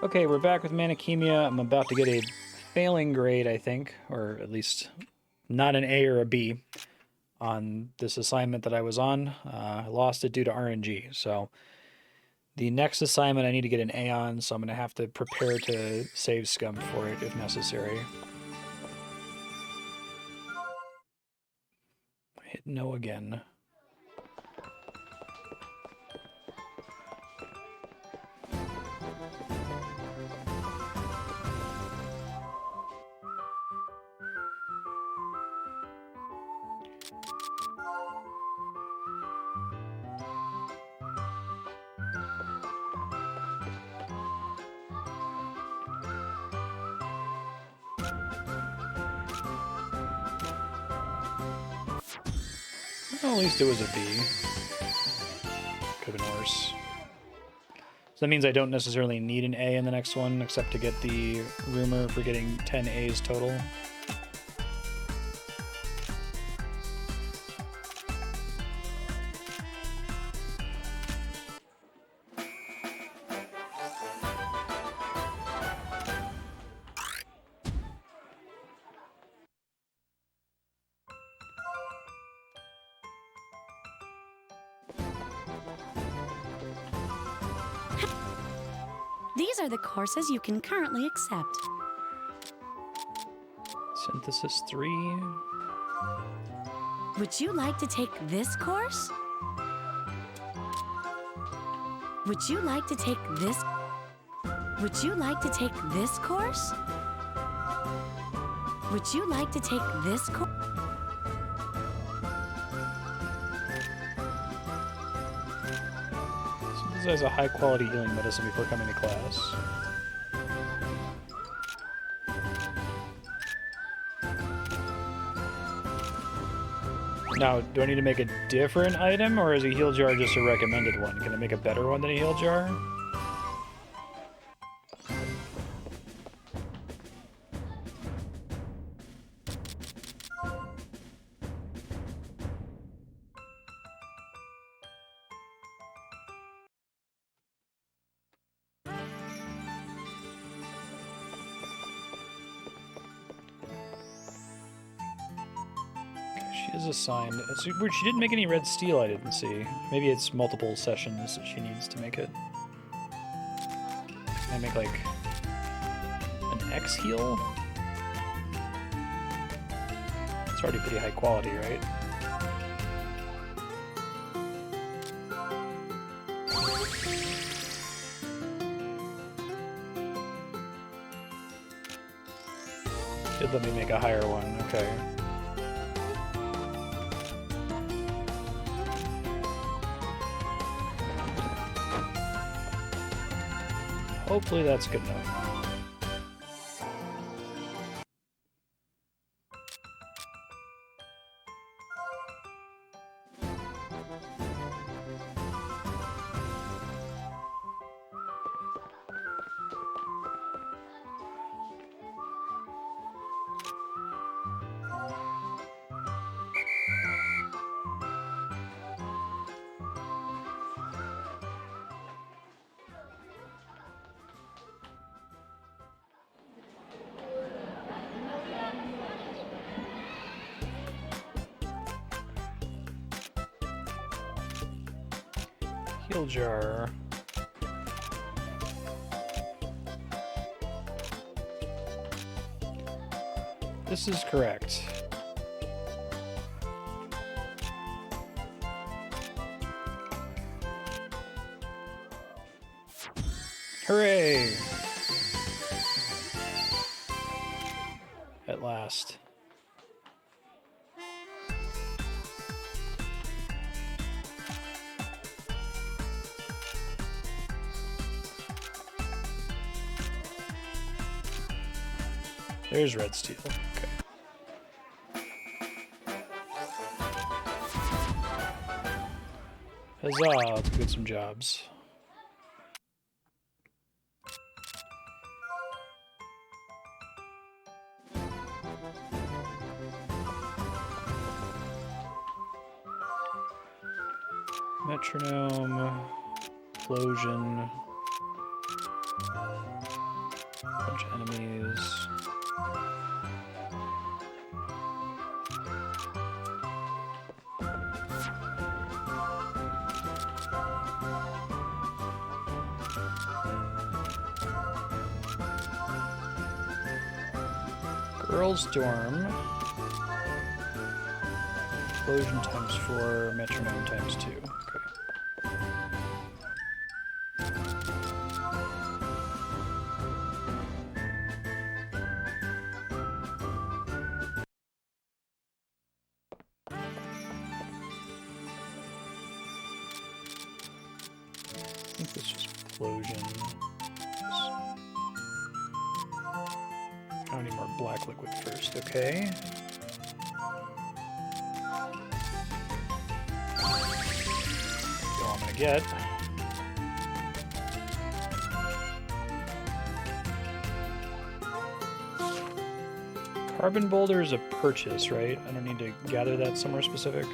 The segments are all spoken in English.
Okay, we're back with Khemia. I'm about to get a failing grade, I think, or at least not an A or a B on this assignment that I was on. I lost it due to RNG. So the next assignment I need to get an A on, so I'm going to have to prepare to save scum for it if necessary. Hit no again. Well, at least it was a B. Could have been worse. So that means I don't necessarily need an A in the next one, except to get the rumor for getting 10 A's total. These are the courses you can currently accept. Synthesis 3. Would you like to take this course? Would you like to take this? Would you like to take this course? Would you like to take this course? This has a high quality healing medicine before coming to class. Now, do I need to make a different item, or is a heal jar just a recommended one? Can I make a better one than a heal jar? She is assigned. It's weird, she didn't make any red steel, I didn't see. Maybe it's multiple sessions that she needs to make it. Can I make, like, an X heal? It's already pretty high quality, right? Did let me make a higher one, okay. Hopefully that's good enough. Heal jar. This is correct. Hooray! At last. There's red steel. Okay. Huzzah! Let's get some jobs. Metronome, explosion. Bunch of enemies. Girls' dorm. Explosion times 4, metronome times 2. Okay. I think this is explosion. I need more black liquid first, okay. That's all I'm gonna get. Carbon boulder is a purchase, right? I don't need to gather that somewhere specific.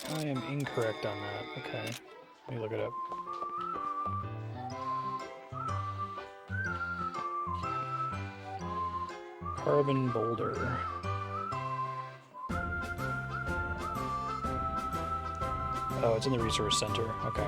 I am incorrect on that. Okay. Let me look it up. Carbon boulder. Oh, it's in the resource center. Okay.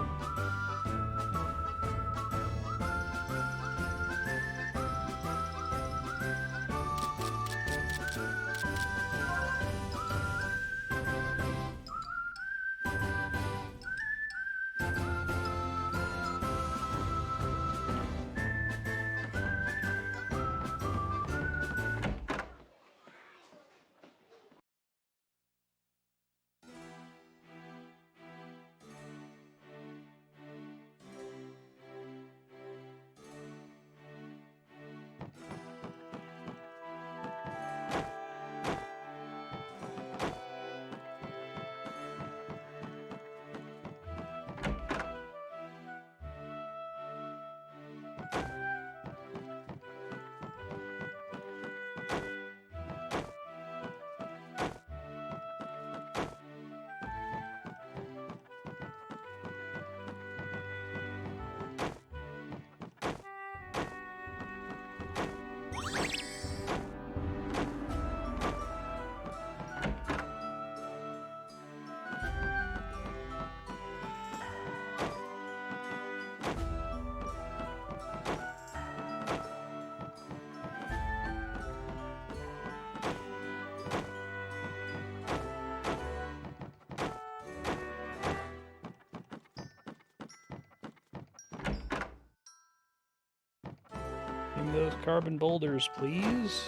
Give me those carbon boulders, please.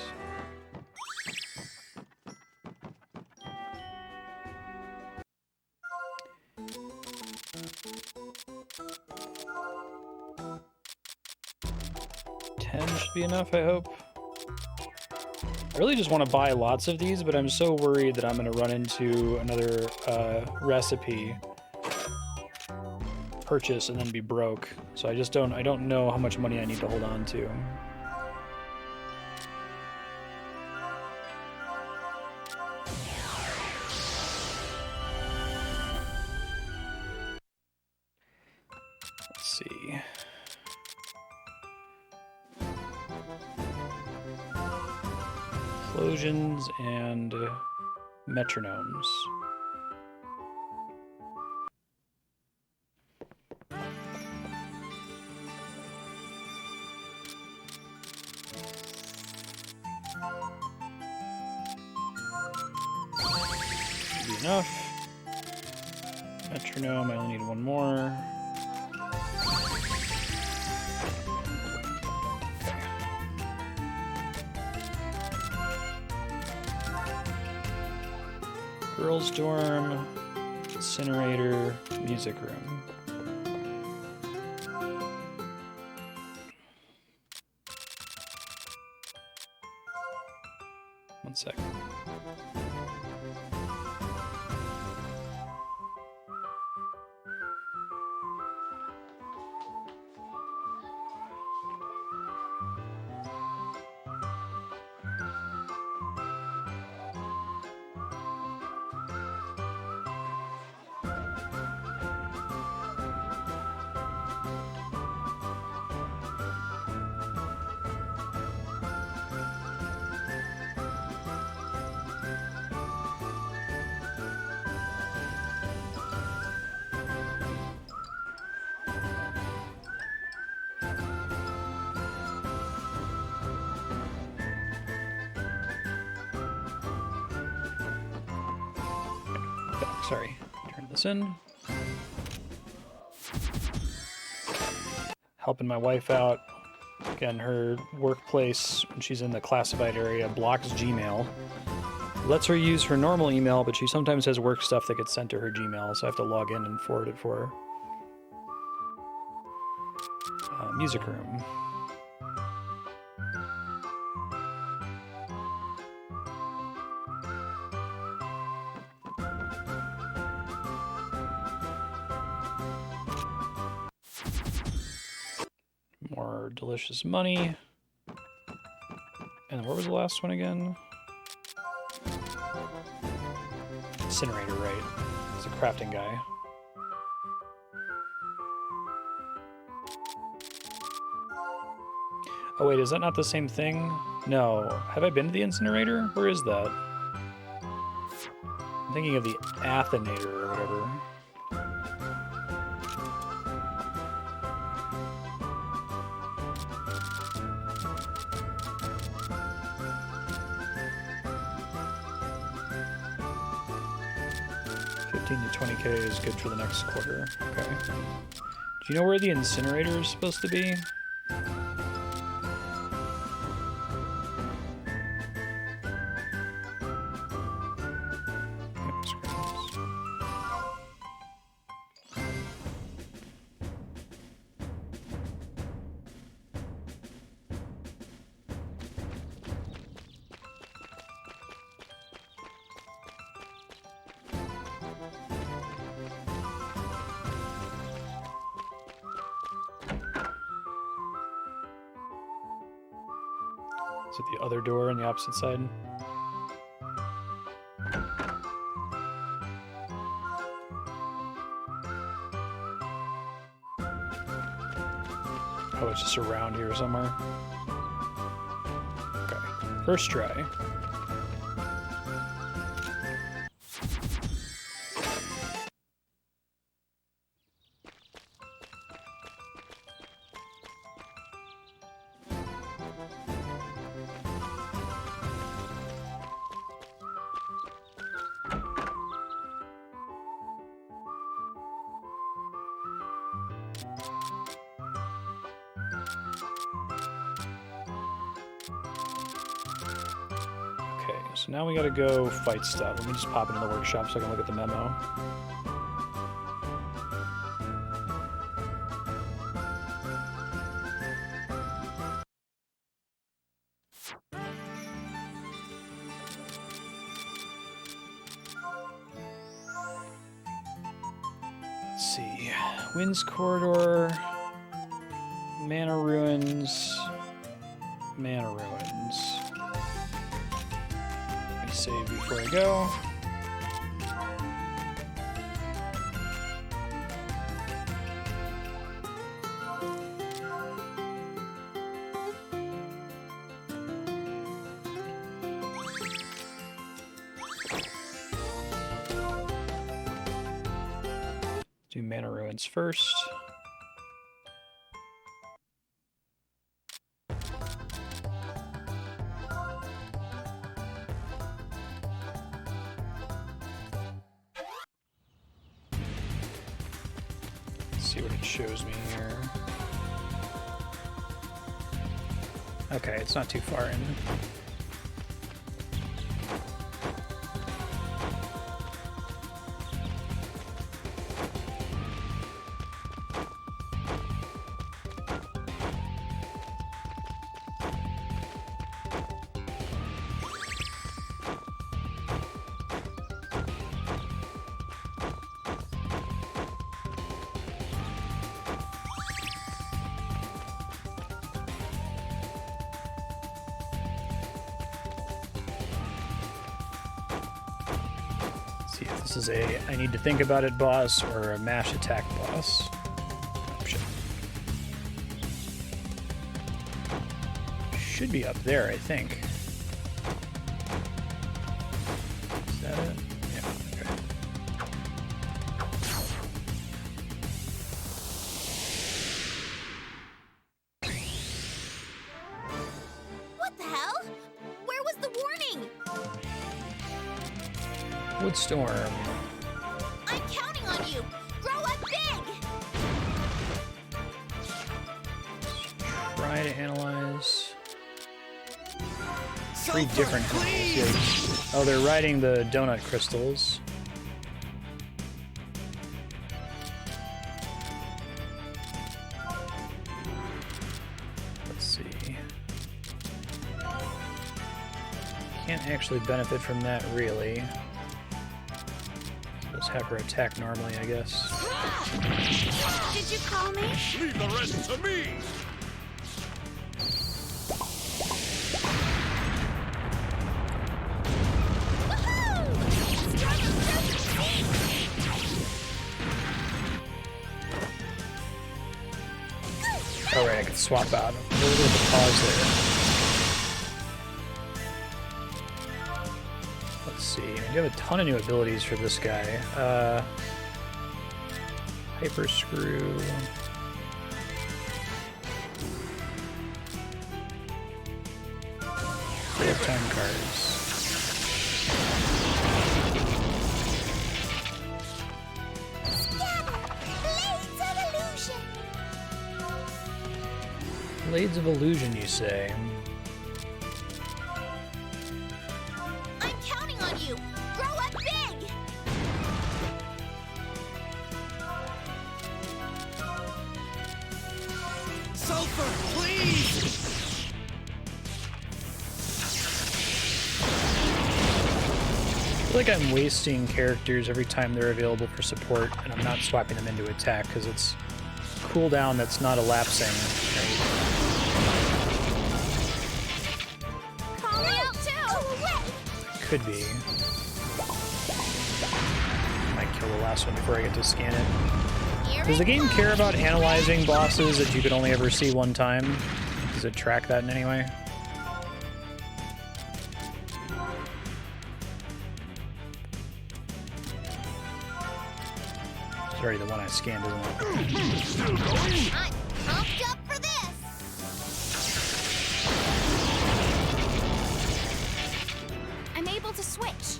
Should be enough, I hope. I really just want to buy lots of these, but I'm so worried that I'm going to run into another recipe purchase and then be broke. So I don't know how much money I need to hold on to. Let's see. Explosions and metronomes. Should be enough. Metronome, I only need one more. Girls' dorm, incinerator, music room. One sec. back, sorry. Turn this in. Helping my wife out. Again, her workplace, when she's in the classified area, blocks Gmail. Lets her use her normal email, but she sometimes has work stuff that gets sent to her Gmail, so I have to log in and forward it for her. Music room. More delicious money. And what was the last one again? Incinerator, right? It's a crafting guy. Oh wait, is that not the same thing? No. Have I been to the incinerator? Where is that? I'm thinking of the Athenator or whatever. To 20k is good for the next quarter. Okay. Do you know where the incinerator is supposed to be? Is it the other door on the opposite side? Oh, it's just around here somewhere. Okay, first try. So now we gotta go fight stuff. Let me just pop into the workshop so I can look at the memo. Let's see. Winds Corridor, Mana Ruins, Mana Ruins. Save before I go. Do Mana Ruins first. See what it shows me here. Okay, it's not too far in. See if this is a I need to think about it boss or a mash attack boss option. Should be up there, I think. Is that it? Yeah, okay. What the hell? Where was the warning? Woodstorm. counting on you. Grow up big. Try to analyze. 3 different chemicals. Oh, they're riding the donut crystals. Let's see. Can't actually benefit from that, really. Just have her attack normally, I guess. Did you call me? Leave the rest to me! Oh, right, I can swap out. A little bit of a pause there. Let's see. I do have a ton of new abilities for this guy. Hyper Screw. Time cards. Blades of Illusion, you say? I'm counting on you. Grow up big. Sulfur, please! I feel like I'm wasting characters every time they're available for support, and I'm not swapping them into attack because it's cooldown that's not elapsing. Right? Call me out too. Could be. Might kill the last one before I get to scan it. Does the game care about analyzing bosses that you can only ever see one time? Does it track that in any way? It's already the one I scanned, isn't it? Still going? I'm pumped up for this. I'm able to switch.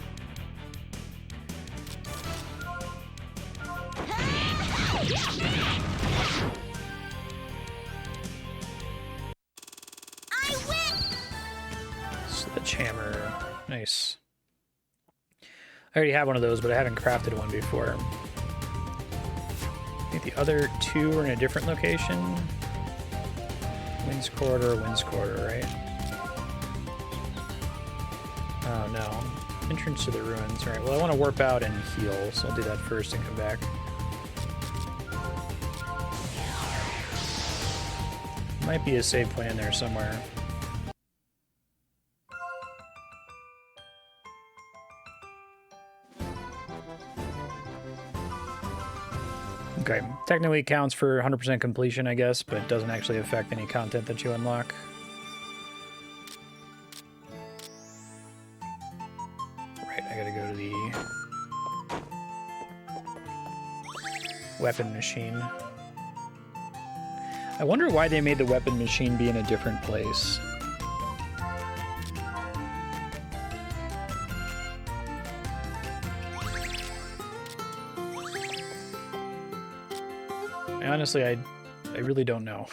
I win. Sledgehammer. Nice. I already have one of those, but I haven't crafted one before. I think the other 2 are in a different location. Winds Corridor, right? Oh no. Entrance to the ruins. Alright, well I want to warp out and heal, so I'll do that first and come back. Might be a save point in there somewhere. Okay, technically counts for 100% completion, I guess, but doesn't actually affect any content that you unlock. Right, I gotta go to the weapon machine. I wonder why they made the weapon machine be in a different place. Honestly, I really don't know.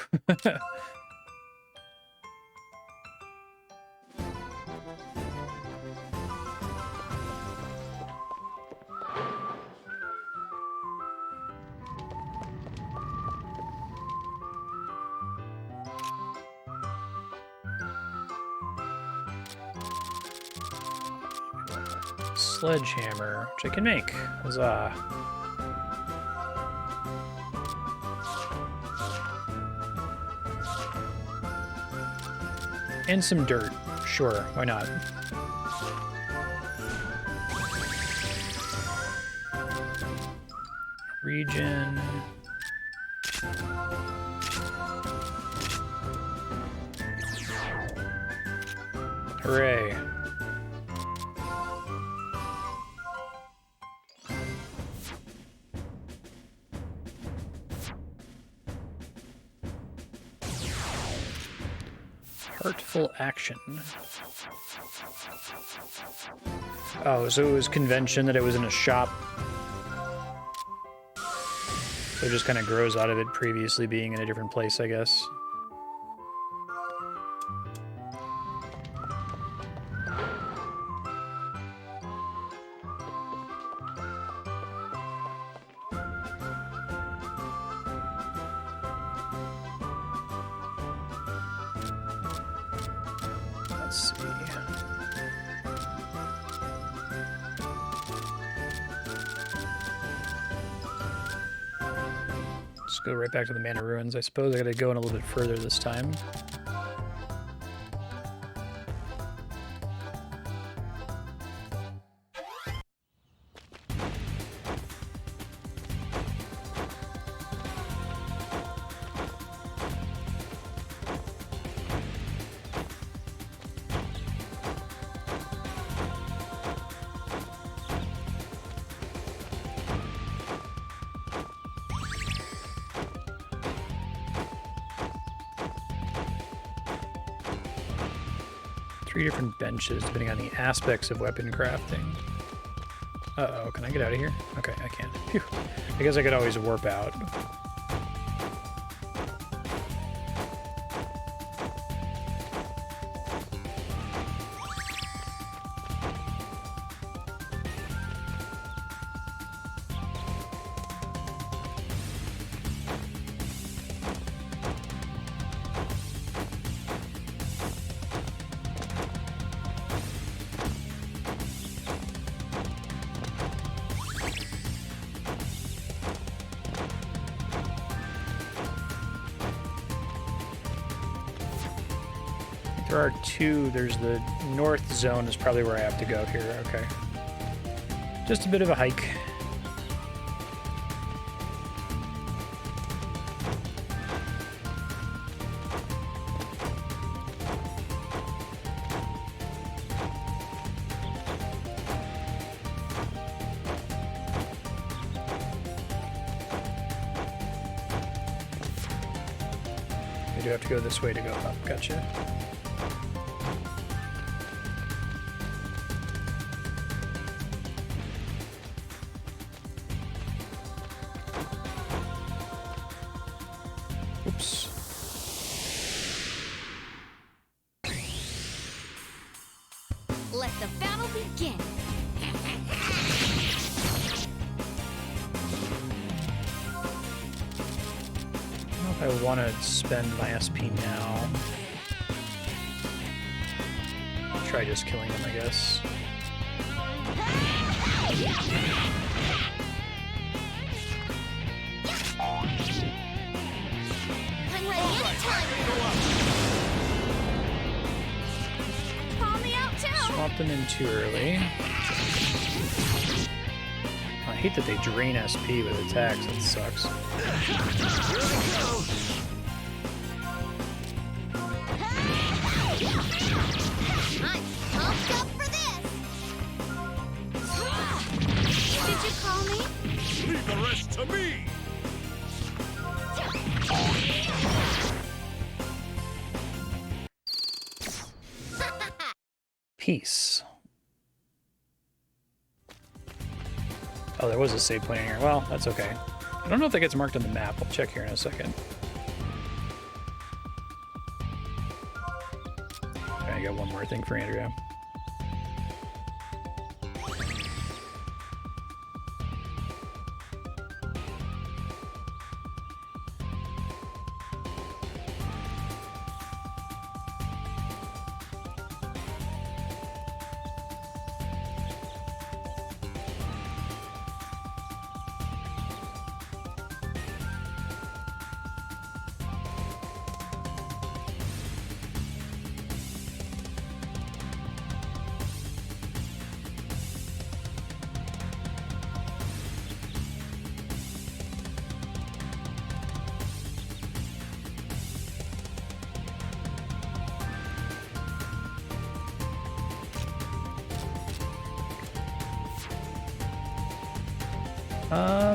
Sledgehammer, which I can make. Huzzah. And some dirt. Sure, why not? Regen. Hooray. Heartful action. Oh, so it was convention that it was in a shop. So it just kind of grows out of it previously being in a different place, I guess. Let's see. Just go right back to the Mana Ruins. I suppose I gotta go in a little bit further this time. Three different benches, depending on the aspects of weapon crafting. Uh-oh, can I get out of here? Okay, I can. Phew. I guess I could always warp out. There are two. There's the north zone is probably where I have to go here. Okay. Just a bit of a hike. I do have to go this way to go up. Gotcha. Oops. Let the battle begin. I don't know if I want to spend my SP now. Try just killing him, I guess. I'm ready anytime. Call me out too. Swapped them in too early. I hate that they drain SP with attacks. That sucks. I'm pumped up for this. Did you call me? Leave the rest to me! Peace. Oh, there was a save point in here. Well, that's okay. I don't know if that gets marked on the map. I'll check here in a second. Okay, I got one more thing for Andrea.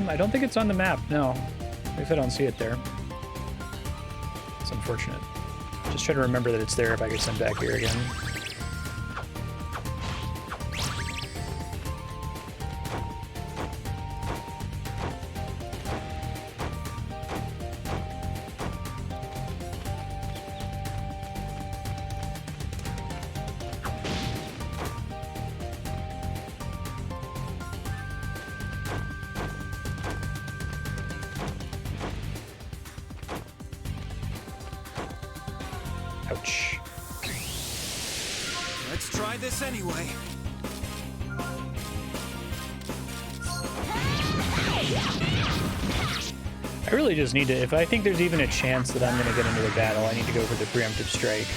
I don't think it's on the map, no. At least I don't see it there. It's unfortunate. Just try to remember that it's there if I get sent back here again. this anyway. I really just need to, if I think there's even a chance that I'm going to get into a battle, I need to go for the preemptive strike.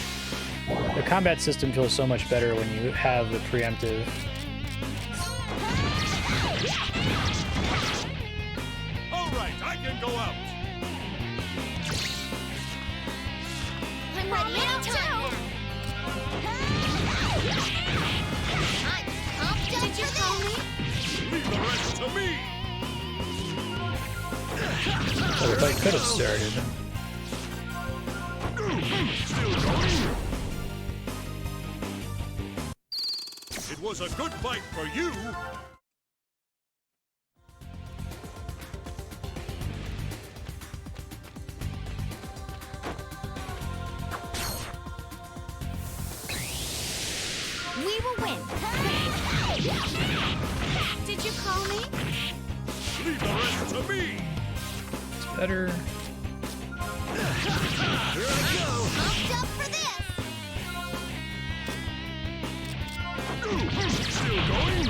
The combat system feels so much better when you have the preemptive. All right, I can go out. I'm ready anytime. I'm pumped up. Did you call me? Leave the rest to me. So if I could have started. Still going. It was a good fight for you. We will win. Did you call me? Leave the rest to me. It's better. Here I go. Pumped up for this. Still going.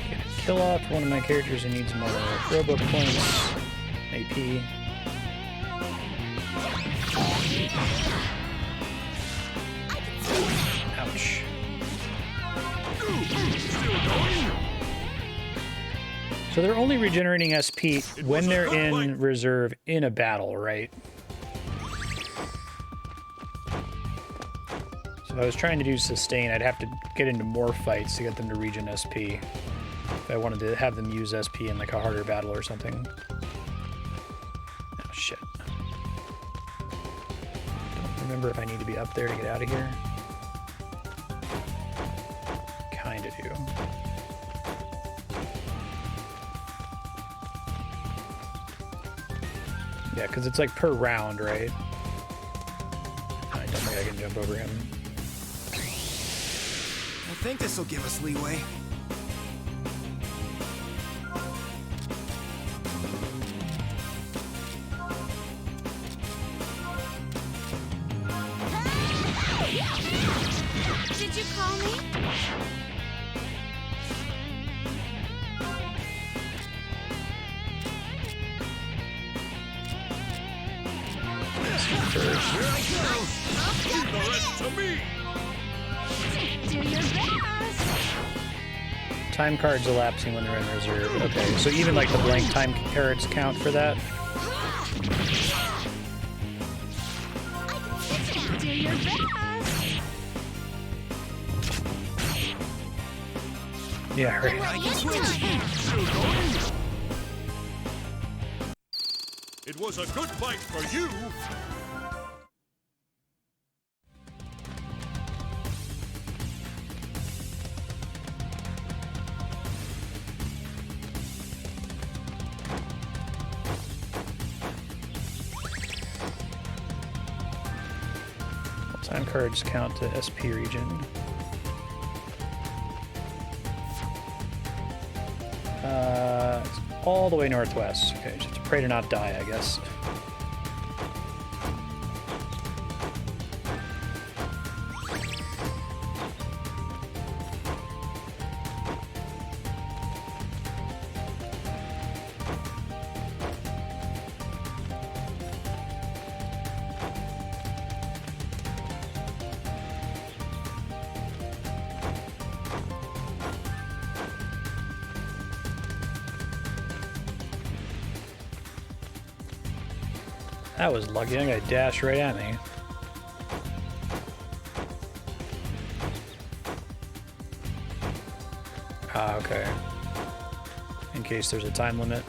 Get a kill off one of my characters who needs more robo points. AP. Ouch. Still going. So they're only regenerating SP when they're in reserve in a battle, right? So if I was trying to do sustain, I'd have to get into more fights to get them to regen SP. If I wanted to have them use SP in like a harder battle or something. Oh shit. Don't remember if I need to be up there to get out of here. Kinda do. Yeah, because it's like per round, right? I don't think I can jump over him. I think this will give us leeway. Did you call me? Here I go. Leave the rest to me. Do your best. Time cards elapsing when they're in reserve. Okay, so even like the blank time carrots count for that? Do your best. Yeah, right. I can switch. Still going. It was a good fight for you. Time cards count to SP region. It's all the way northwest. Okay, just have to pray to not die, I guess. That was lucky. I got dash right at me. Ah, okay. In case there's a time limit.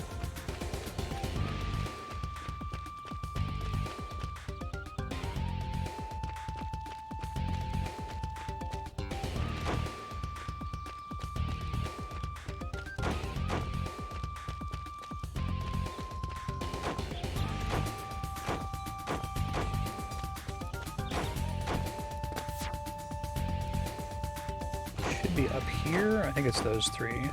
Be up here. I think it's those three.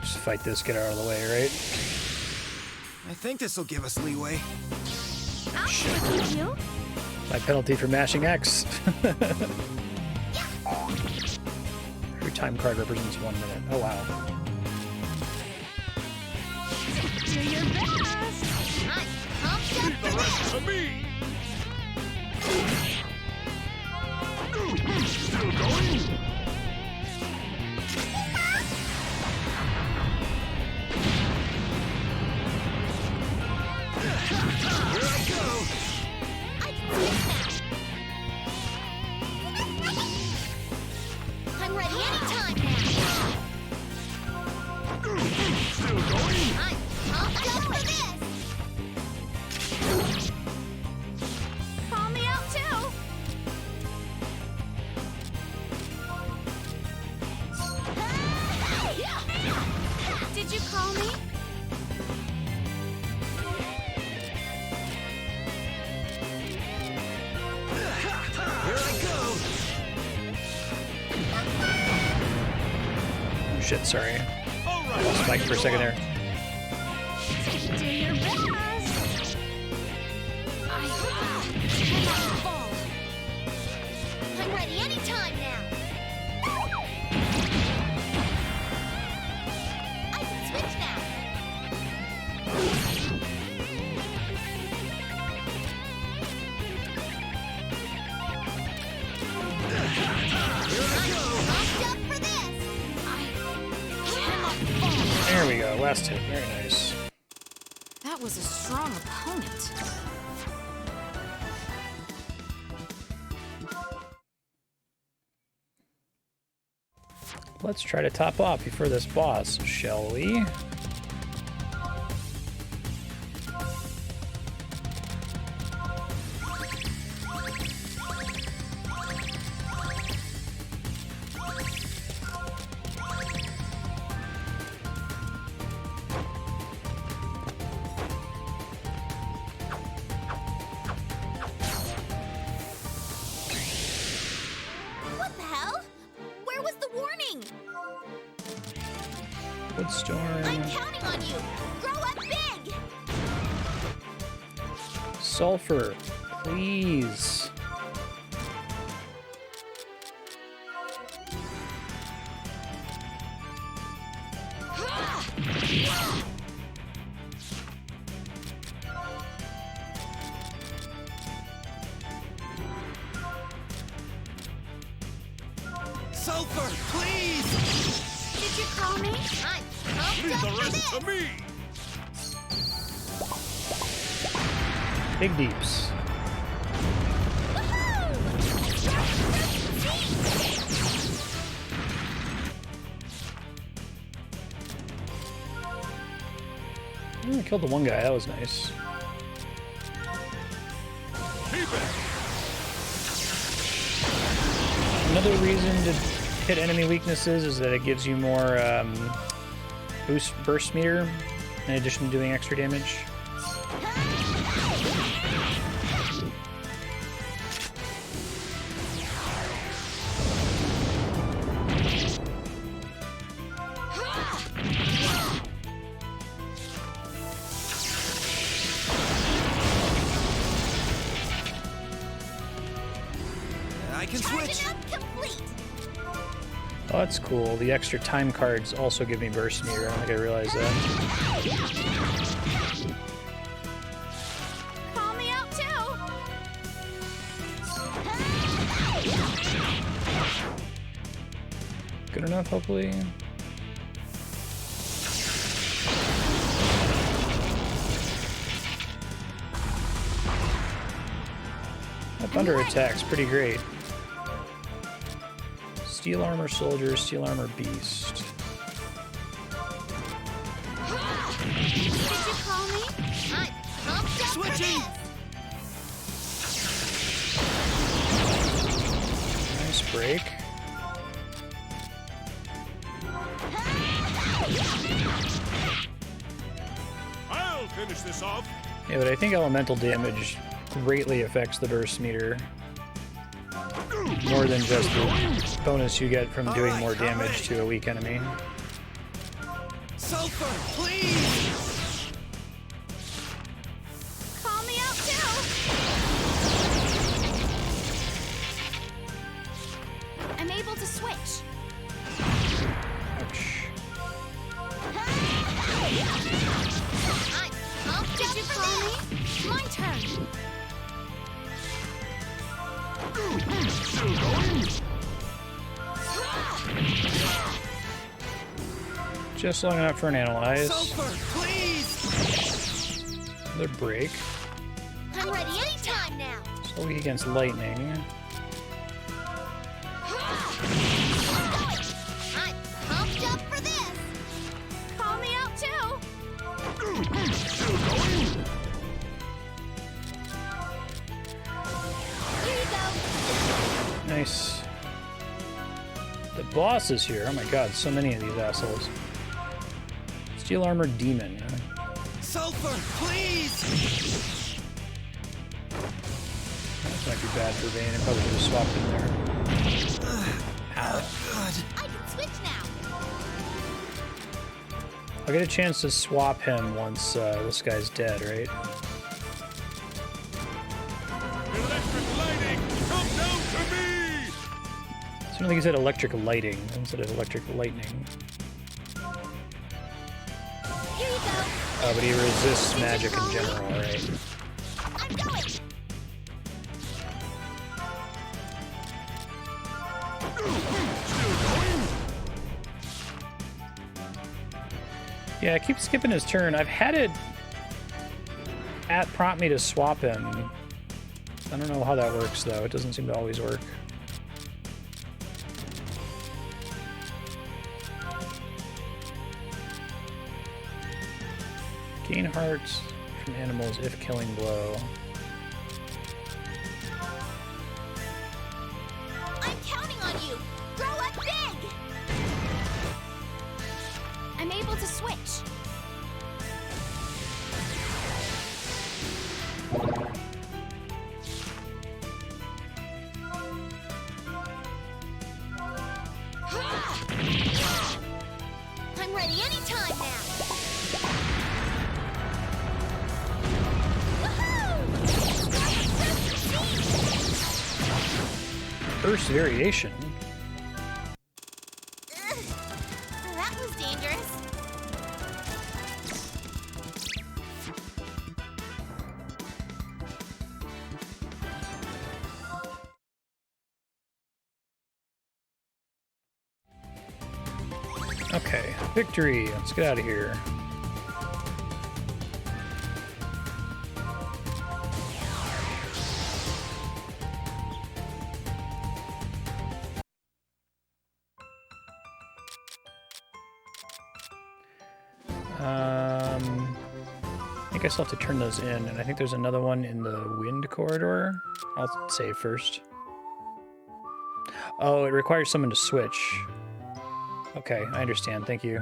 Just fight this, get out of the way, right? I think this will give us leeway. I'll shoot you. My penalty for mashing X. time card represents 1 minute. Oh wow. Do your best. I'm pumped up Leave the for rest this. to me! Still going? Here I go! I can switch now. I'm ready anytime now. Still going? I'm pumped up for this. Call me out too. Did you call me? Here I go! Oh, shit, sorry. All right! Spike for a second there. Do your best. I cannot fall. I'm ready anytime now. I can switch now. I'm pumped up for this. I cannot fall. There we go. Last hit. Very nice. That was a strong opponent. Let's try to top off before this boss, shall we? What the hell? Where was the warning? Woodstorm. I'm counting on you. Grow up big. Sulfur. Please. Sulfur, please! Did you call me? I'm pumped Leave up the for rest this. to me! Big deeps. I killed the one guy. That was nice. Keep it! Another reason to hit enemy weaknesses is that it gives you more burst meter in addition to doing extra damage. I can switch. Charging up complete. Oh, that's cool. The extra time cards also give me burst meter. I don't think I realized that. Call me out too. Good enough, hopefully. That thunder attack's pretty great. Steel armor soldier, steel armor beast. Did you call me? I'm pumped up Switching. for Nice break. I'll finish this off! Yeah, but I think elemental damage greatly affects the burst meter. More than just the bonus you get from doing more damage to a weak enemy. Sulfur, please! Call me out too. I'm able to switch. My turn. Still going? Just long enough for an analyze. Sulfur, please! Another break. I'm ready anytime now. So weak against lightning. I'm pumped up for this. Call me out too. Still going? Here you go. Nice. The boss is here. Oh my god, so many of these assholes. Steel armored demon. Sulfur, please! That might be bad for Vayne. I probably should have swapped him there. Ow. God. I can switch now. I'll get a chance to swap him once this guy's dead, right? Electric lighting, come down to me! So I don't think he said electric lighting instead of electric lightning. Here you go. But he resists magic in general, right? I'm going. Still going? Yeah, I keep skipping his turn. I've had it prompt me to swap him. I don't know how that works, though. It doesn't seem to always work. Gain hearts from animals if killing blow. I'm counting on you. Grow up big. I'm able to switch. I'm ready anytime now. First variation. That was dangerous. Okay, victory. Let's get out of here. I think I still have to turn those in, and I think there's another one in the wind corridor. I'll save first. Oh, it requires someone to switch. Okay, I understand. Thank you.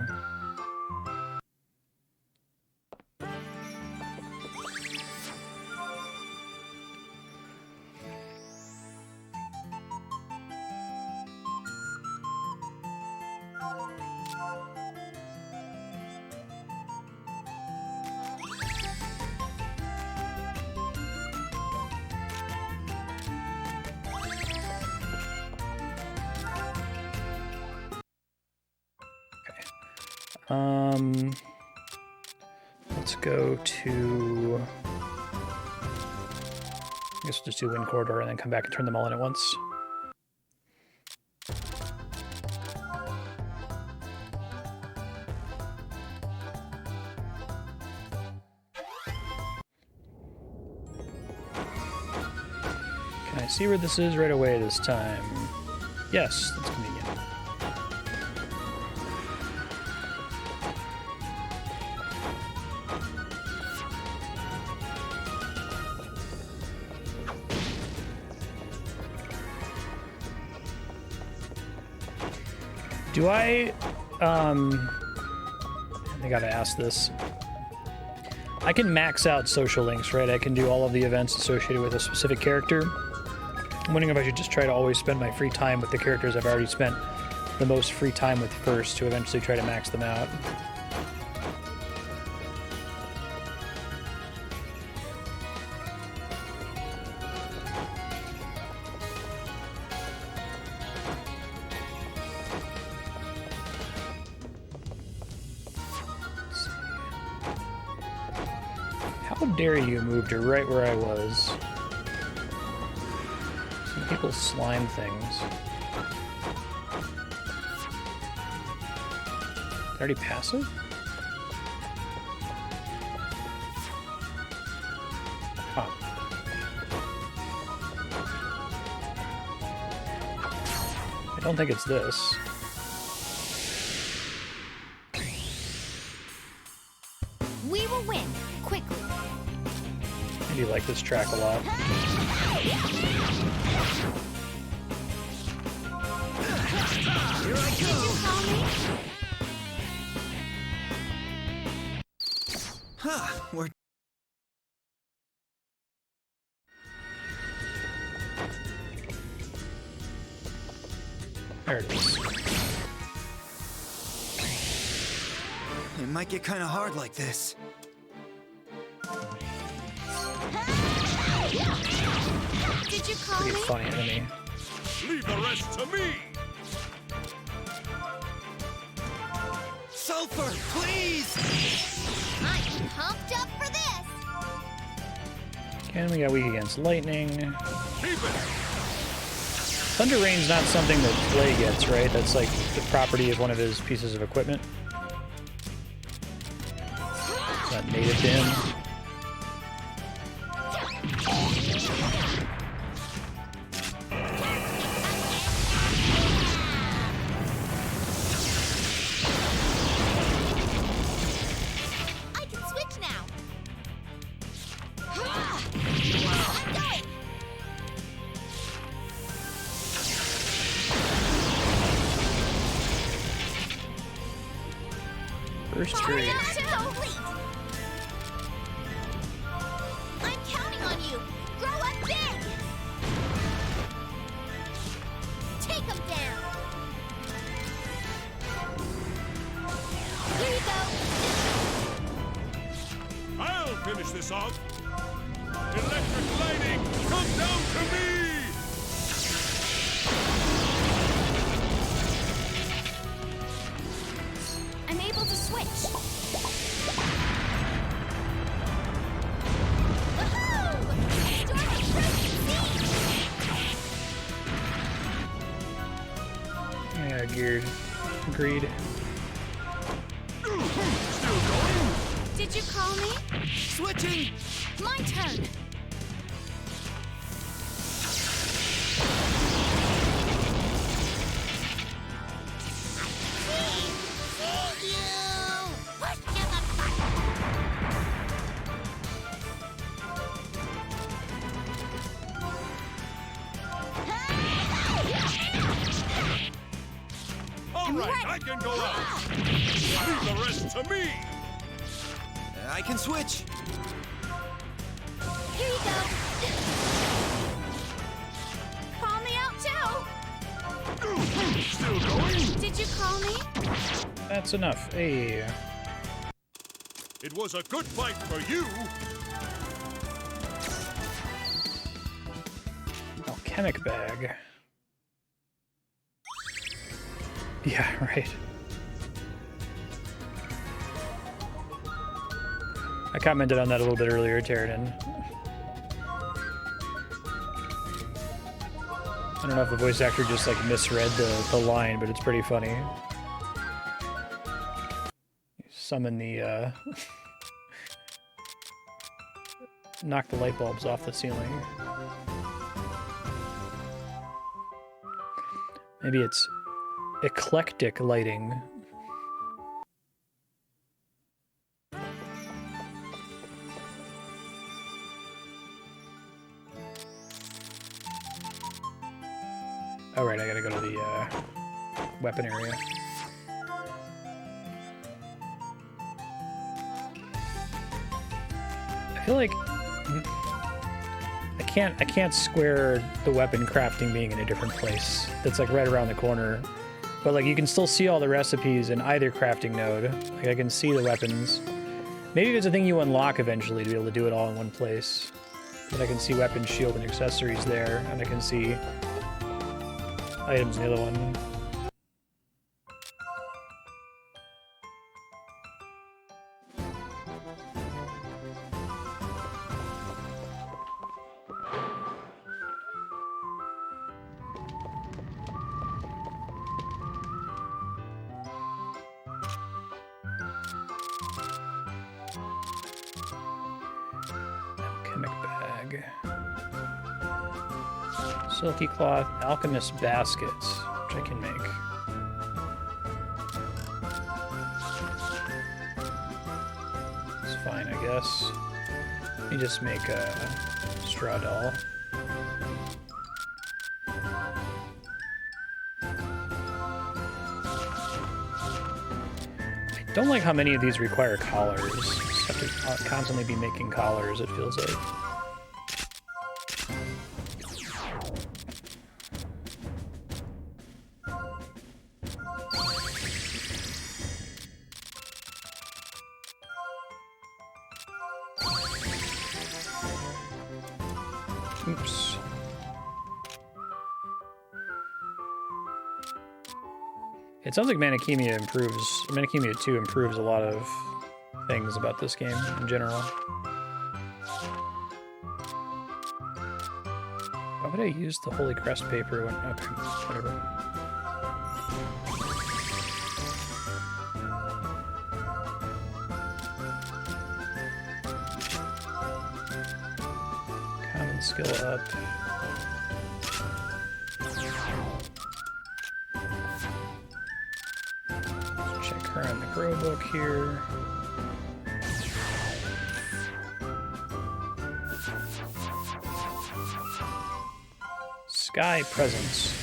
Let's go to... I guess we'll just do wind corridor and then come back and turn them all in at once. Can I see where this is right away this time? Yes, that's convenient. Do I gotta ask this. I can max out social links, right? I can do all of the events associated with a specific character. I'm wondering if I should just try to always spend my free time with the characters I've already spent the most free time with first to eventually try to max them out. How How dare you move to right where I was? Some people slime things. Already passive? Huh. I don't think it's this. We will win quickly. I do like this track a lot. Here I Did you go! call me? Huh, we're... There it is. It might get kind of hard like this. Did you call Pretty me? funny enemy. Leave the rest to me! Sulfur, please! I'm pumped up for this. And we got weak against lightning. Keep it! Thunder Rain's not something that Clay gets, right? That's like the property of one of his pieces of equipment. It's not native to him. I can switch now. I'm going. First Hurry trade. up to complete. I'm counting on you. Grow up big. Take them down. Here you go. I'll finish this off! Electric lightning, come down to me! I'm able to switch. Woohoo! Storm approaching sea. Yeah, geared. Agreed. Still going? Did you call me? Switching! My turn. All right, I can go out! Leave the rest to me! I can switch! Here you go. Call me out too. Still going? Did you call me? That's enough. Hey. It was a good fight for you! Alchemic bag. Yeah, right. I commented on that a little bit earlier, Terranin. I don't know if the voice actor just like misread the line, but it's pretty funny. You summon the knock the light bulbs off the ceiling. Maybe it's eclectic lighting. Oh right, I gotta go to the weapon area. I feel like I can't square the weapon crafting being in a different place. That's like right around the corner. But like you can still see all the recipes in either crafting node. Like I can see the weapons. Maybe it's a thing you unlock eventually to be able to do it all in one place. But I can see weapon, shield, and accessories there, and I can see items in the other one. bag. Silky cloth, alchemist baskets, which I can make. It's fine, I guess. Let me just make a straw doll. I don't like how many of these require collars. Just have to constantly be making collars, it feels like. Oops. It sounds like Khemia 2 improves a lot of things about this game in general. Why would I use the Holy Crest paper when... Okay, whatever. Common skill up. Check her on the grow book here. Sky presence.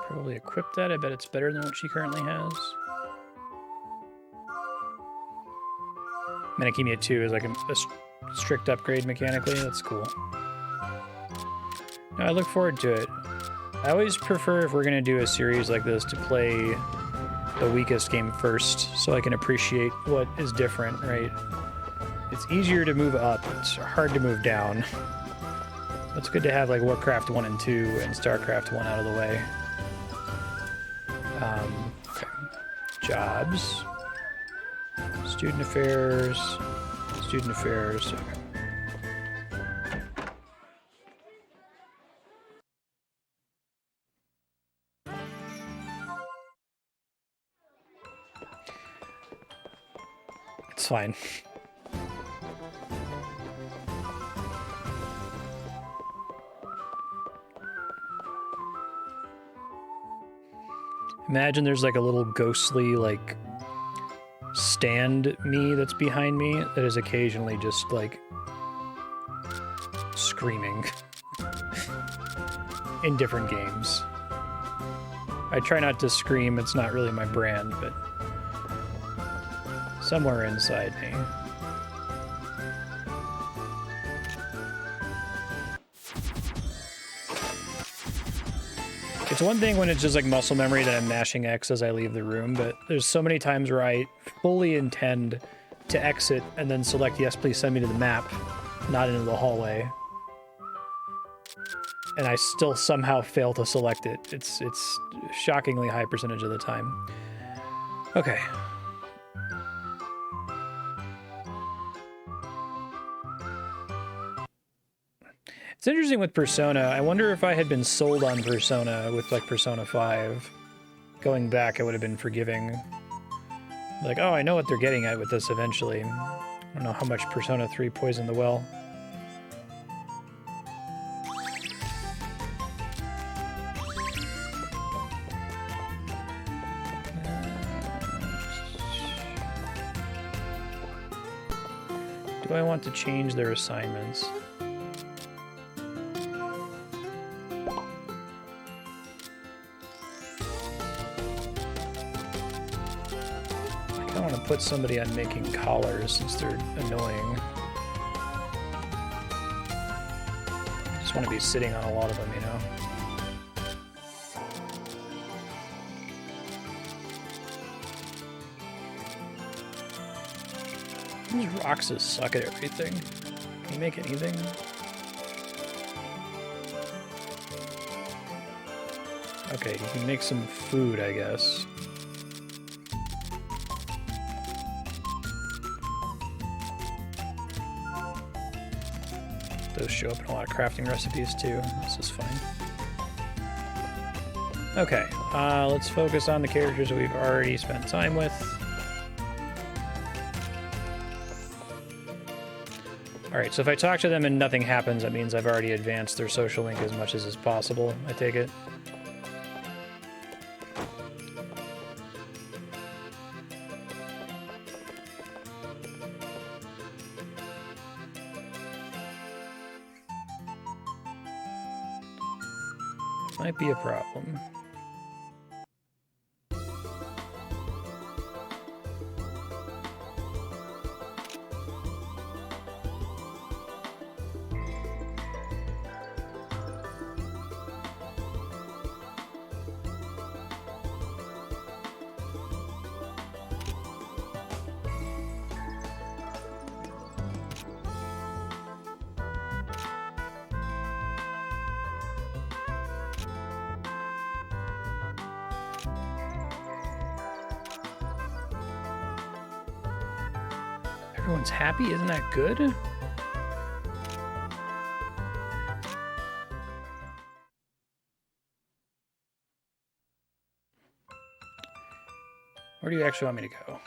Probably equip that. I bet it's better than what she currently has. Khemia 2 is like a strict upgrade mechanically. That's cool. No, I look forward to it. I always prefer, if we're going to do a series like this, to play the weakest game first so I can appreciate what is different, right? It's easier to move up. It's hard to move down. It's good to have like Warcraft 1 and 2 and StarCraft 1 out of the way. Okay. Jobs. Student affairs. Student affairs. Okay. It's fine. Imagine there's like a little ghostly like stand me that's behind me that is occasionally just like screaming in different games. I try not to scream, it's not really my brand, but somewhere inside me. It's one thing when it's just like muscle memory that I'm mashing X as I leave the room, but there's so many times where I fully intend to exit and then select yes, please send me to the map, not into the hallway. And I still somehow fail to select it. It's shockingly high percentage of the time. Okay. It's interesting with Persona. I wonder if I had been sold on Persona with like Persona 5. Going back, I would have been forgiving. Like, oh, I know what they're getting at with this eventually. I don't know how much Persona 3 poisoned the well. Do I want to change their assignments? I want to put somebody on making collars since they're annoying. Just want to be sitting on a lot of them, you know? These Roxas suck at everything. Can you make anything? Okay, you can make some food, I guess. Those show up in a lot of crafting recipes too. This is fine. Okay, let's focus on the characters that we've already spent time with. Alright, so if I talk to them and nothing happens, that means I've already advanced their social link as much as is possible, I take it. Might be a problem. Everyone's happy? Isn't that good? Where do you actually want me to go?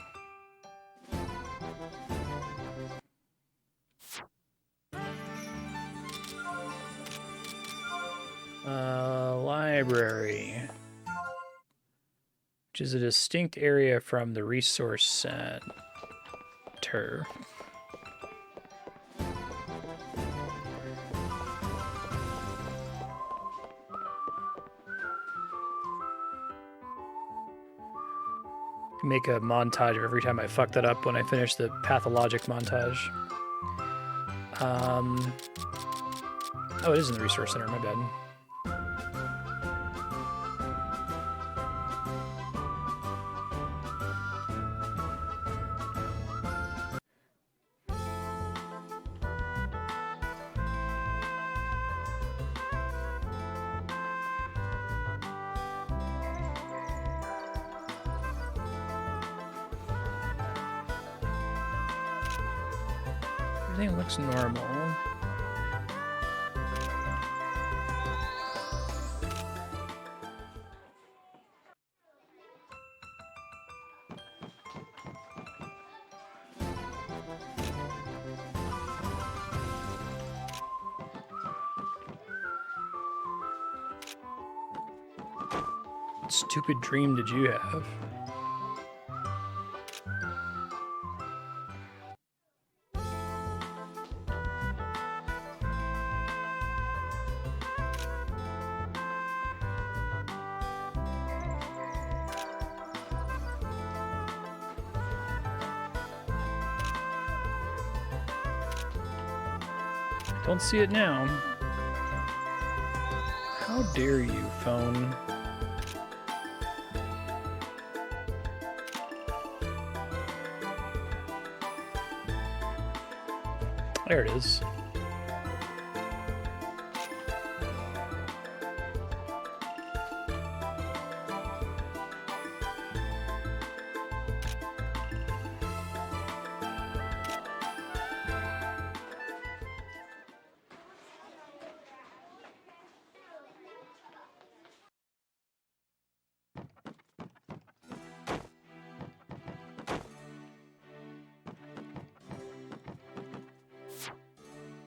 Library. Which is a distinct area from the resource center. Make a montage of every time I fuck that up when I finish the pathologic montage. Oh, it is in the resource center, my bad. Everything looks normal. What stupid dream did you have? Don't see it now. How dare you, phone? There it is.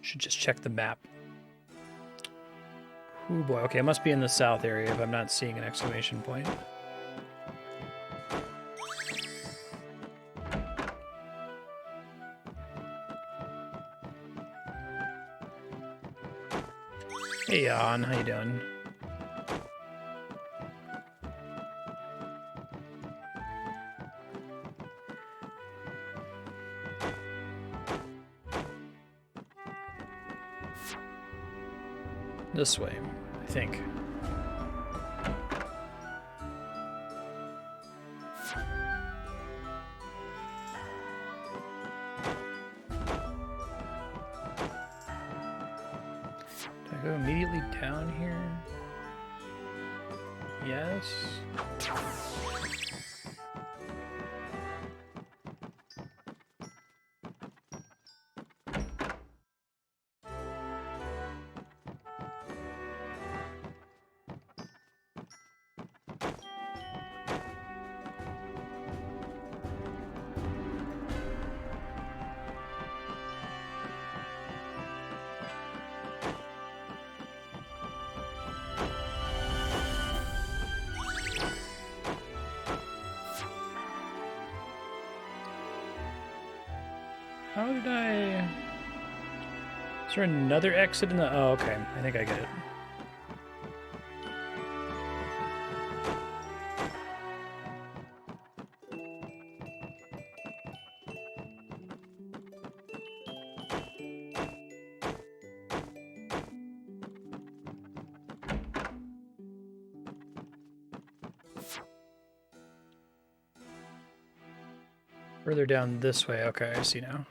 Should just check the map. Oh boy, okay, it must be in the south area if I'm not seeing an exclamation point. Hey, Jan, how you doing? This way, I think. Do I go immediately down here? Yes. How did I... Is there another exit in the... Oh, okay. I think I get it. Further down this way. Okay, I see now.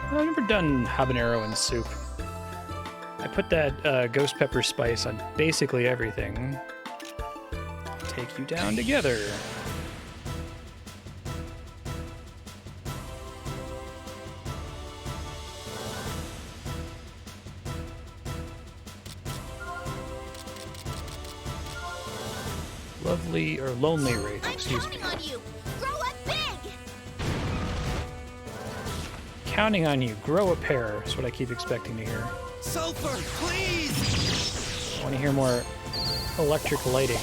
I've never done habanero in soup. I put that ghost pepper spice on basically everything. Take you down together. Lovely, or lonely wraith, excuse me. I'm counting on you. Grow up big. Counting on you. Grow a pair is what I keep expecting to hear. Sulfur, please! I want to hear more electric lighting.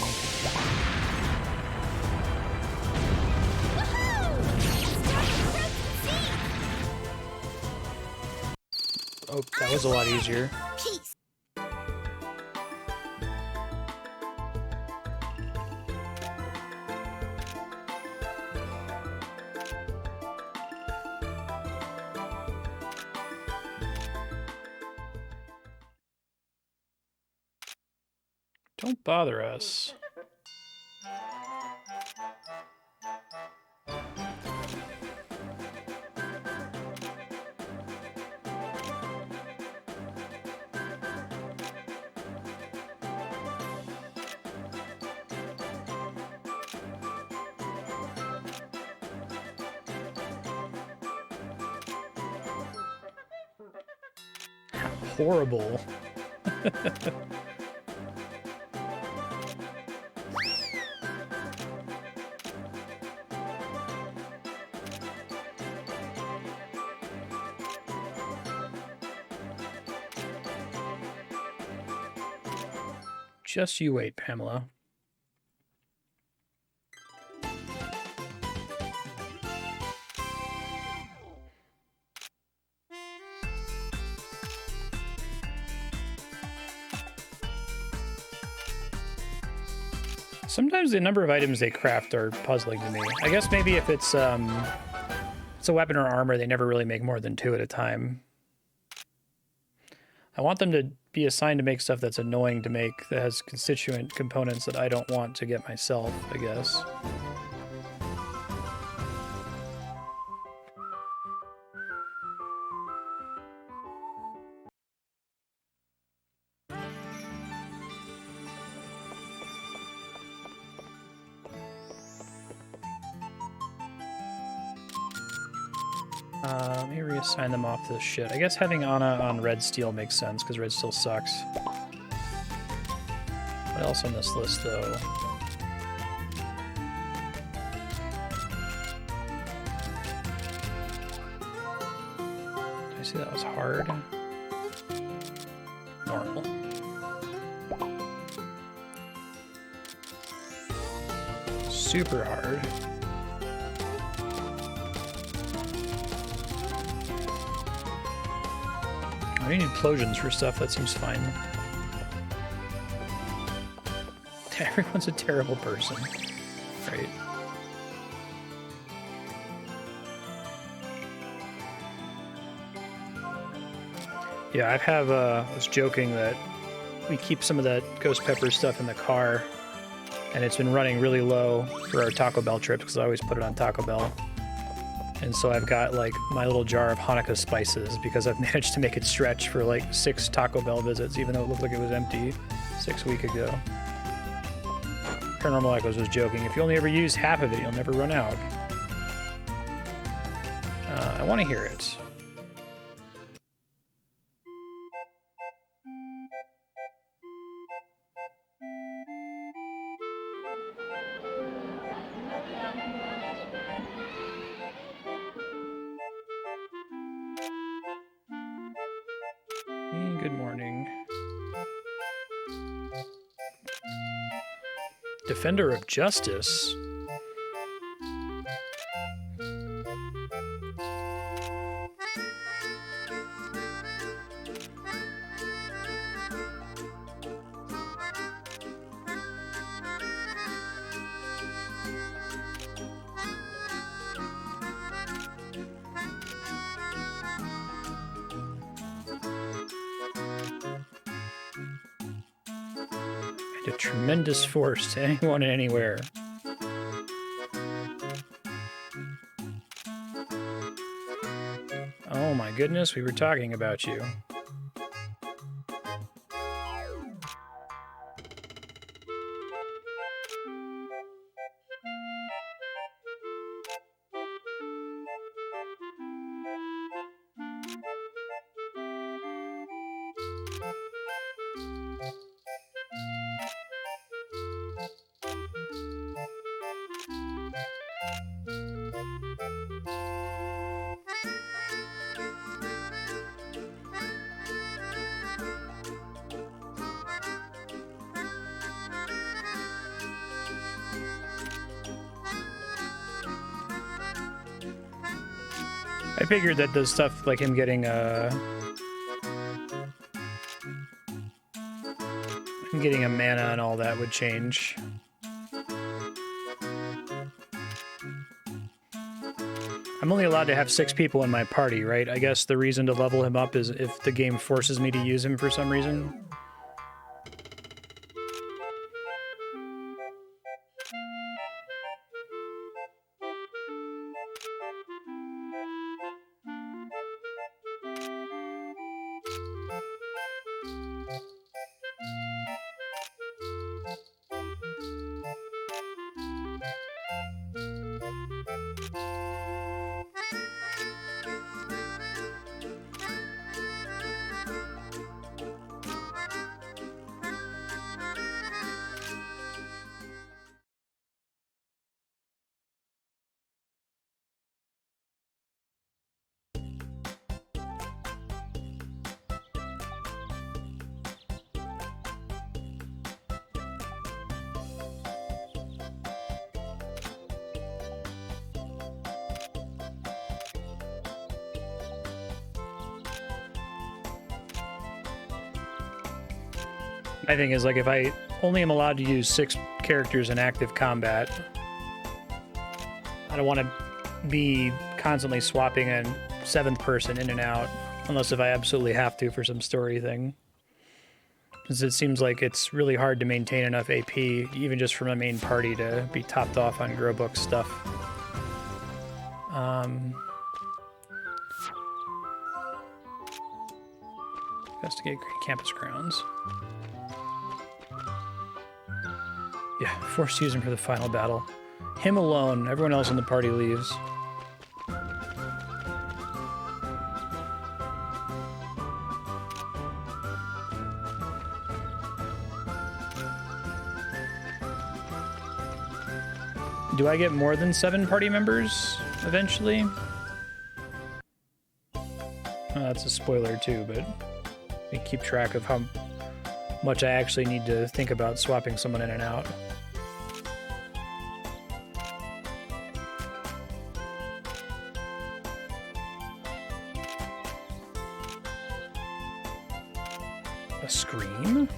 Oh, that was a lot easier. Peace. Don't bother us. Horrible. Just you wait, Pamela. Sometimes the number of items they craft are puzzling to me. I guess maybe if it's a weapon or armor, they never really make more than 2 at a time. I want them to be assigned to make stuff that's annoying to make, that has constituent components that I don't want to get myself, I guess. Let me reassign them off this shit. I guess having Anna on red steel makes sense, because red steel sucks. What else on this list, though? Did I see that was hard? Normal. Super hard. I need implosions for stuff, that seems fine. Everyone's a terrible person. Right. Yeah, I was joking that we keep some of that ghost pepper stuff in the car, and it's been running really low for our Taco Bell trips, because I always put it on Taco Bell. And so I've got like my little jar of Hanukkah spices, because I've managed to make it stretch for like 6 Taco Bell visits, even though it looked like it was empty 6 weeks ago. Paranormal Echoes was joking, if you only ever use half of it, you'll never run out. I want to hear it. Good morning. Defender of Justice. A tremendous force to anyone and anywhere. Oh my goodness, we were talking about you. I figured that the stuff like him getting a mana and all that would change. I'm only allowed to have 6 people in my party, right? I guess the reason to level him up is if the game forces me to use him for some reason. My thing is, like, if I only am allowed to use 6 characters in active combat, I don't want to be constantly swapping a 7th person in and out, unless if I absolutely have to for some story thing. Because it seems like it's really hard to maintain enough AP, even just from a main party, to be topped off on Growbook stuff. Investigate campus grounds. Yeah, forced to use him for the final battle. Him alone. Everyone else in the party leaves. Do I get more than 7 party members eventually? Oh, that's a spoiler too, but we keep track of how much I actually need to think about swapping someone in and out. A scream?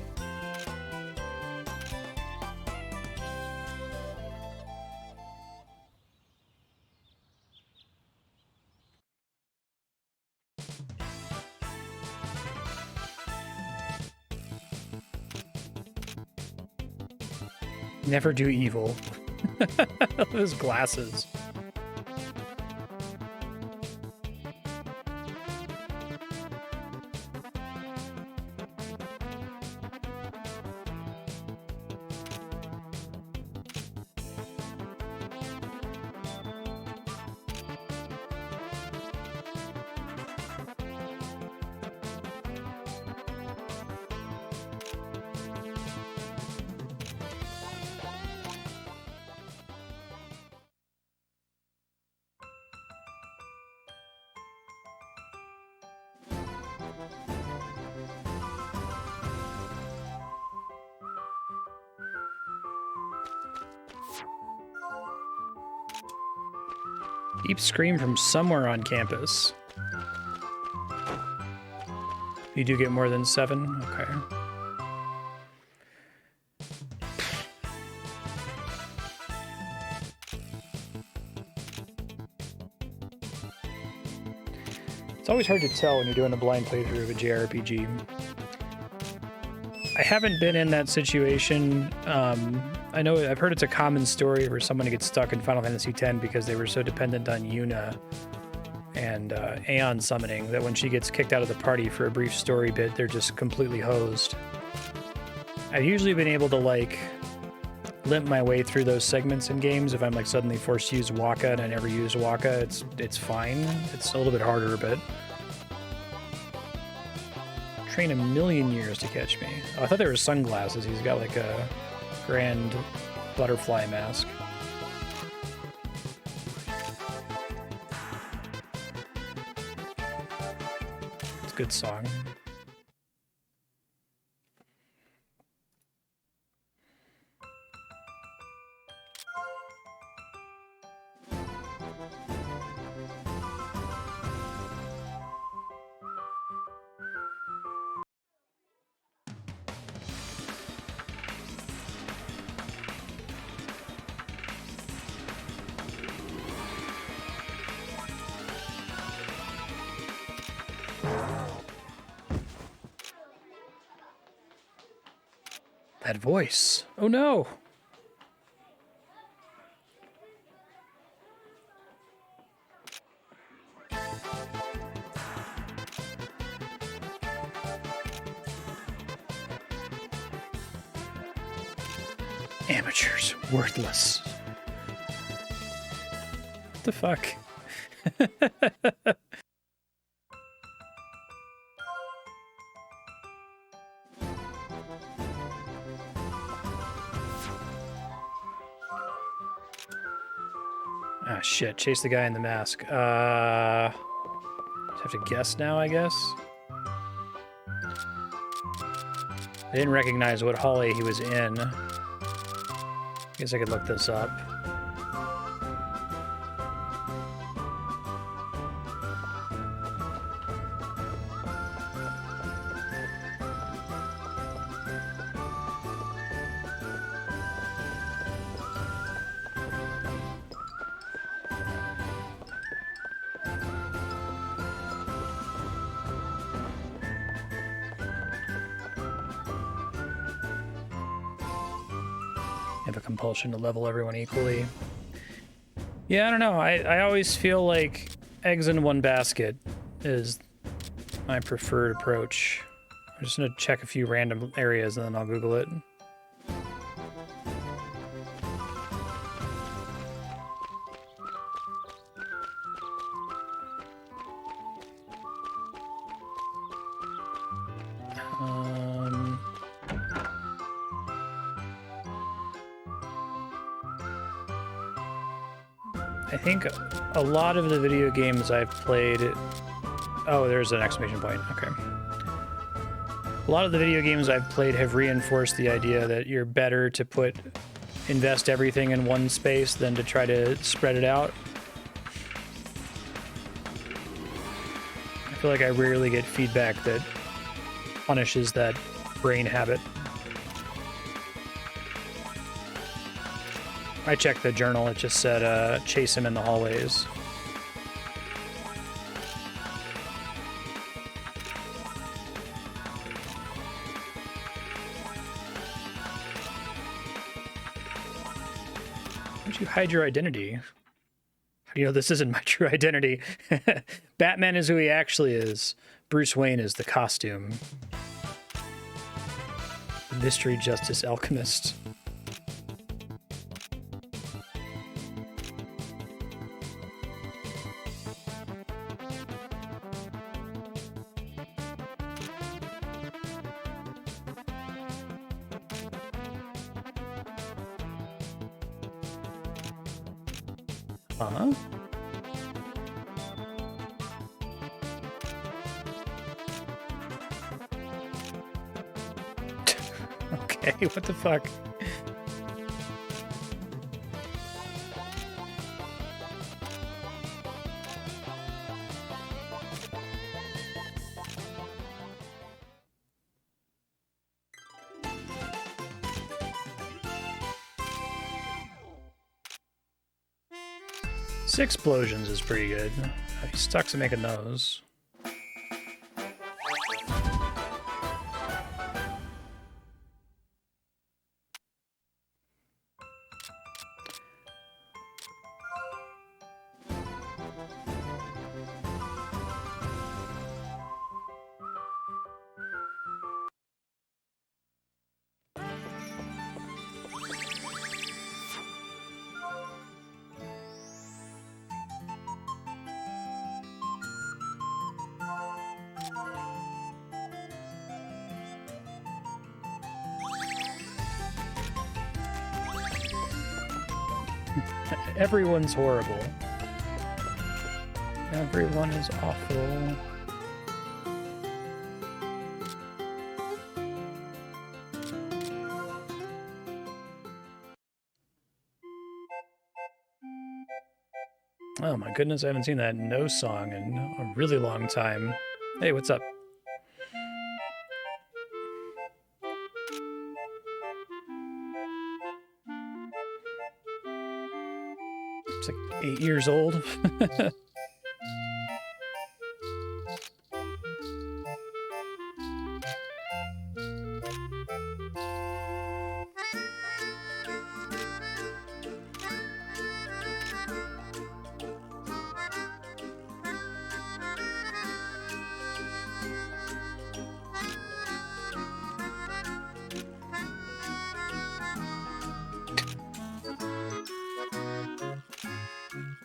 Never do evil. Those glasses. Deep scream from somewhere on campus. You do get more than 7? Okay. It's always hard to tell when you're doing a blind playthrough of a JRPG. I haven't been in that situation. I know I've heard it's a common story where someone gets stuck in Final Fantasy X because they were so dependent on Yuna and Aeon summoning that when she gets kicked out of the party for a brief story bit, they're just completely hosed. I've usually been able to like limp my way through those segments in games. If I'm like suddenly forced to use Waka and I never used Waka, it's fine. It's a little bit harder, but train a million years to catch me. Oh, I thought there were sunglasses. He's got like a grand butterfly mask. It's a good song. That voice. Oh no. Amateurs, worthless. What the fuck? Ah, shit. Chase the guy in the mask. Just have to guess now, I guess. I didn't recognize what hallway he was in. Guess I could look this up. Have a compulsion to level everyone equally. Yeah, I don't know. I always feel like eggs in one basket is my preferred approach. I'm just gonna check a few random areas and then I'll Google it. I think a lot of the video games I've played... Oh, there's an exclamation point. Okay. A lot of the video games I've played have reinforced the idea that you're better to invest everything in one space than to try to spread it out. I feel like I rarely get feedback that punishes that brain habit. I checked the journal, it just said, chase him in the hallways. Why'd you hide your identity? How do you know this isn't my true identity? Batman is who he actually is. Bruce Wayne is the costume. Mystery Justice Alchemist. Huh? Okay, what the fuck? 6 explosions is pretty good. He sucks at making those. Everyone's horrible. Everyone is awful. Oh my goodness, I haven't seen that No song in a really long time. Hey, what's up? It's like 8 years old.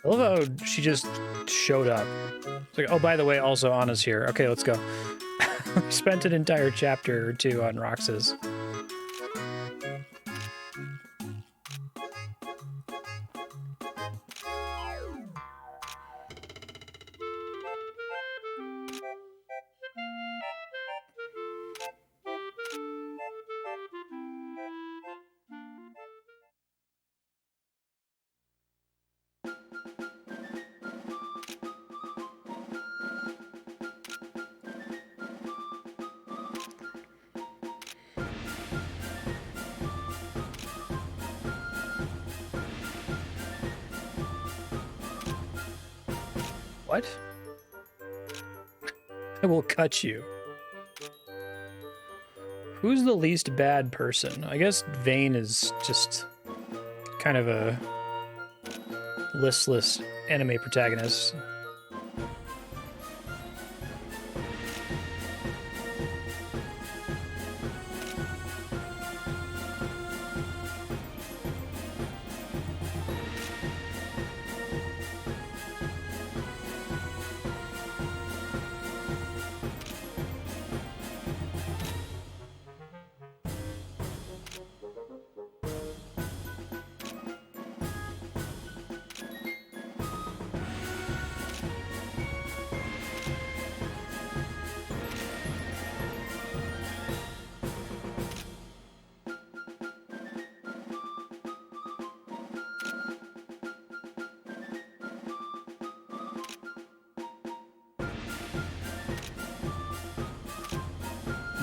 I love how she just showed up. It's like, oh, by the way, also Anna's here. Okay, let's go. We spent an entire chapter or two on Roxas. What? I will cut you. Who's the least bad person? I guess Vayne is just kind of a listless anime protagonist.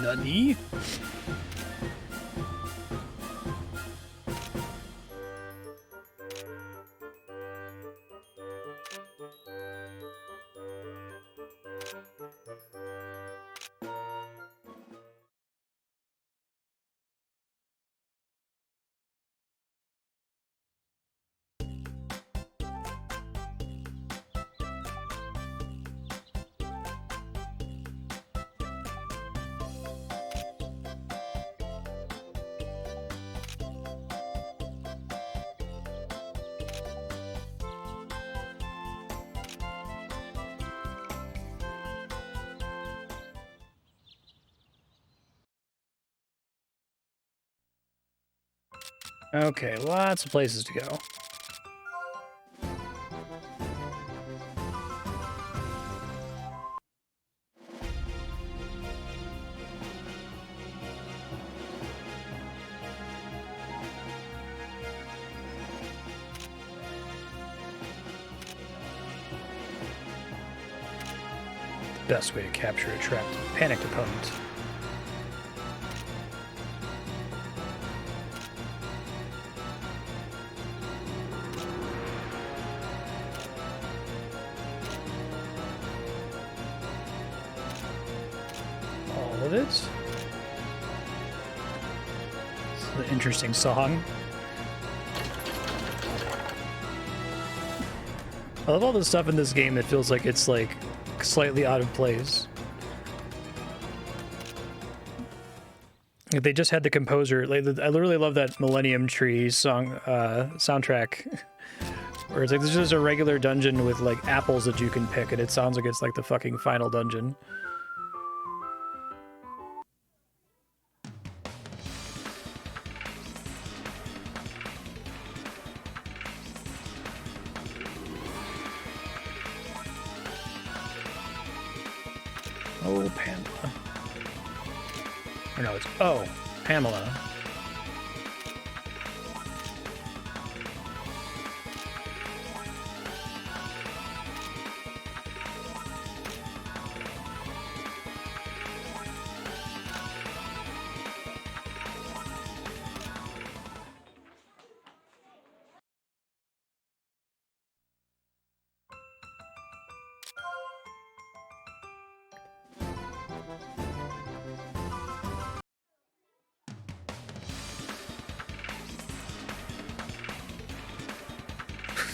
Nani? Okay, lots of places to go. The best way to capture a trapped, panicked opponent. it. It's an interesting song. I love all the stuff in this game that feels like it's like slightly out of place. Like, they just had the composer. Like, I literally love that Millennium Tree song soundtrack, where it's like this is just a regular dungeon with like apples that you can pick, and it sounds like it's like the fucking final dungeon. Oh, Pamela. Or no, it's Pamela.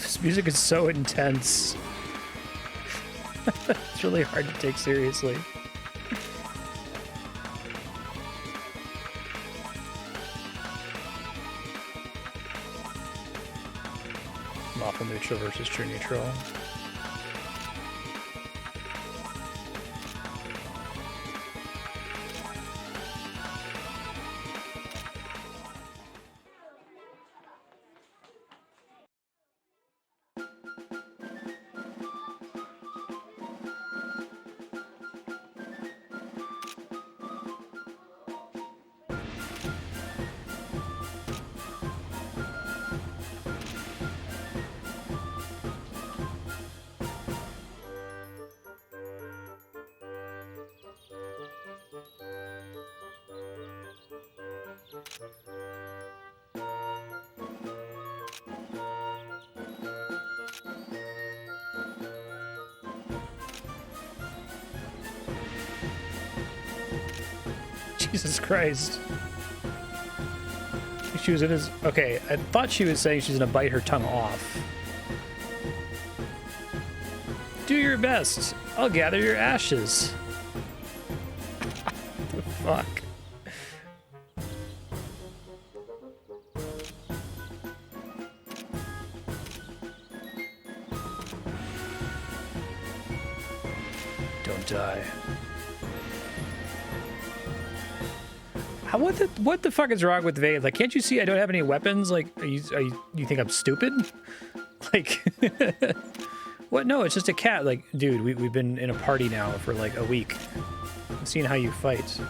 This music is so intense. It's really hard to take seriously. Lawful neutral versus true neutral. Jesus Christ. She was in his... Okay, I thought she was saying she's gonna bite her tongue off. Do your best. I'll gather your ashes. The fuck? Don't die. What the fuck is wrong with Vade? Like, can't you see I don't have any weapons? Like, you think I'm stupid? Like, what? No, it's just a cat. Like, dude, we've been in a party now for like a week. I've seen how you fight.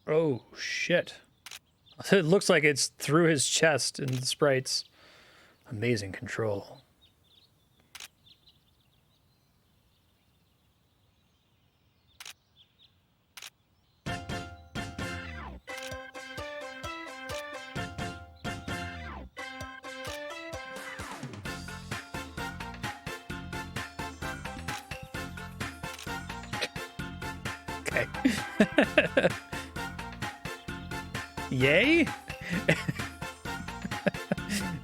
Oh, shit. It looks like it's through his chest in the sprites. Amazing control. Okay. Yay?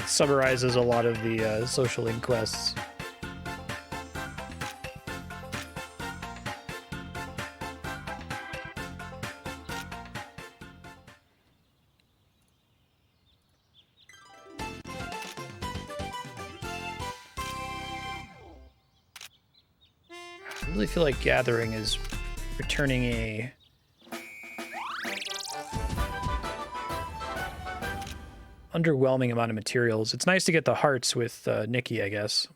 Summarizes a lot of the social inquests. I really feel like gathering is returning a underwhelming amount of materials. It's nice to get the hearts with Nikki, I guess.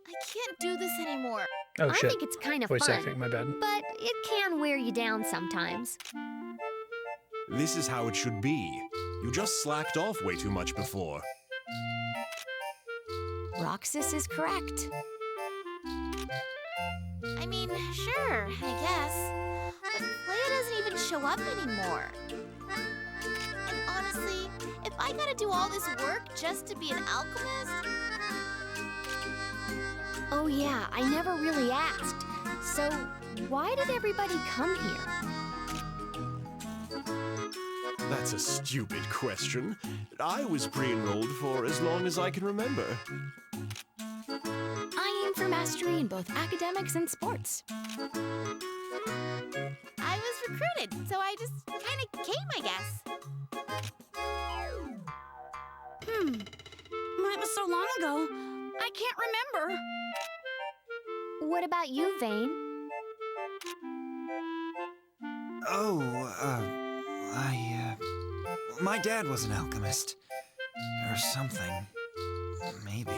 I can't do this anymore. Oh I shit. think it's kind of Voice fun, acting, my bad. but it can wear you down sometimes. This is how it should be. You just slacked off way too much before. Roxas is correct. I mean, sure, I guess. But Leia doesn't even show up anymore. And honestly, if I gotta do all this work just to be an alchemist... Oh yeah, I never really asked. So, why did everybody come here? That's a stupid question. I was pre-enrolled for as long as I can remember. I aim for mastery in both academics and sports. I was recruited, so I just kinda came, I guess. It was so long ago, I can't remember. What about you, Vane? Oh, my dad was an alchemist. Or something. Maybe.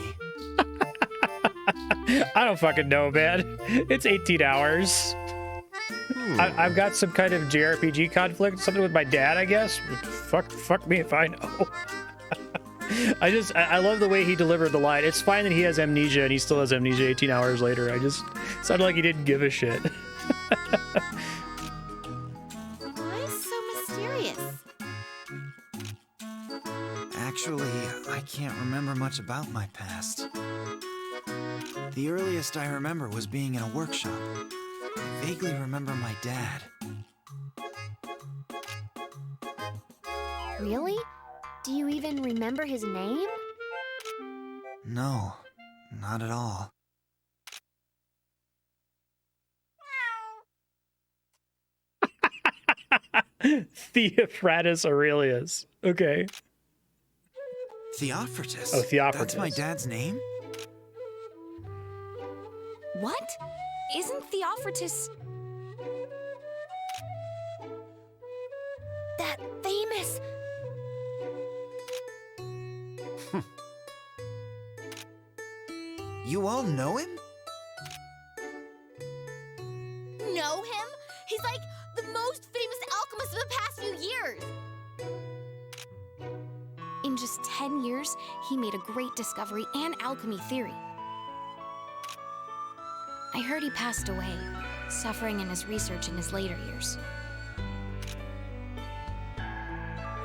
I don't fucking know, man. It's 18 hours. I've got some kind of JRPG conflict, something with my dad, I guess. Fuck me if I know. I love the way he delivered the line. It's fine that he has amnesia and he still has amnesia 18 hours later. I just sounded like he didn't give a shit. Why so mysterious? Actually, I can't remember much about my past. The earliest I remember was being in a workshop. I vaguely remember my dad. Really? Do you even remember his name? No, not at all. Theophratus Aurelius. Okay. Theophratus? Oh, Theophratus. That's my dad's name? What? Isn't Theophratus... that famous... You all know him? Know him? He's like the most famous alchemist of the past few years. In just 10 years, he made a great discovery and alchemy theory. I heard he passed away, suffering in his research in his later years.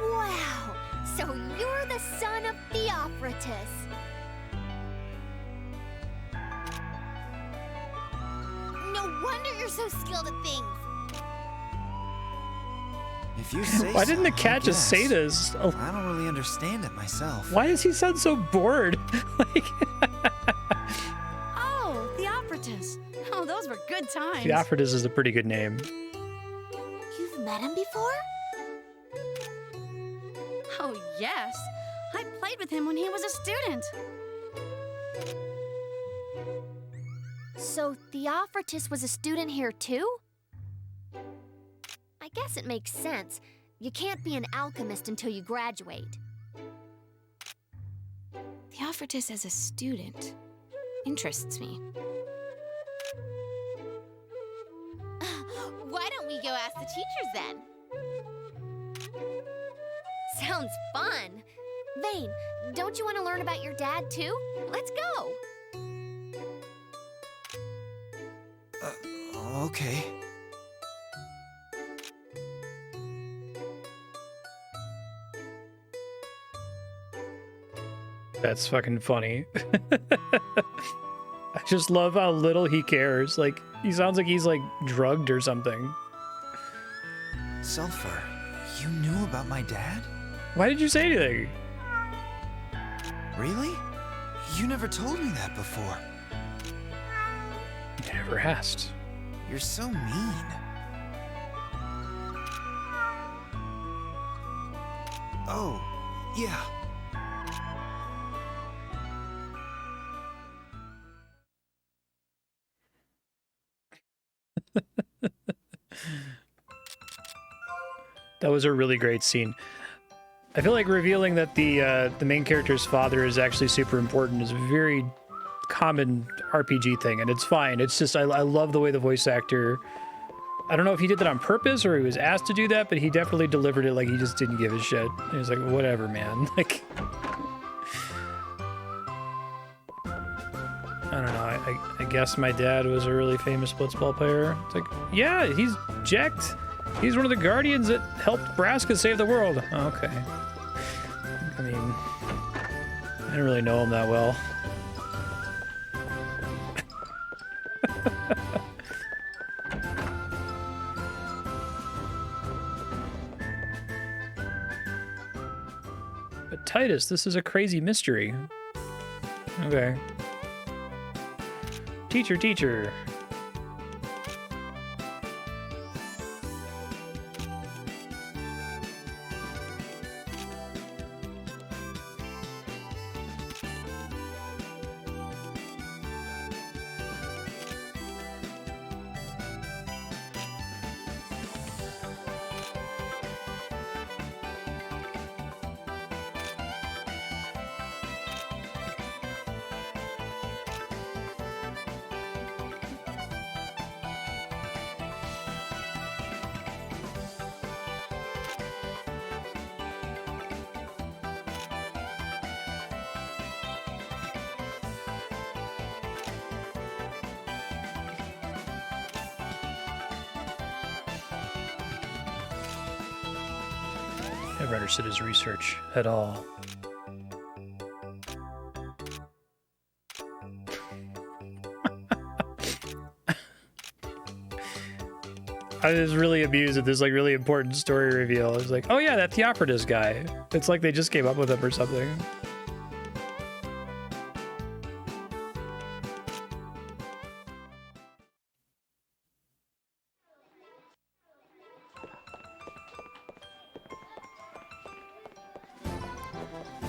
Wow, so you're the son of Theophratus. No wonder you're so skilled at things. If you say Why didn't the so, cat I just say guess. this? Oh, I don't really understand it myself. why does he sound so bored? Like, Oh, Theophratus. Oh, those were good times. Theophratus is a pretty good name. You've met him before? Oh, yes. I played with him when he was a student. So Theophratus was a student here too? I guess it makes sense. You can't be an alchemist until you graduate. Theophratus as a student interests me. Why don't we go ask the teachers then? Sounds fun. Vane, don't you want to learn about your dad too? Let's go. Okay. That's fucking funny. I just love how little he cares. Like, he sounds like he's like drugged or something. Sulfur, you knew about my dad? Why did you say anything? Really? You never told me that before. You never asked. You're so mean. Oh, yeah. That was a really great scene. I feel like revealing that the main character's father is actually super important is very common RPG thing, and it's fine. It's just I love the way the voice actor. I don't know if he did that on purpose or he was asked to do that, but he definitely delivered it like he just didn't give a shit. He was like, whatever, man. Like, I don't know. I guess my dad was a really famous blitzball player. It's like, yeah, he's jacked. He's one of the Guardians that helped Braska save the world. Oh, okay. I mean, I didn't really know him that well. But Titus, this is a crazy mystery. Okay. Teacher, teacher. Never understood his research at all. I was really amused at this like really important story reveal. I was like, oh yeah, that Theocritus guy. It's like they just came up with him or something.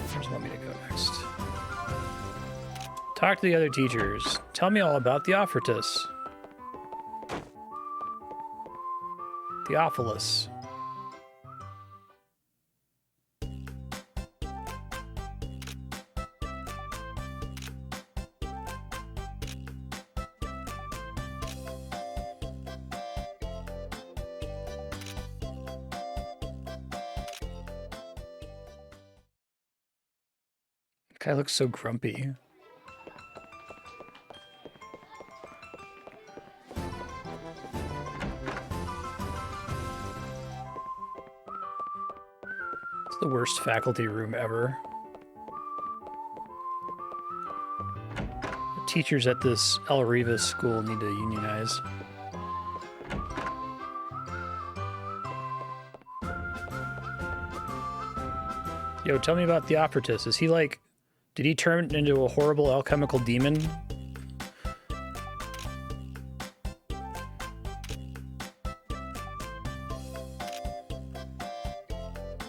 Where does it want me to go next? Talk to the other teachers. Tell me all about Theocritus. Theophilus. Guy looks so grumpy. It's the worst faculty room ever. The teachers at this Al-Revis school need to unionize. Yo, tell me about Theocritus. Is he like... Did he turn into a horrible alchemical demon?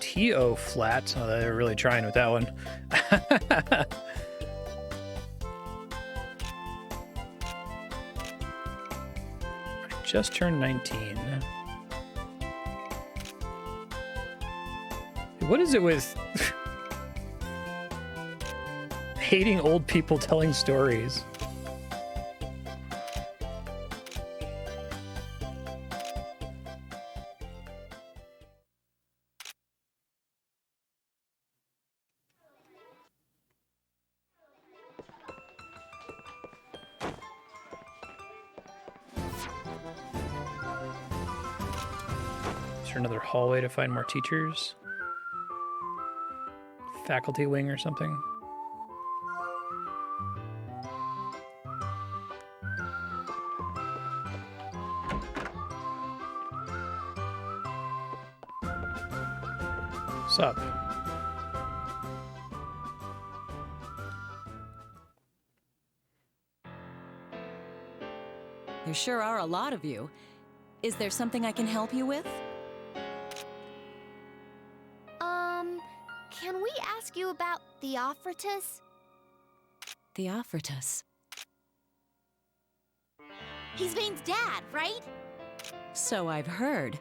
T.O. flat. Oh, they're really trying with that one. I just turned 19. What is it with... hating old people telling stories? Is there another hallway to find more teachers? Faculty wing or something? What's up? There sure are a lot of you. Is there something I can help you with? Can we ask you about Theocritus? Theocritus. He's Vane's dad, right? So I've heard,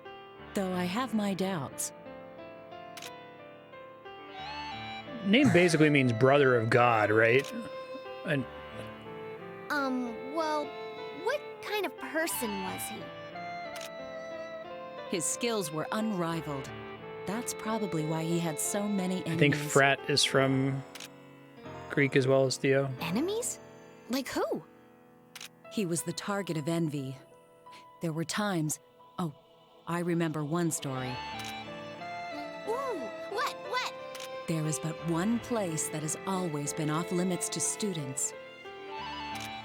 though I have my doubts. Name basically means brother of God, right? And Well, what kind of person was he? His skills were unrivaled. That's probably why he had so many enemies. I think Frat is from Greek as well as Theo. Enemies? Like who? He was the target of envy. There were times... Oh, I remember one story. Ooh, what? There is but one place that has always been off limits to students.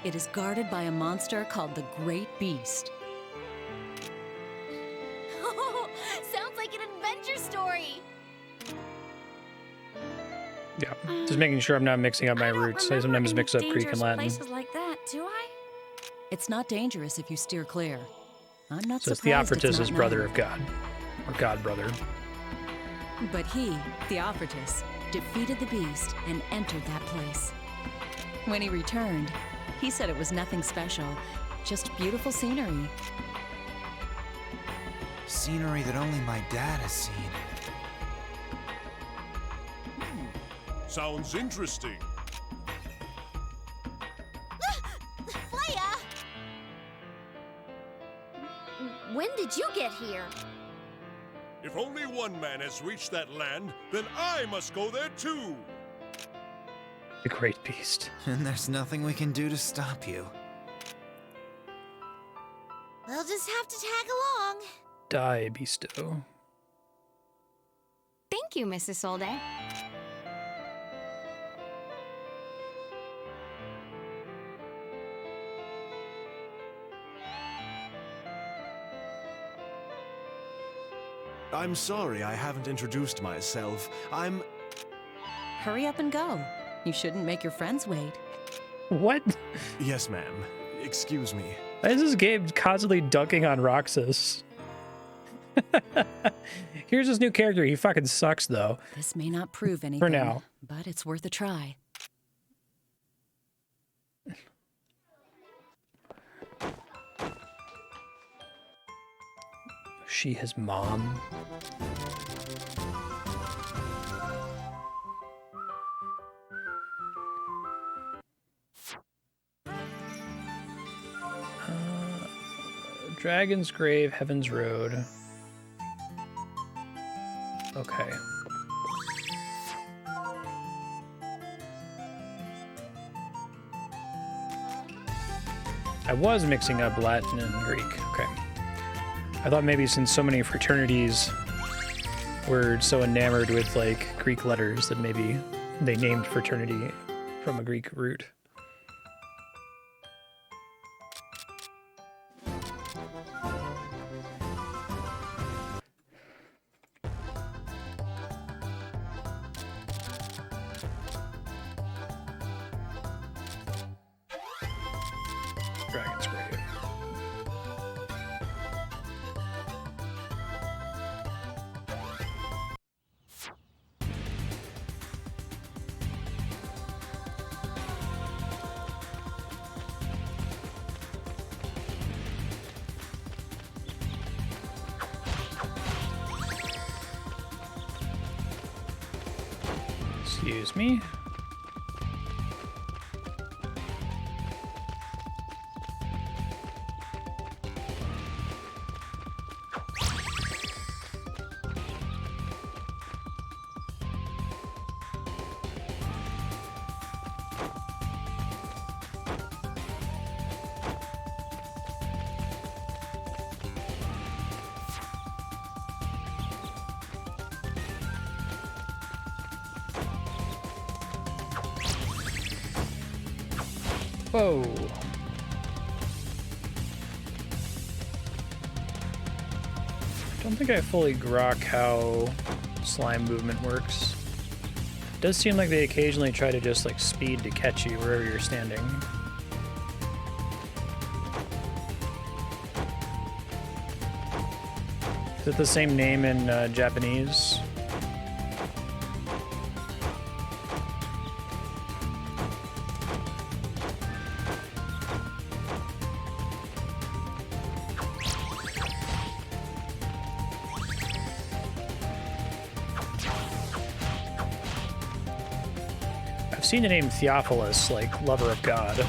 It is guarded by a monster called the Great Beast. Oh, sounds like an adventure story. Yeah, just making sure I'm not mixing up my roots. I sometimes mix up Greek and Latin. Places like that, do I? It's not dangerous if you steer clear. I'm not So it's surprised Theophratus it's is not brother known. of God, or God brother. But he, Theophratus, defeated the beast and entered that place. When he returned, he said it was nothing special, just beautiful scenery. Scenery that only my dad has seen. Sounds interesting. Flea! When did you get here? If only one man has reached that land, then I must go there too. The Great Beast. And there's nothing we can do to stop you. We'll just have to tag along. Die, Beasto. Thank you, Mrs. Solday. I'm sorry I haven't introduced myself. Hurry up and go. You shouldn't make your friends wait. What? Yes, ma'am. Excuse me. Why is this game constantly dunking on Roxas? Here's his new character. He fucking sucks, though. This may not prove anything, For now. but it's worth a try. She his mom. Dragon's Grave, Heaven's Road. Okay. I was mixing up Latin and Greek. Okay. I thought maybe since so many fraternities were so enamored with, like, Greek letters that maybe they named fraternity from a Greek root. Dragon's Grave. Excuse me. Whoa. Don't think I fully grok how slime movement works. It does seem like they occasionally try to just like speed to catch you wherever you're standing. Is it the same name in Japanese? I've seen the name Theophilus, like lover of God.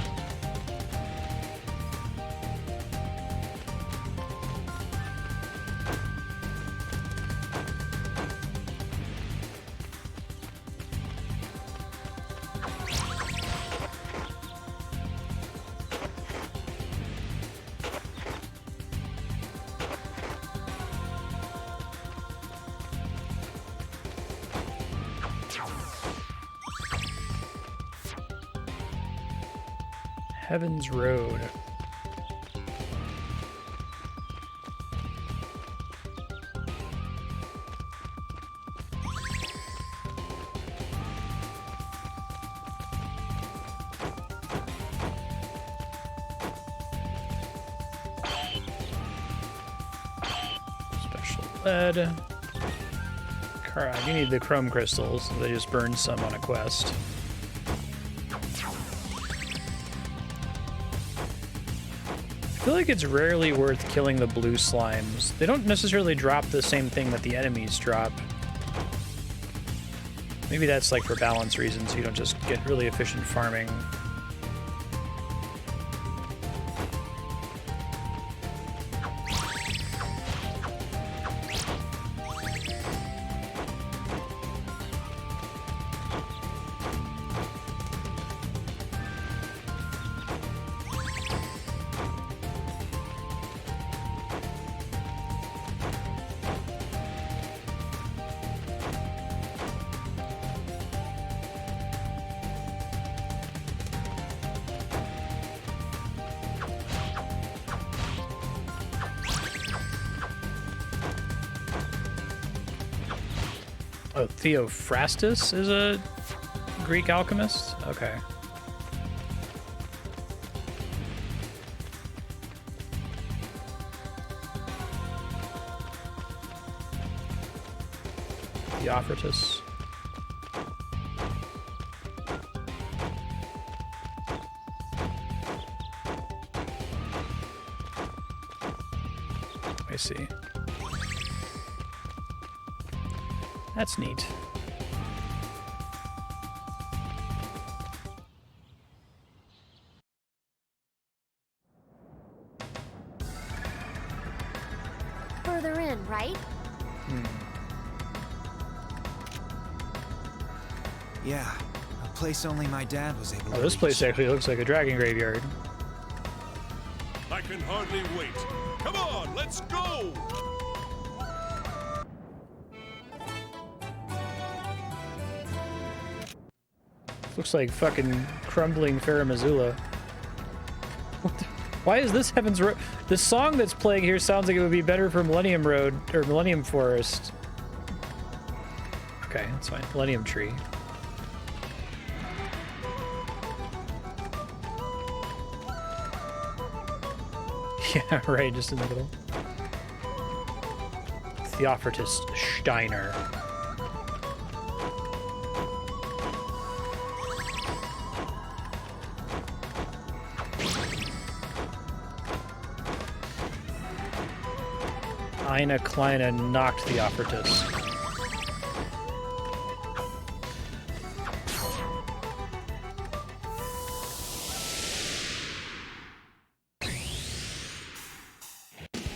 Heaven's Road. Special lead. You need the chrome crystals. They just burned some on a quest. I feel like it's rarely worth killing the blue slimes. They don't necessarily drop the same thing that the enemies drop. Maybe that's like for balance reasons, so you don't just get really efficient farming. Oh, Theophrastus is a Greek alchemist? Okay. Theophrastus. I see. That's neat. Further in, right? Yeah, a place only my dad was able to Oh, this place reach. actually looks like a dragon graveyard. I can hardly wait. Come on, let's go! Looks like fucking crumbling Farum Azula. What the? Why is this Heaven's Road? The song that's playing here sounds like it would be better for Millennium Road or Millennium Forest. Okay, that's fine. Millennium Tree. Yeah, right, just in the middle. Theophrastus Steiner. Eine kleine Nacht Theophrastus.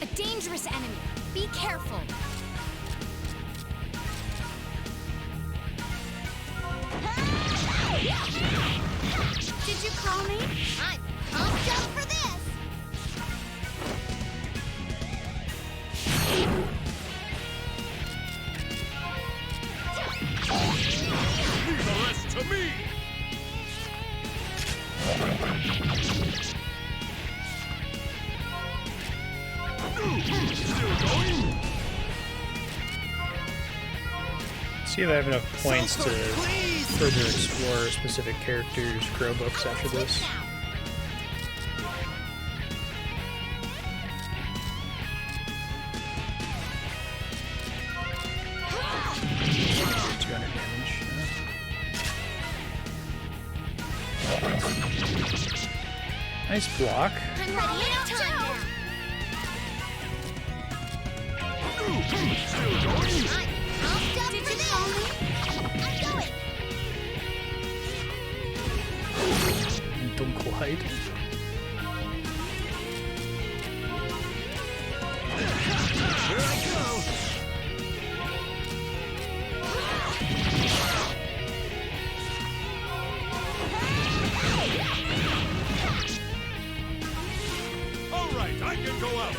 A dangerous enemy. Be careful. Did you call me? I'm pumped up for this. Leave the rest to me! Still going? See if I have enough points to further explore specific characters' grow books after this. Nice block. I'm ready anytime now. Still going? I'm pumped up for this. I'm going. Dunkelheit. Here I go! All right, I can go out.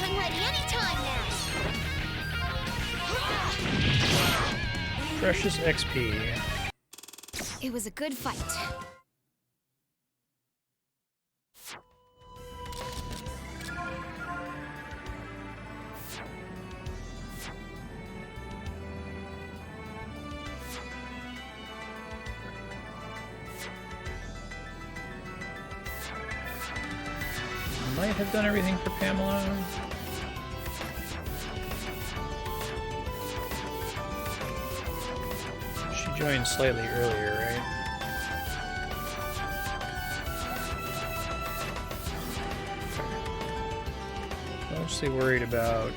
I'm ready anytime now. Precious XP. It was a good fight. I might have done everything for Pamela. She joined slightly earlier, right? Mostly worried about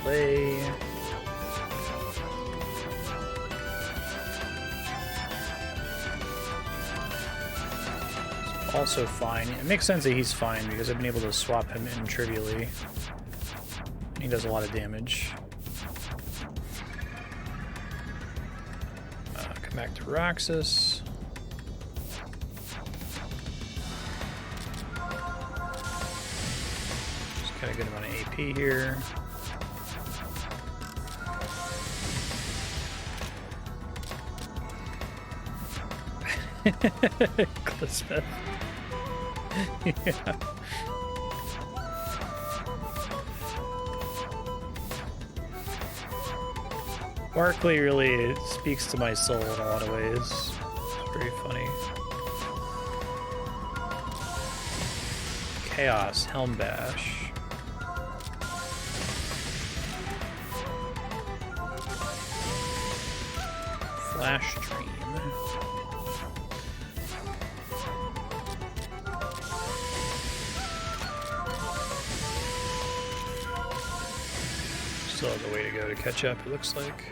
play. Also fine. It makes sense that he's fine because I've been able to swap him in trivially. He does a lot of damage. Come back to Roxas. Just got a good amount of AP here. Cliffsmith. Yeah. Barkley really speaks to my soul in a lot of ways. It's very funny. Chaos, Helm Bash. Flash Dream. Still has a way to go to catch up, it looks like.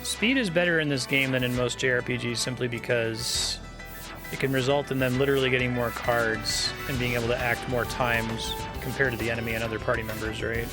Speed is better in this game than in most JRPGs simply because it can result in them literally getting more cards and being able to act more times compared to the enemy and other party members, right?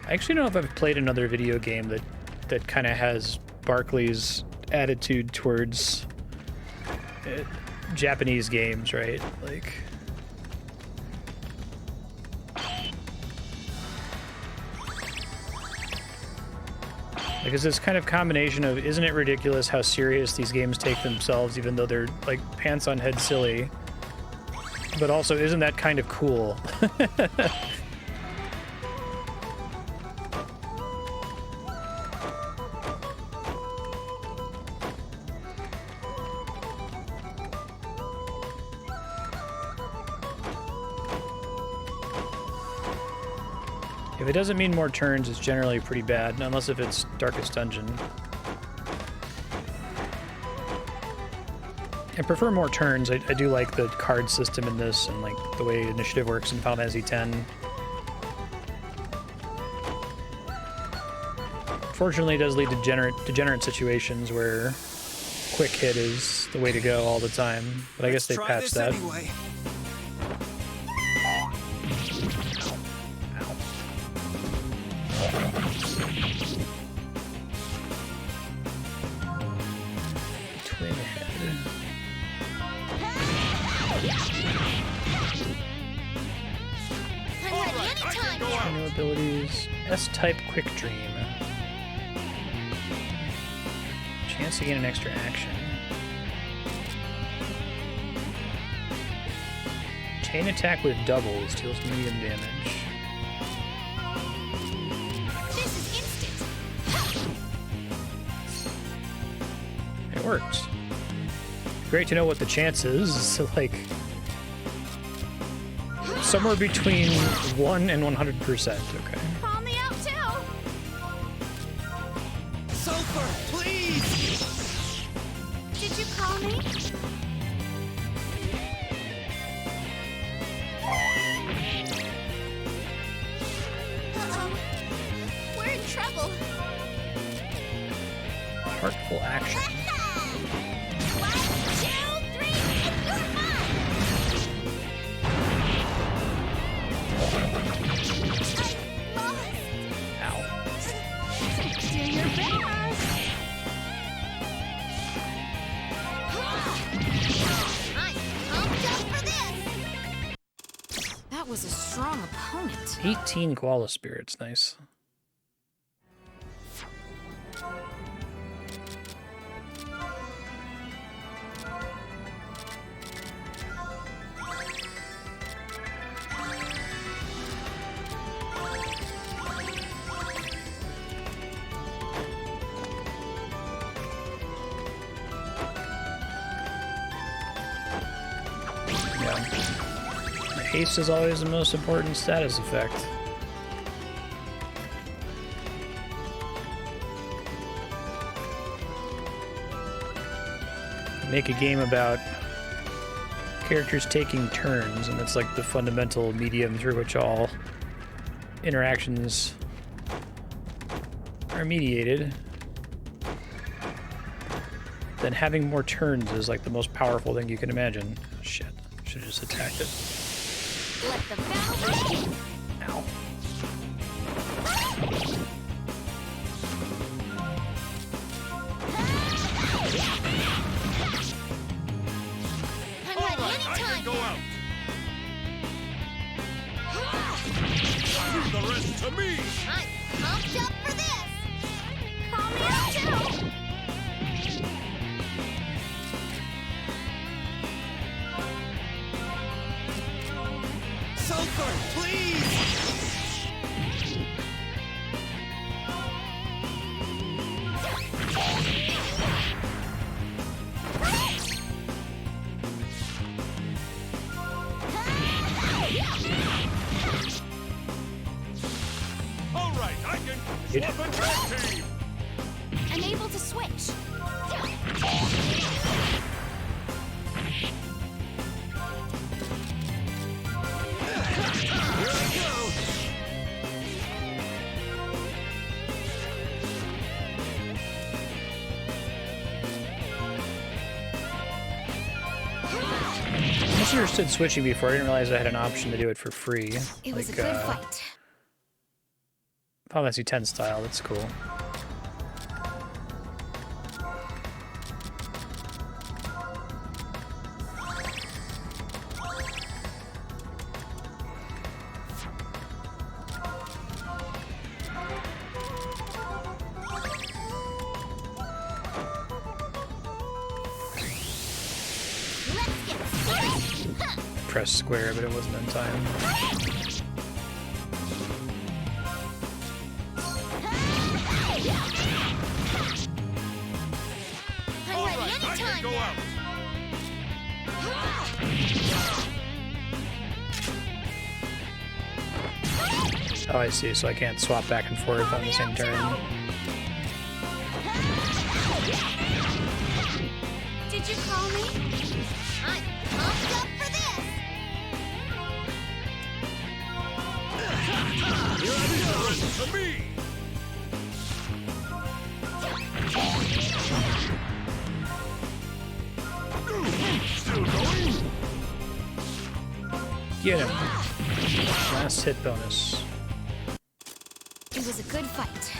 I actually don't know if I've played another video game that kind of has Barkley's attitude towards Japanese games, right? Like, it's this kind of combination of, isn't it ridiculous how serious these games take themselves, even though they're like pants on head silly, but also isn't that kind of cool? If it doesn't mean more turns, it's generally pretty bad, unless if it's Darkest Dungeon. I prefer more turns. I do like the card system in this and like the way initiative works in Final Fantasy X. Fortunately, it does lead to degenerate situations where quick hit is the way to go all the time, but I guess they patched that. Anyway. Twin head. I'm ready anytime. New abilities. S-type Quick Dream. Chance to gain an extra action. Chain attack with doubles deals medium damage. This is instant. It works. Great to know what the chance is. So, like, somewhere between 1 and 100%. Okay. Call me out too. Sulfur, please! Did you call me? Uh-oh. We're in trouble. Heartful action. 1, 2, 3. was a strong opponent. 18 koala spirits, nice. Haste is always the most important status effect. Make a game about characters taking turns, and that's like the fundamental medium through which all interactions are mediated. Then having more turns is like the most powerful thing you can imagine. Shit, should have just attacked it. Let the battle begin. Ow. I'm All ready right, I can anytime. go out. Leave the rest to me. I'm pumped up for this. Call me out too. Sulfur, please! All right, I can swap a tag team. I'm able to switch. Here I go! I misunderstood switching before. I didn't realize I had an option to do it for free. It was like, a good fight. Final Fantasy X style. That's cool. Let's get started. Huh. Press square, but it wasn't in time. I'm All ready right, I can anytime go now. out. Oh, I see. So I can't swap back and forth on the same turn. Did you call me? I'm pumped up for this. Leave the rest to me. Still going? Get him. Last hit bonus. It was a good fight.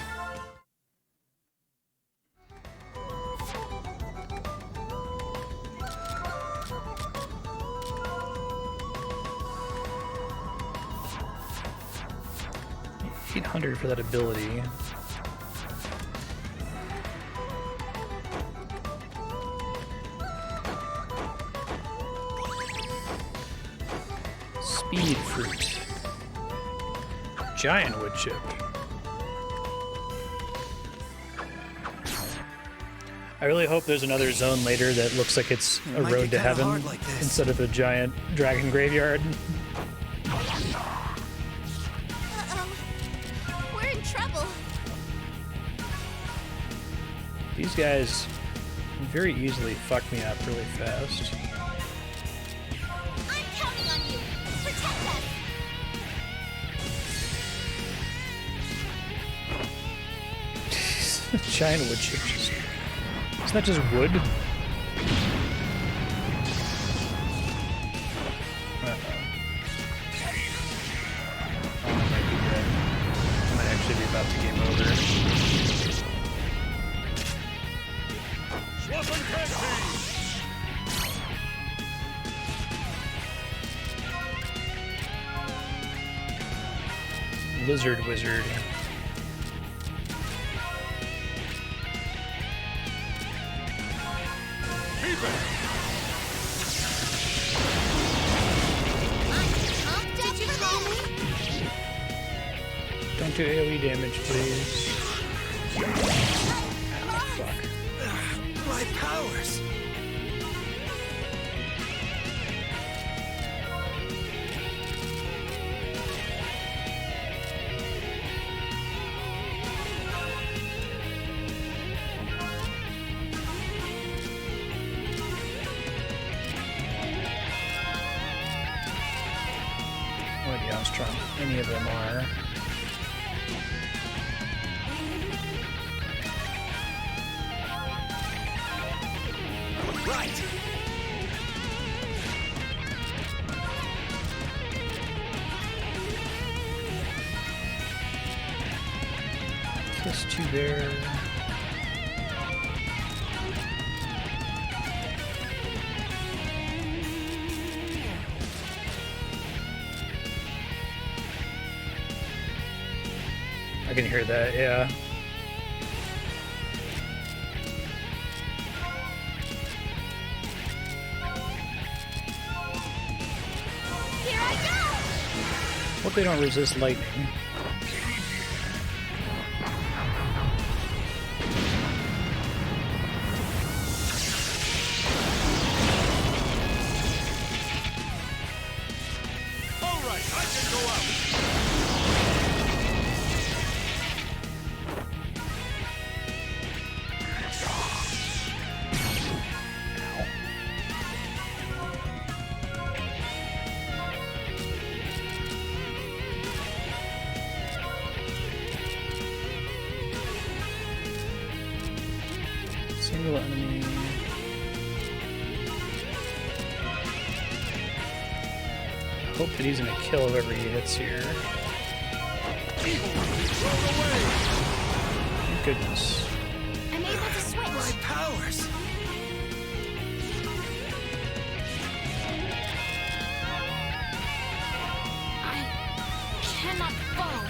$800 for that ability. Speed fruit. Giant wood chip. I really hope there's another zone later that looks like it's It a might road get to kinda heaven hard like this. instead of a giant dragon graveyard. Uh-oh. We're in trouble. These guys very easily fuck me up really fast. I'm counting on you. Protect us. Giant wood chip. Isn't that just wood? Oh, I might be dead. I might actually be about to game over. Swapping tag teams. lizard wizard. Keep it! Did you call me? Don't do AoE damage, please. Fuck. My powers! No idea how strong any of them are. Right! Kiss two bear. I can hear that, yeah. Here I go! Hope they don't resist lightning. All right, I can go out. Single enemy. Hope that he's gonna kill whoever he hits here. Thank goodness. I'm able to switch. My powers! I cannot fall.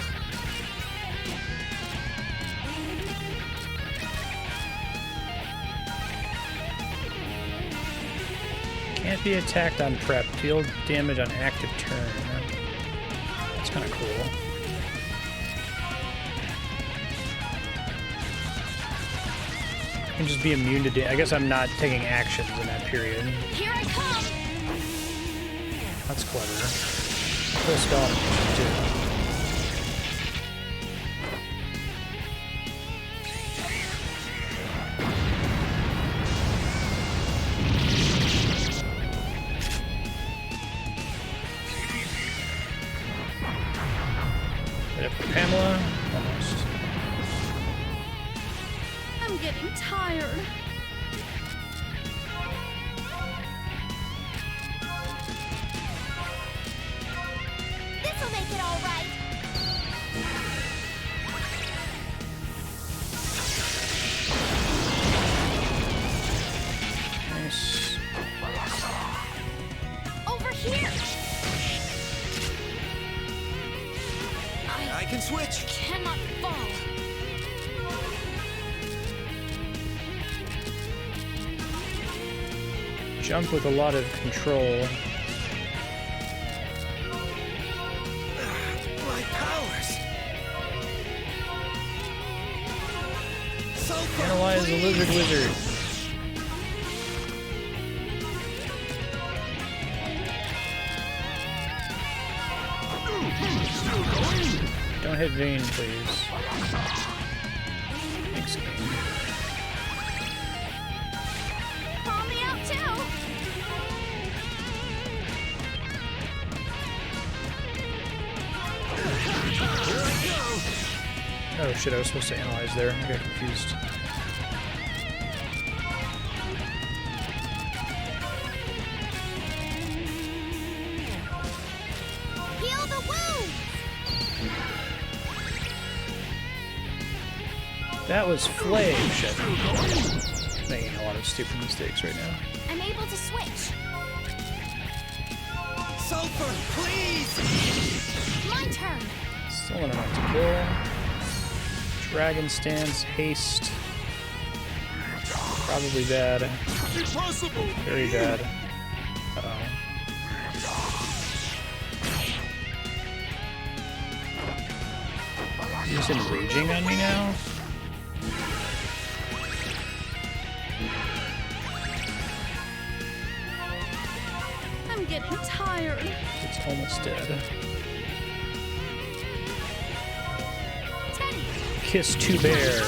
Can't be attacked on prep. Deal damage on active turn. That's kind of cool. I can just be immune to damage. I guess I'm not taking actions in that period. Here I come! That's clever. Full spell animation too. Hit it for Pamela. Almost. I'm getting tired. This'll make it all right. Nice. Over here! I can switch! Cannot fall. Jump with a lot of control. My powers! Sulfur, Analyze the lizard wizard. Don't hit Vane, please. Thanks, game. Call me out too. Oh shit, I was supposed to analyze there. I got confused. Heal the wound. That was flame shit. Making a lot of stupid mistakes right now. I'm able to switch. Sulfur, please! My turn. Still enough to kill. Dragon Stance, Haste. Probably bad. Impossible! Very bad. Uh-oh. He's enraging on me now? I'm getting tired. It's almost dead. Teddy! Kiss to bear.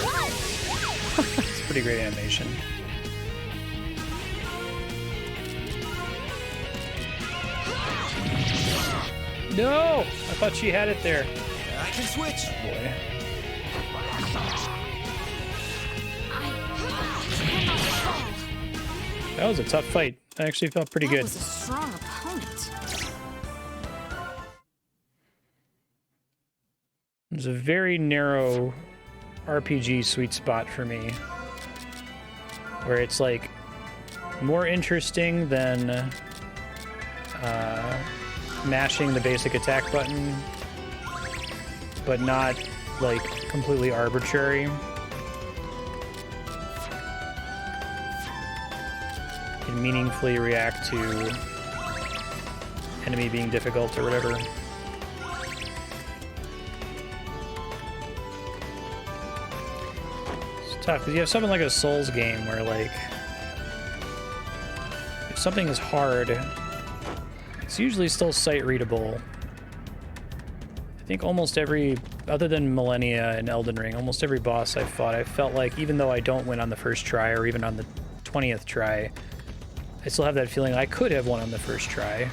It's a pretty great animation. No! I thought she had it there. I can switch. Boy. That was a tough fight. I actually felt pretty That good. was a strong opponent. It's a very narrow RPG sweet spot for me, where it's like more interesting than mashing the basic attack button, but not like completely arbitrary. Can meaningfully react to enemy being difficult or whatever. It's tough because you have something like a Souls game where like if something is hard, it's usually still sight readable. I think almost every, other than Millennia and Elden Ring, almost every boss I fought, I felt like even though I don't win on the first try or even on the 20th try, I still have that feeling I could have won on the first try.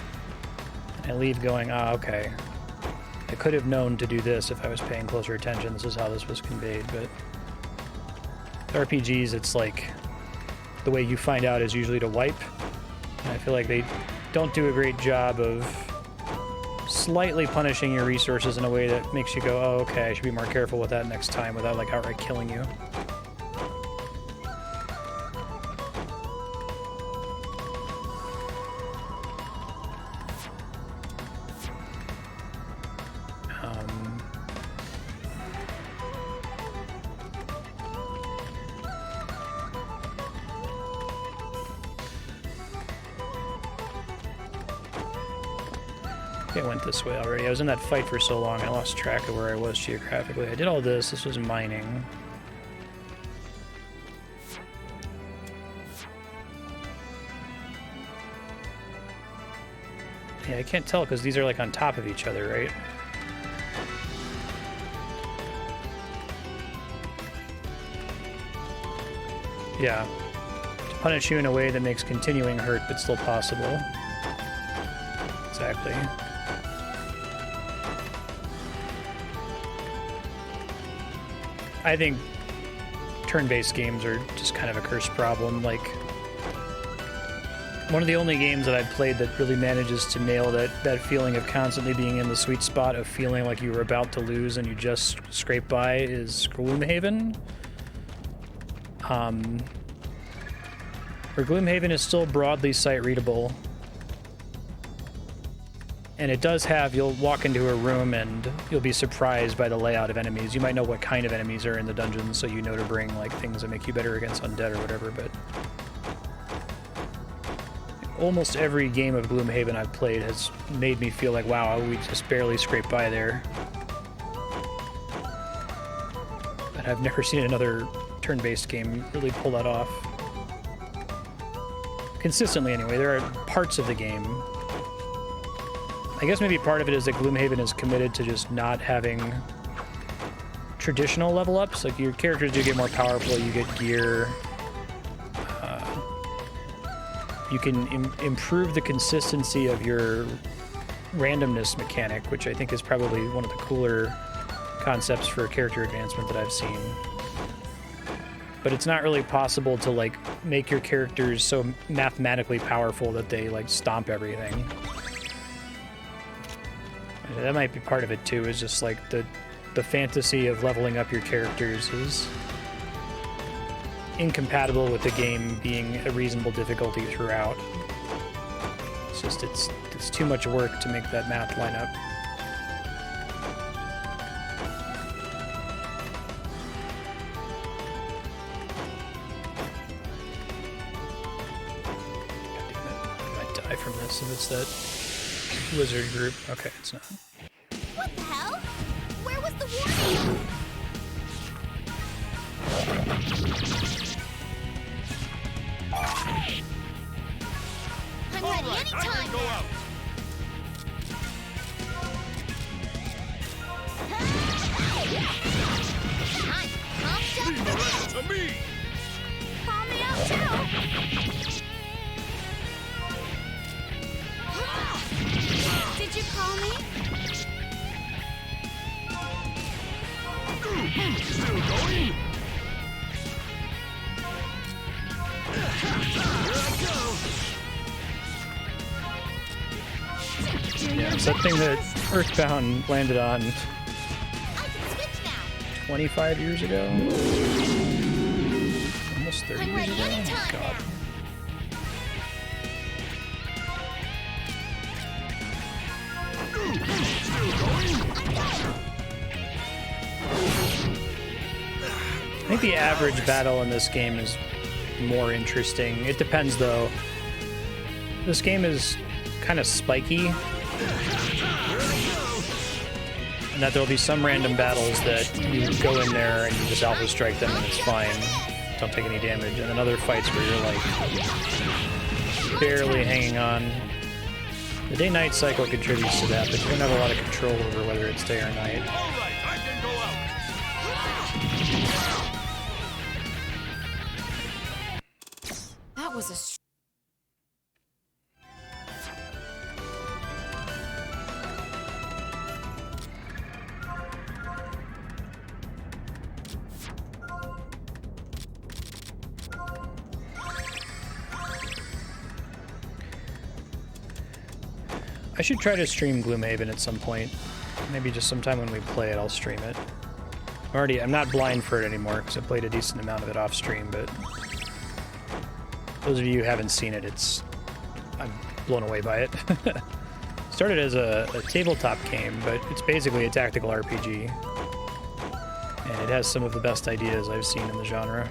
And I leave going, ah, okay. I could have known to do this if I was paying closer attention. This is how this was conveyed, but with RPGs, it's like the way you find out is usually to wipe. And I feel like they don't do a great job of slightly punishing your resources in a way that makes you go, oh, okay, I should be more careful with that next time without like outright killing you. I went this way already. I was in that fight for so long, I lost track of where I was geographically. I did all this. This was mining. Yeah, I can't tell because these are like on top of each other, right? Yeah. To punish you in a way that makes continuing hurt but still possible. Exactly. I think turn-based games are just kind of a cursed problem. Like, one of the only games that I've played that really manages to nail that feeling of constantly being in the sweet spot of feeling like you were about to lose and you just scrape by is Gloomhaven. Where Gloomhaven is still broadly sight-readable. And it does have, you'll walk into a room and you'll be surprised by the layout of enemies. You might know what kind of enemies are in the dungeon, so you know to bring like things that make you better against undead or whatever, but almost every game of Gloomhaven I've played has made me feel like, wow, we just barely scraped by there. But I've never seen another turn-based game really pull that off. Consistently anyway, there are parts of the game. I guess maybe part of it is that Gloomhaven is committed to just not having traditional level ups. Like, your characters do get more powerful, you get gear. You can improve the consistency of your randomness mechanic, which I think is probably one of the cooler concepts for character advancement that I've seen. But it's not really possible to, like, make your characters so mathematically powerful that they, like, stomp everything. That might be part of it too, is just like the fantasy of leveling up your characters is incompatible with the game being a reasonable difficulty throughout. It's just, it's too much work to make that math line up. die from this if it's that wizard group. Okay, it's not. What the hell? Where was the warning? I'm All ready right, I anytime can go now. out. I'm pumped up Leave the for rest this. to me. Call me out too. Did you call me? Still going? Here I go. Yeah, it's that thing that Earthbound landed on I can switch now. 25 years ago? Almost 30 I'm years ready ago? Oh my anytime god. now. Still going? I think the average battle in this game is more interesting. It depends though. This game is kind of spiky. And that there'll be some random battles that you go in there and you just alpha strike them and it's fine. Don't take any damage. And then other fights where you're like barely hanging on. The day-night cycle contributes to that, but you don't have a lot of control over whether it's day or night. All right, I can go out. That was a I should try to stream Gloomhaven at some point. Maybe just sometime when we play it, I'll stream it. I'm not blind for it anymore because I played a decent amount of it off stream, but those of you who haven't seen it, I'm blown away by it. Started as a tabletop game, but it's basically a tactical RPG. And it has some of the best ideas I've seen in the genre.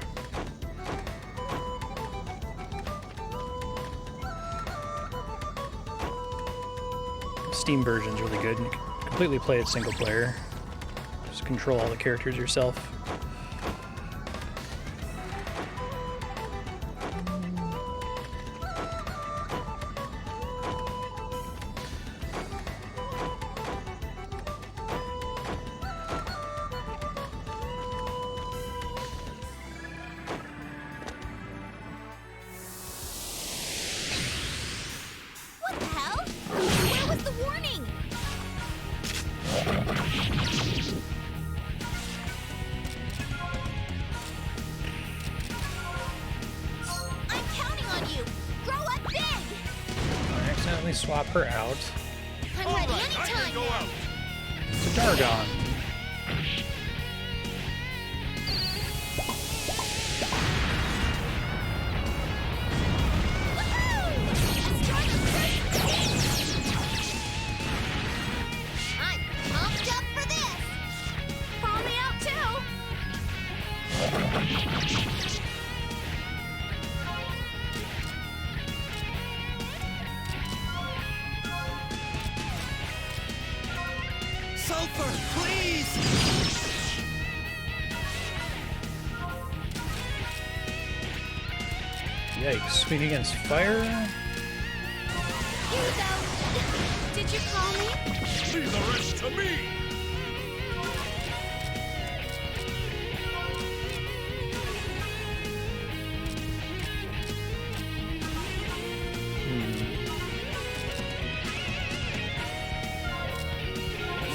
Steam version's really good. You can completely play it single player. Just control all the characters yourself. What the hell? Where was the warning? I'm counting on you. Grow up big. I accidentally swap her out. I'm All ready right, I can anytime go now. out. It's a Dargon. I'm pumped up for this. Call me out too. Sulfur, please! Yikes. Weak against fire? Here we go. Did you call me? Leave the rest to me.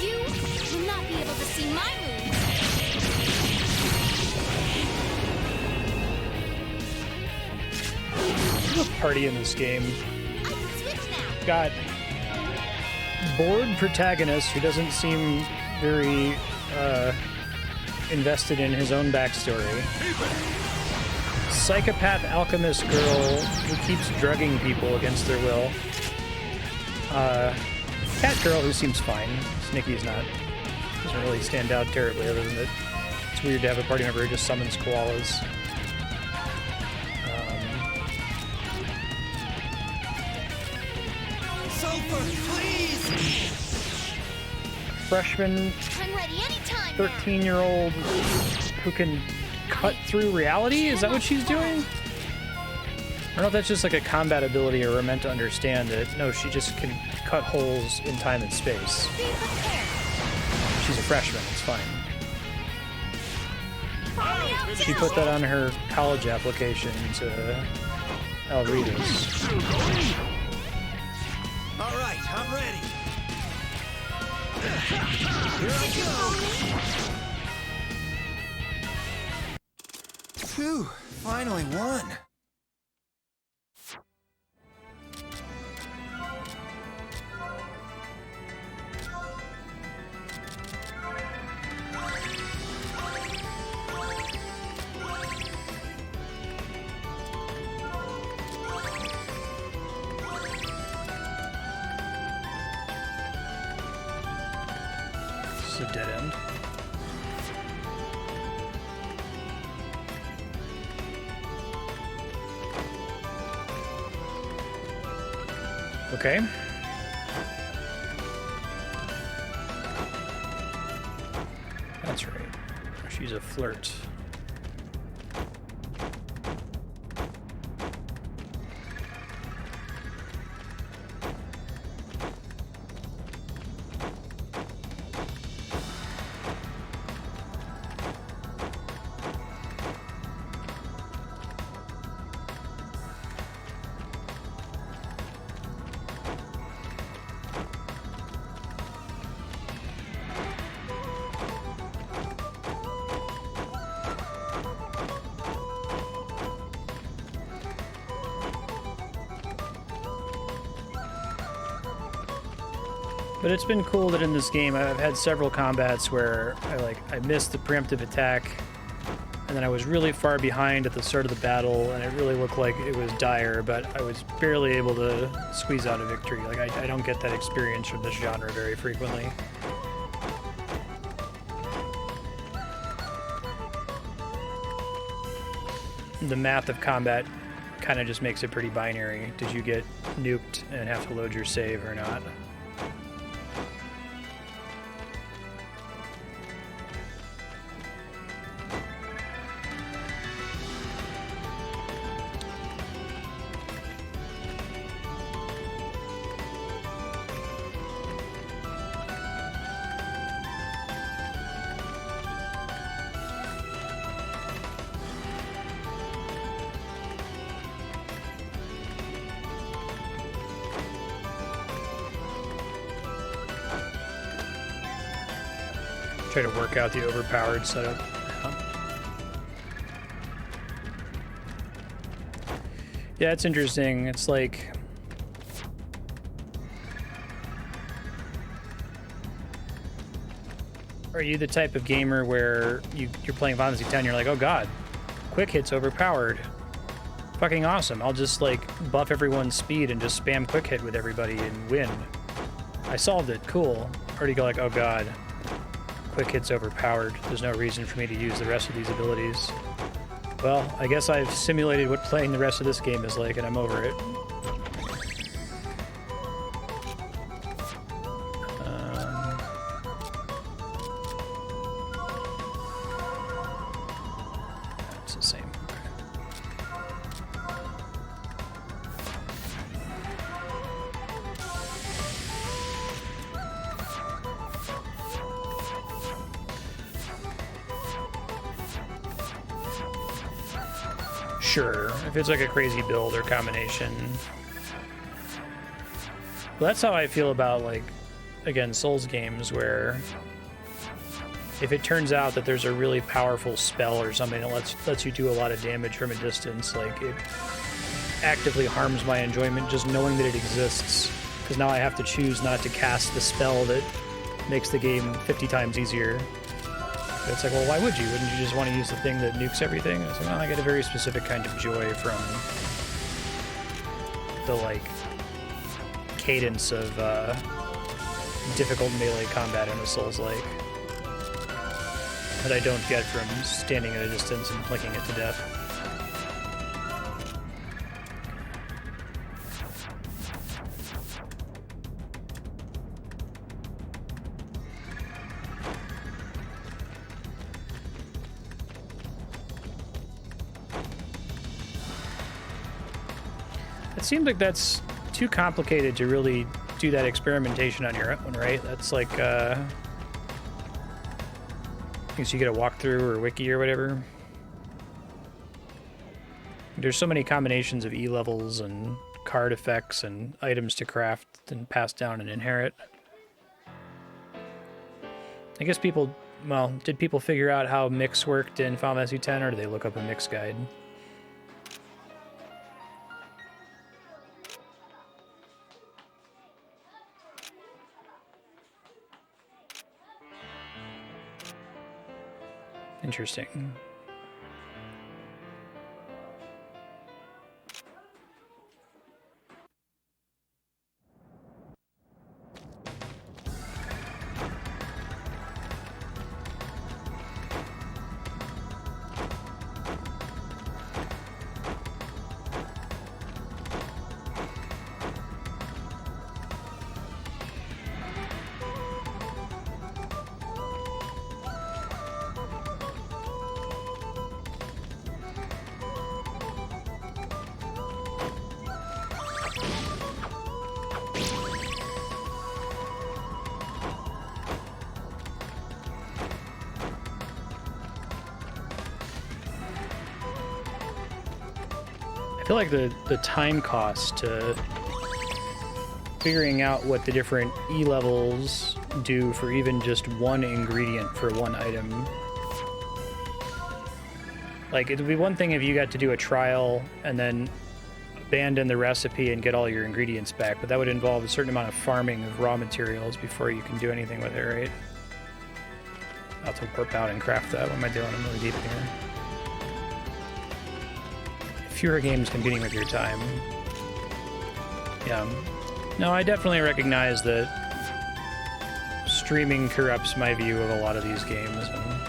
You will not be able to see my moves. There's a party in this game. I can switch now. Got bored protagonist who doesn't seem very invested in his own backstory. Psychopath alchemist girl who keeps drugging people against their will. Cat girl who seems fine. Snicky's doesn't really stand out terribly other than that it's weird to have a party member who just summons koalas. Sulfur, please! Freshman I'm ready anytime. now. 13-year-old who can cut through reality? Is that what she's doing? I don't know if that's just like a combat ability or we're meant to understand it. No, she just can cut holes in time and space. Be prepared. She's a freshman, it's fine. Follow me out She now. put that on her college application to Al-Revis. All right, I'm ready. Here I go. Phew, finally won. It's a dead end. Okay. That's right. She's a flirt. But it's been cool that in this game I've had several combats where I missed the preemptive attack and then I was really far behind at the start of the battle and it really looked like it was dire, but I was barely able to squeeze out a victory. Like I don't get that experience from this genre very frequently. The math of combat kind of just makes it pretty binary. Did you get nuked and have to load your save or not? Try to work out the overpowered setup. Yeah, it's interesting. It's like are you the type of gamer where you're playing Final Fantasy X, you're like, oh god, quick hit's overpowered. Fucking awesome. I'll just like buff everyone's speed and just spam quick hit with everybody and win. I solved it, cool. Or do you go like, oh god, quick hit's overpowered. There's no reason for me to use the rest of these abilities. Well, I guess I've simulated what playing the rest of this game is like, and I'm over it. It's the same. Sure, if it's like a crazy build or combination. Well, that's how I feel about, like, again, Souls games, where if it turns out that there's a really powerful spell or something that lets you do a lot of damage from a distance, like, it actively harms my enjoyment just knowing that it exists, because now I have to choose not to cast the spell that makes the game 50 times easier. It's like, well, why would you? Wouldn't you just want to use the thing that nukes everything? It's like, well, I get a very specific kind of joy from the, like, cadence of difficult melee combat in a Souls-like that I don't get from standing at a distance and flicking it to death. seems like that's too complicated to really do that experimentation on your own, right? That's like, I guess you get a walkthrough or wiki or whatever. There's so many combinations of E-levels and card effects and items to craft and pass down and inherit. I guess people, well, did people figure out how mix worked in Final Fantasy X, or did they look up a mix guide? Interesting. I feel like the time cost to figuring out what the different E levels do for even just one ingredient for one item. Like, it would be one thing if you got to do a trial and then abandon the recipe and get all your ingredients back, but that would involve a certain amount of farming of raw materials before you can do anything with it, right? I'll have to warp out and craft that. What am I doing? I'm really deep here. Fewer games competing with your time. Yeah. No, I definitely recognize that streaming corrupts my view of a lot of these games. And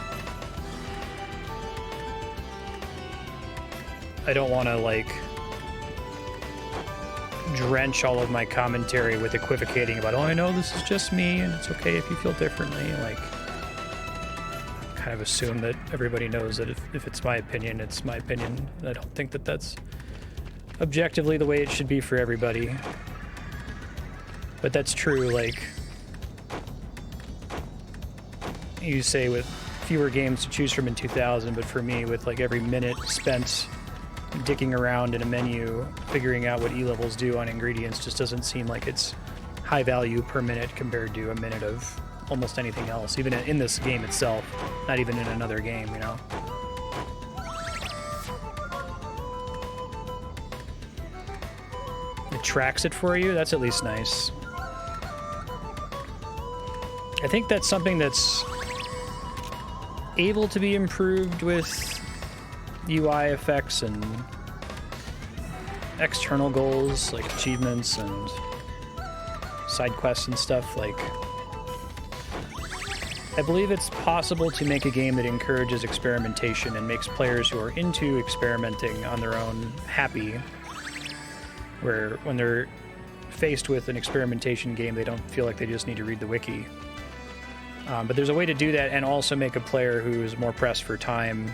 I don't want to, like, drench all of my commentary with equivocating about, oh, I know this is just me, and it's okay if you feel differently. Like, kind of assume that everybody knows that if it's my opinion, it's my opinion. I don't think that that's objectively the way it should be for everybody. But that's true, like, you say with fewer games to choose from in 2000, but for me, with like every minute spent dicking around in a menu, figuring out what E-levels do on ingredients just doesn't seem like it's high value per minute compared to a minute of almost anything else, even in this game itself, not even in another game, you know? It tracks it for you, that's at least nice. I think that's something that's able to be improved with UI effects and external goals, like achievements and side quests and stuff. Like, I believe it's possible to make a game that encourages experimentation and makes players who are into experimenting on their own happy, where when they're faced with an experimentation game, they don't feel like they just need to read the wiki. But there's a way to do that and also make a player who is more pressed for time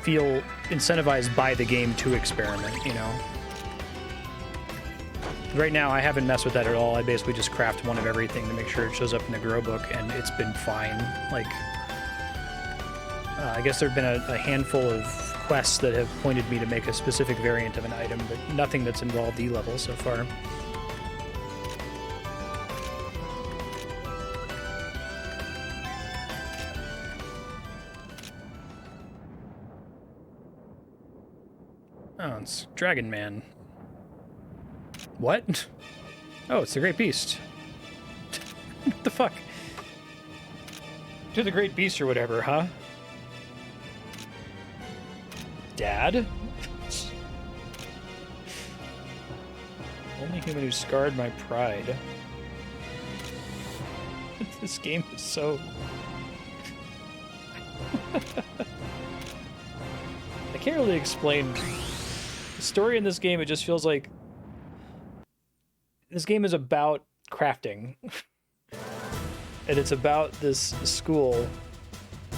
feel incentivized by the game to experiment, you know? Right now, I haven't messed with that at all. I basically just craft one of everything to make sure it shows up in the grow book, and it's been fine. Like, I guess there have been a handful of quests that have pointed me to make a specific variant of an item, but nothing that's involved E-level so far. Oh, it's Dragon Man. What? Oh, it's the Great Beast. What the fuck? To the Great Beast or whatever, huh? Dad? Only human who scarred my pride. This game is so... I can't really explain the story in this game. It just feels like this game is about crafting. And it's about this school,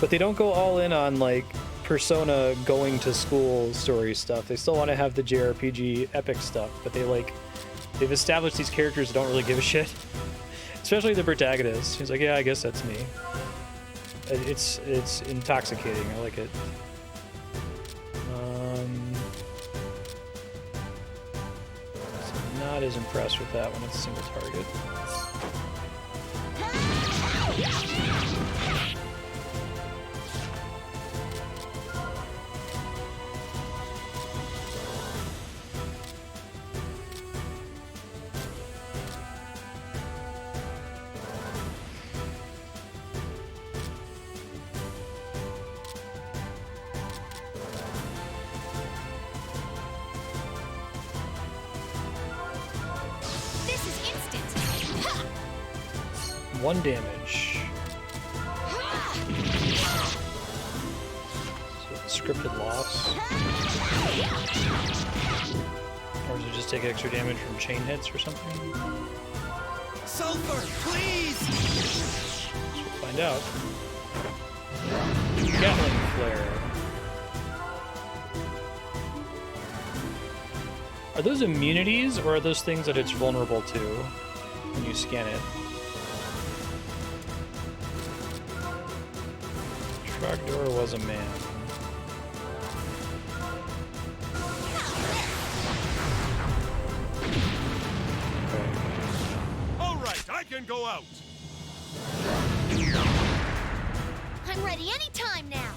but they don't go all in on like Persona going to school story stuff. They still want to have the JRPG epic stuff, but they've established these characters that don't really give a shit. Especially the protagonist. He's like, yeah, I guess that's me. It's intoxicating. I like it. So not as impressed with that when it's a single target. This is instant. Ha! 1 damage. So scripted loss. Or does it just take extra damage from chain hits or something? Sulfur, please! We'll find out. Gatling flare. Are those immunities, or are those things that it's vulnerable to when you scan it? Trogdor was a man. All right, I can go out. I'm ready anytime now.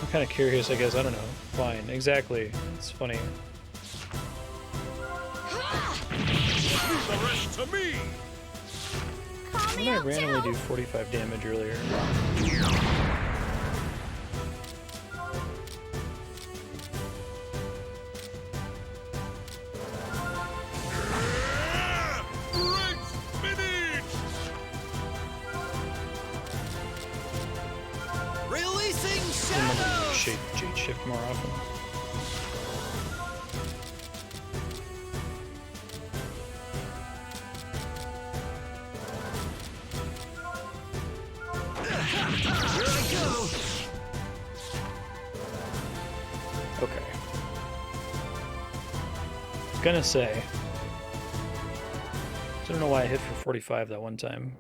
I'm kind of curious, I guess. I don't know. Fine. Exactly. It's funny. Leave the rest to me. Call Why me did I out randomly too. do 45 damage earlier? Red spinach. Releasing Remember to shadows! jade shift more often. Here I go! Okay. Gonna say. I don't know why I hit for 45 that one time.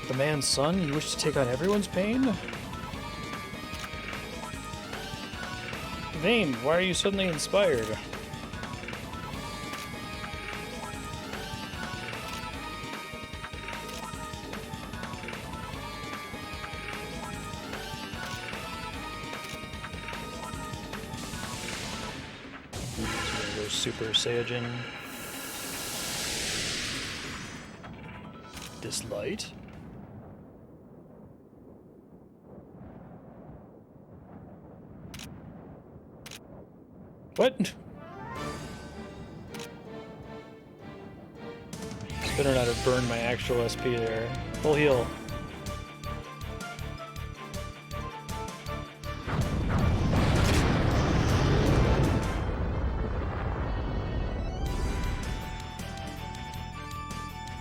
The man's son? You wish to take on everyone's pain? Vane, why are you suddenly inspired? Go Super Saiyajin. This light? What? Better not have burned my actual SP there. Full heal.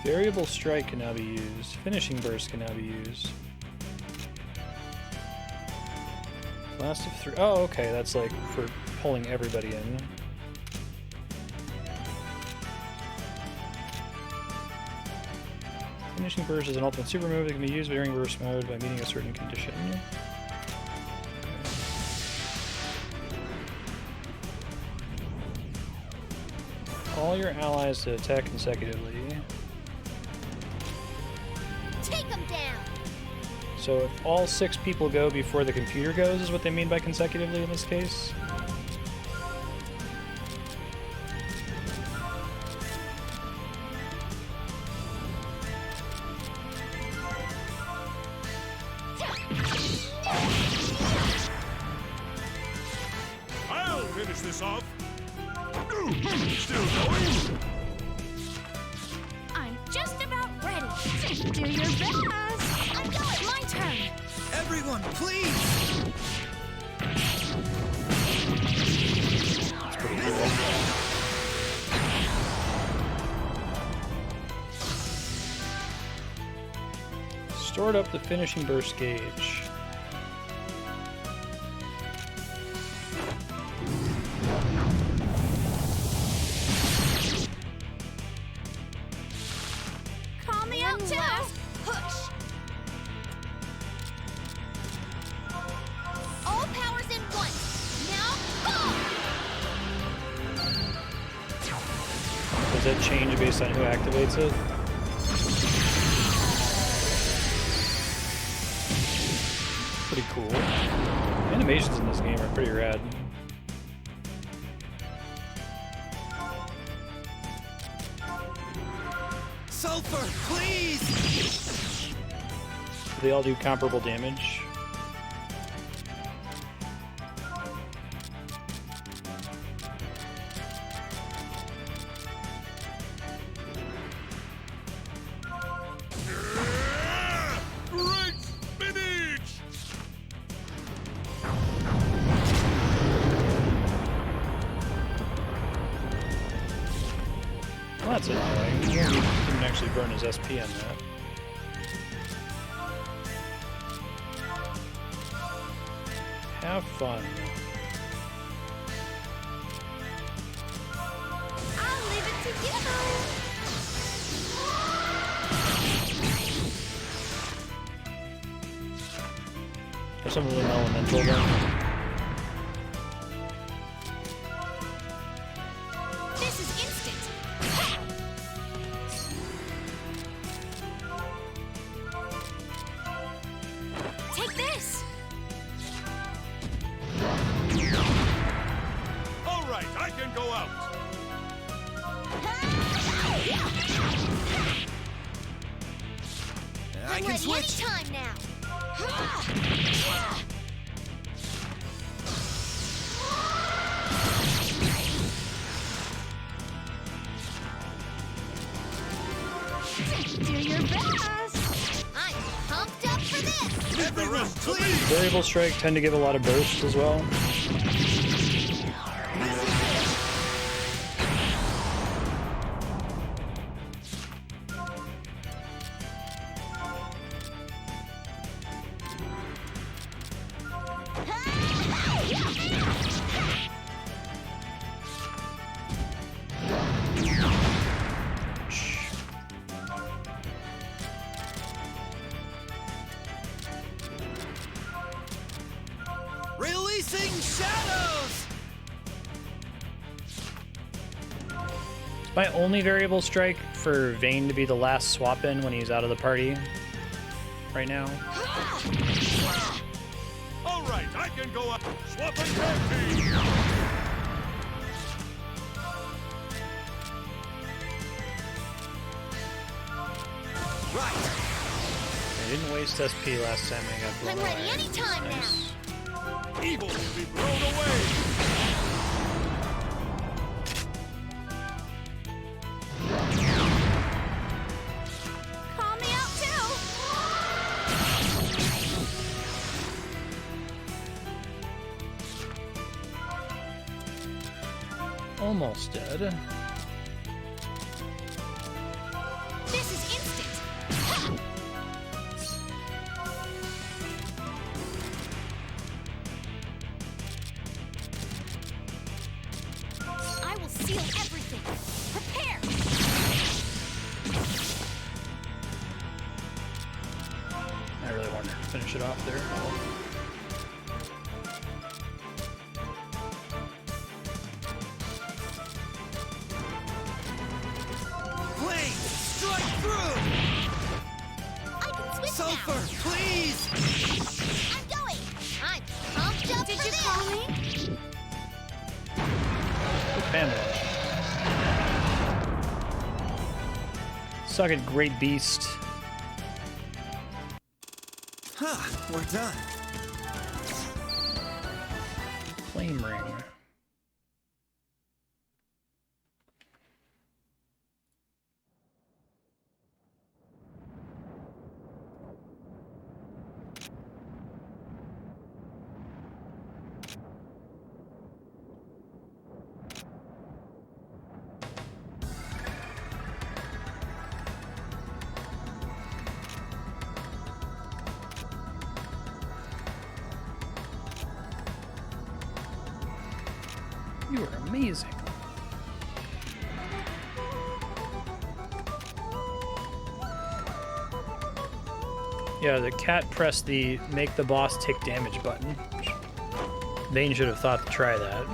Variable strike can now be used. Finishing burst can now be used. Blast of 3. Oh, okay. That's like for pulling everybody in. Finishing burst is an ultimate super move that can be used during burst mode by meeting a certain condition. All your allies to attack consecutively. Take them down. So if all 6 people go before the computer goes is what they mean by consecutively in this case? I'll finish this off. Still going? I'm just about ready. Do your best. I'm going. My turn. Everyone, please! It's pretty cool. stored up the finishing burst gauge. Call me out too. Push. All powers in one. Now go. Does that change based on who activates it? Pretty cool. Animations in this game are pretty rad. Sulfur, please! They all do comparable damage. Great spinach! Well, that's annoying. He didn't actually burn his SP on that. Have fun. I'll leave it to you. There's some of them elemental then. This is instant. Take this. All right, I can go out. I I'm can ready switch. anytime now. Do your best. I'm pumped up for this. Everyone, Please. please! Variable strike tend to give a lot of burst as well. Releasing shadows! My only variable strike for Vayne to be the last swap in when he's out of the party right now. All right, I can go out. Swap and tag team. Right! I didn't waste SP last time I got blown I'm ready away. anytime Nice. Evil will be blown away. Call me out too. Almost dead. This is instant. I will seal everything. Prepare. I really wanted to finish it off there. Flame, strike through! I can switch Sulfur, now. please! I'm going. I'm pumped up for this. Call me? Good family. Suck it, great beast. Huh, we're done. Flame ring. You are amazing. Yeah, the cat pressed the make the boss take damage button. Vane should have thought to try that.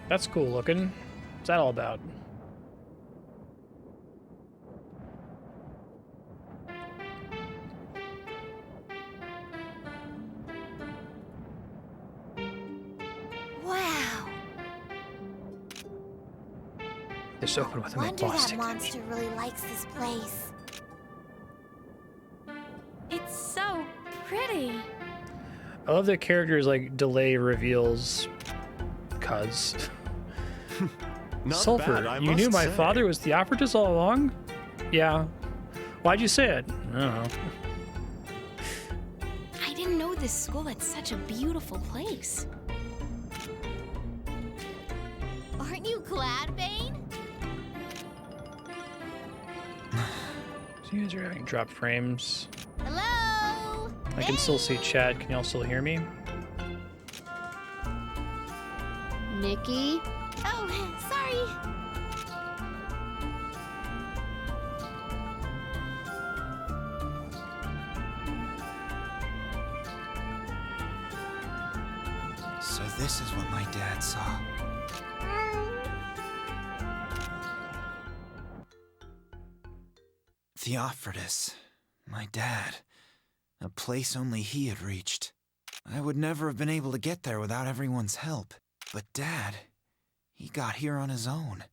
That's cool looking. What's that all about? Wow. This open with a Wonder that plastic. monster really likes this place. It's so pretty. I love that characters like delay reveals. Cuz. Not Sulfur, bad, I you must knew my say. father was Theocritus all along? Yeah. Why'd you say it? I don't know. I didn't know this school had such a beautiful place. Aren't you glad, Vane? So you guys are having drop frames. Hello? I can still see chat. Can y'all still hear me? Nikki? Oh, sorry. So this is what my dad saw. Theophritus, my dad. A place only he had reached. I would never have been able to get there without everyone's help. But Dad, he got here on his own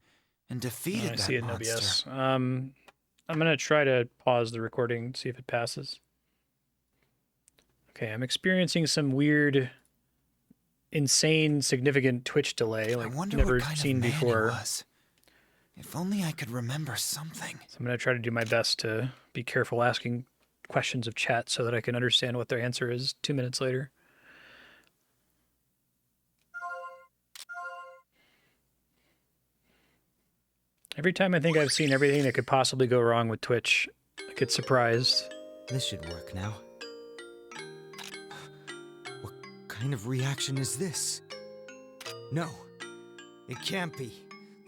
and defeated I that see it in monster. OBS. I'm gonna try to pause the recording, see if it passes. Okay, I'm experiencing some weird, insane, significant Twitch delay, I like wonder never what kind seen of man before. He was. If only I could remember something. So I'm gonna try to do my best to be careful asking questions of chat so that I can understand what their answer is 2 minutes later. Every time I think I've seen everything that could possibly go wrong with Twitch, I get surprised. This should work now. What kind of reaction is this? No, it can't be.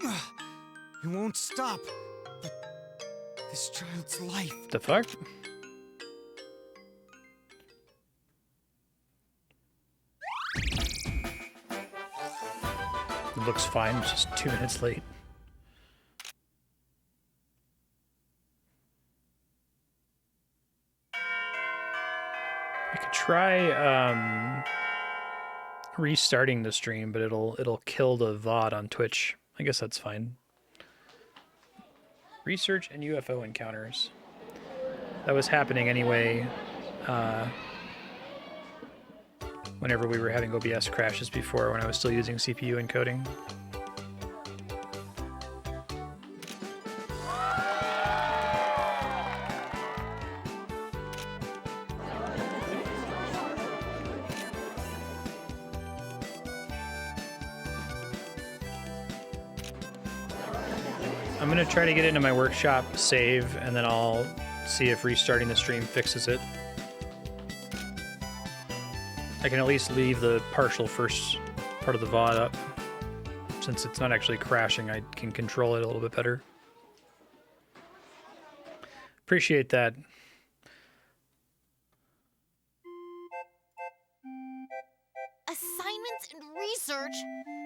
It won't stop. But this child's life. The fuck? It looks fine, it's just 2 minutes late. I could try restarting the stream, but it'll kill the VOD on Twitch. I guess that's fine. Research and UFO encounters. That was happening anyway. Whenever we were having OBS crashes before, when I was still using CPU encoding. I'm gonna try to get into my workshop save, and then I'll see if restarting the stream fixes it. I can at least leave the partial first part of the VOD up. Since it's not actually crashing, I can control it a little bit better. Appreciate that. Assignments and research?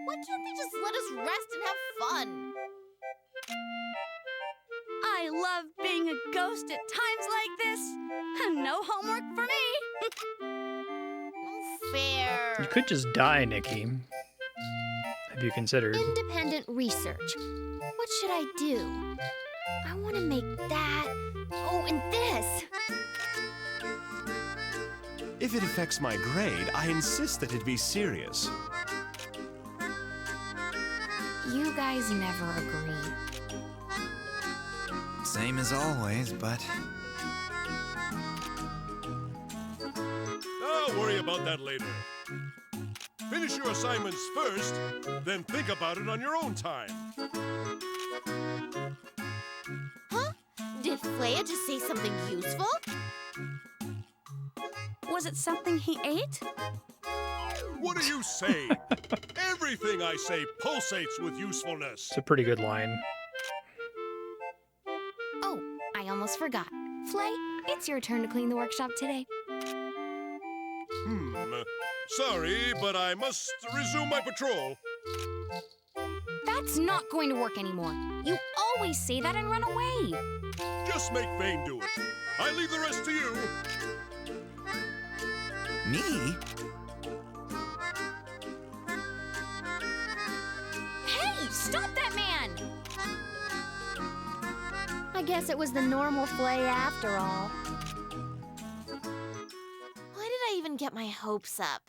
Why can't they just let us rest and have fun? I love being a ghost at times like this. No homework for me. No fair. You could just die, Nikki. Have you considered? Independent research. What should I do? I want to make that. Oh, and this. If it affects my grade, I insist that it be serious. You guys never agree. Same as always, but I'll worry about that later. Finish your assignments first, then think about it on your own time. Huh? Did Flea just say something useful? Was it something he ate? What are you saying? Everything I say pulsates with usefulness. It's a pretty good line. Oh, I almost forgot. Flea, it's your turn to clean the workshop today. Sorry, but I must resume my patrol. That's not going to work anymore. You always say that and run away. Just make Vane do it. I leave the rest to you. me? Hey, stop that man! I guess it was the normal Flea after all. Why did I even get my hopes up?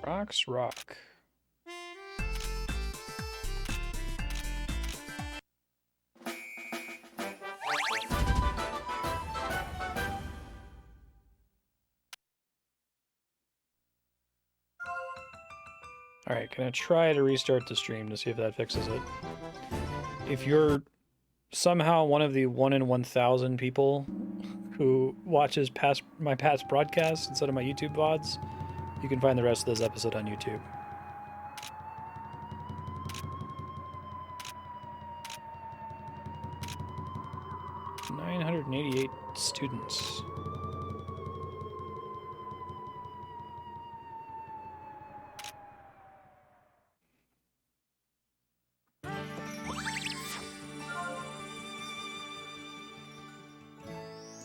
Rocks rock. Alright, gonna try to restart the stream to see if that fixes it. If you're somehow one of the 1 in 1,000 people who watches my past broadcasts instead of my YouTube VODs, you can find the rest of this episode on YouTube. $988 students.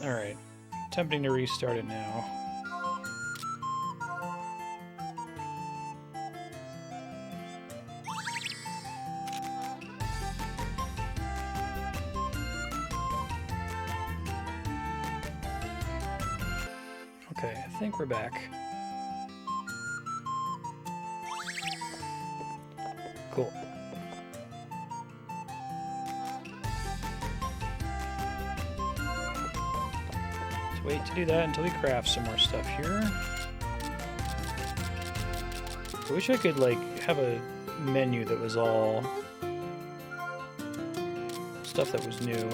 Alright, attempting to restart it now. Okay, I think we're back. Cool. Let's wait to do that until we craft some more stuff here. I wish I could, like, have a menu that was all stuff that was new.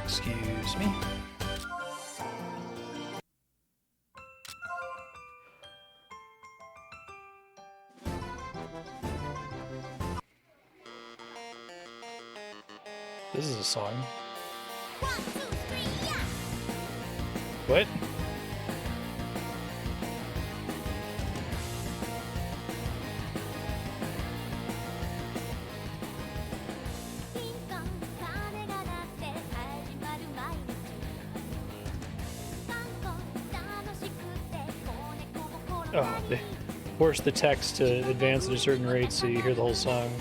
Excuse me. This is a song. 1, 2, 3, yeah! What? Oh, they force the text to advance at a certain rate so you hear the whole song.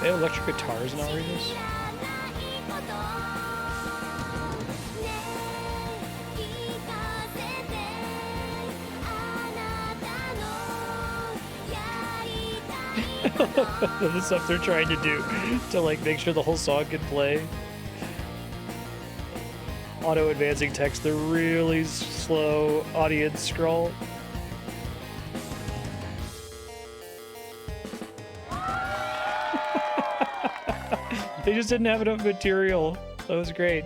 They have electric guitars in Al-Revis? The stuff they're trying to do to, like, make sure the whole song can play. Auto advancing text, the really slow audience scroll. They just didn't have enough material. That was great.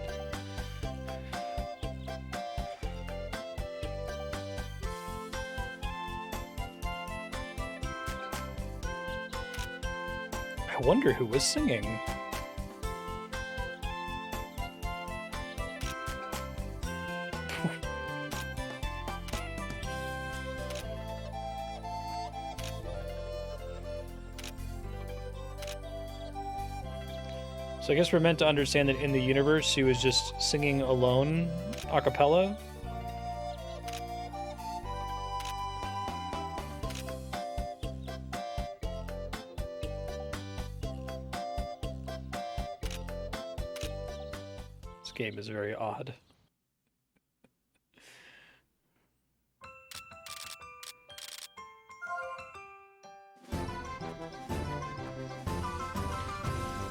I wonder who was singing. So I guess we're meant to understand that in the universe he was just singing alone a cappella. This game is very odd.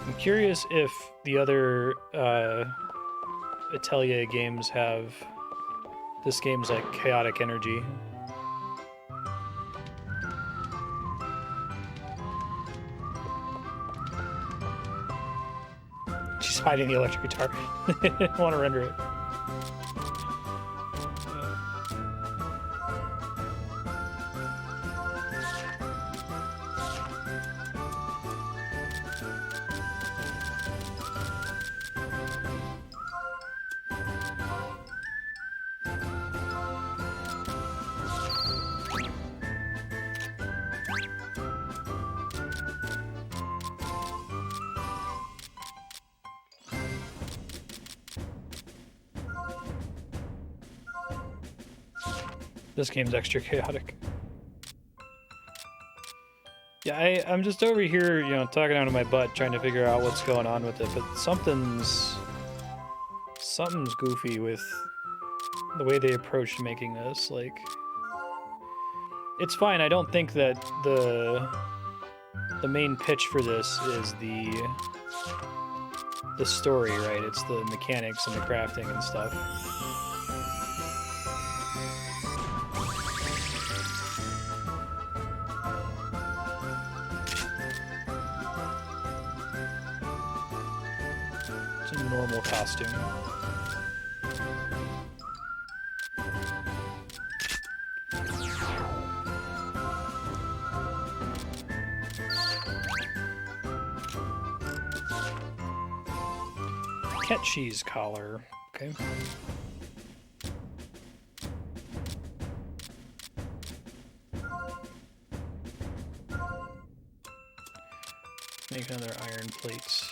I'm curious if the other Atelier games have this game's like chaotic energy. She's hiding the electric guitar. I want to render it. This game's extra chaotic. Yeah, I'm just over here, you know, talking out of my butt trying to figure out what's going on with it, but something's goofy with the way they approached making this. Like, it's fine. I don't think that the main pitch for this is the story, right? It's the mechanics and the crafting and stuff. Normal costume. Cat cheese collar. Okay. Make another iron plates.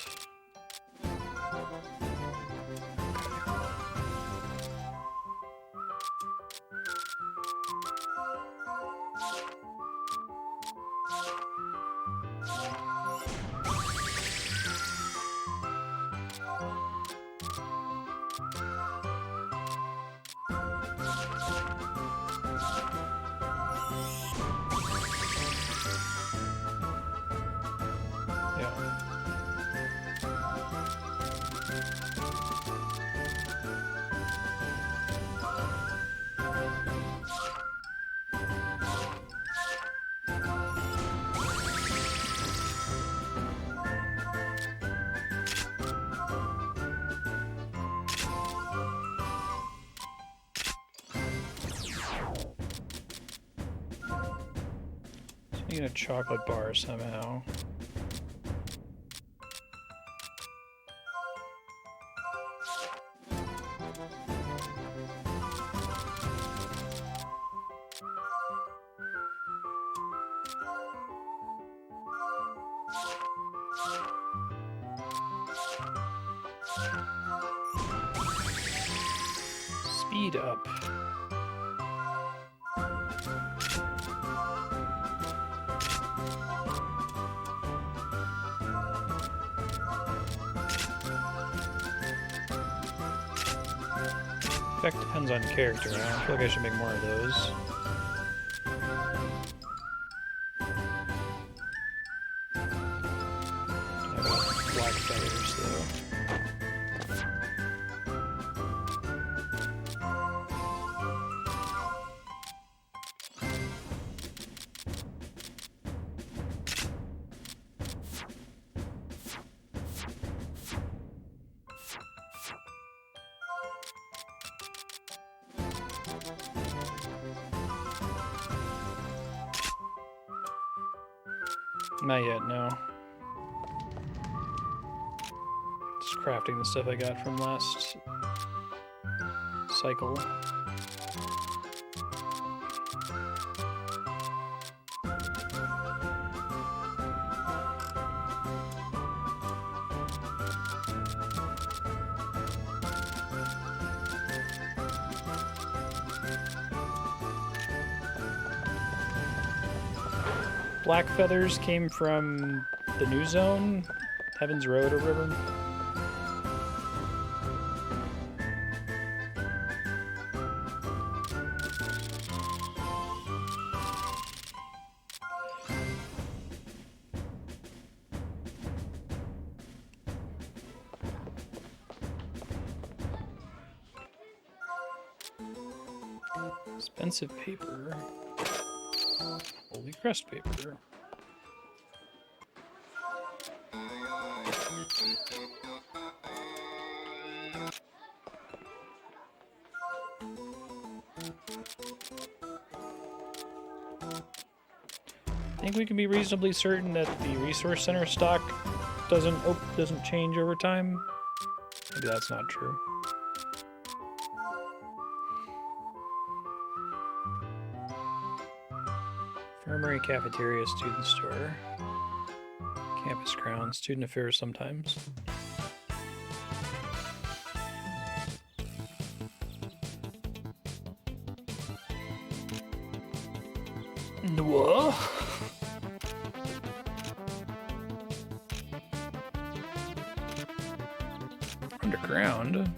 Need a chocolate bar somehow. Speed up. Effect depends on character. I feel like I should make more of those. I got black feathers though. Not yet, no. Just crafting the stuff I got from last cycle. Black feathers came from the new zone, Heaven's Road or whatever. Expensive paper. Holy crest paper. I think we can be reasonably certain that the resource center stock doesn't change over time. Maybe that's not true. Infirmary, cafeteria, student store, campus grounds, student affairs sometimes. What? Underground?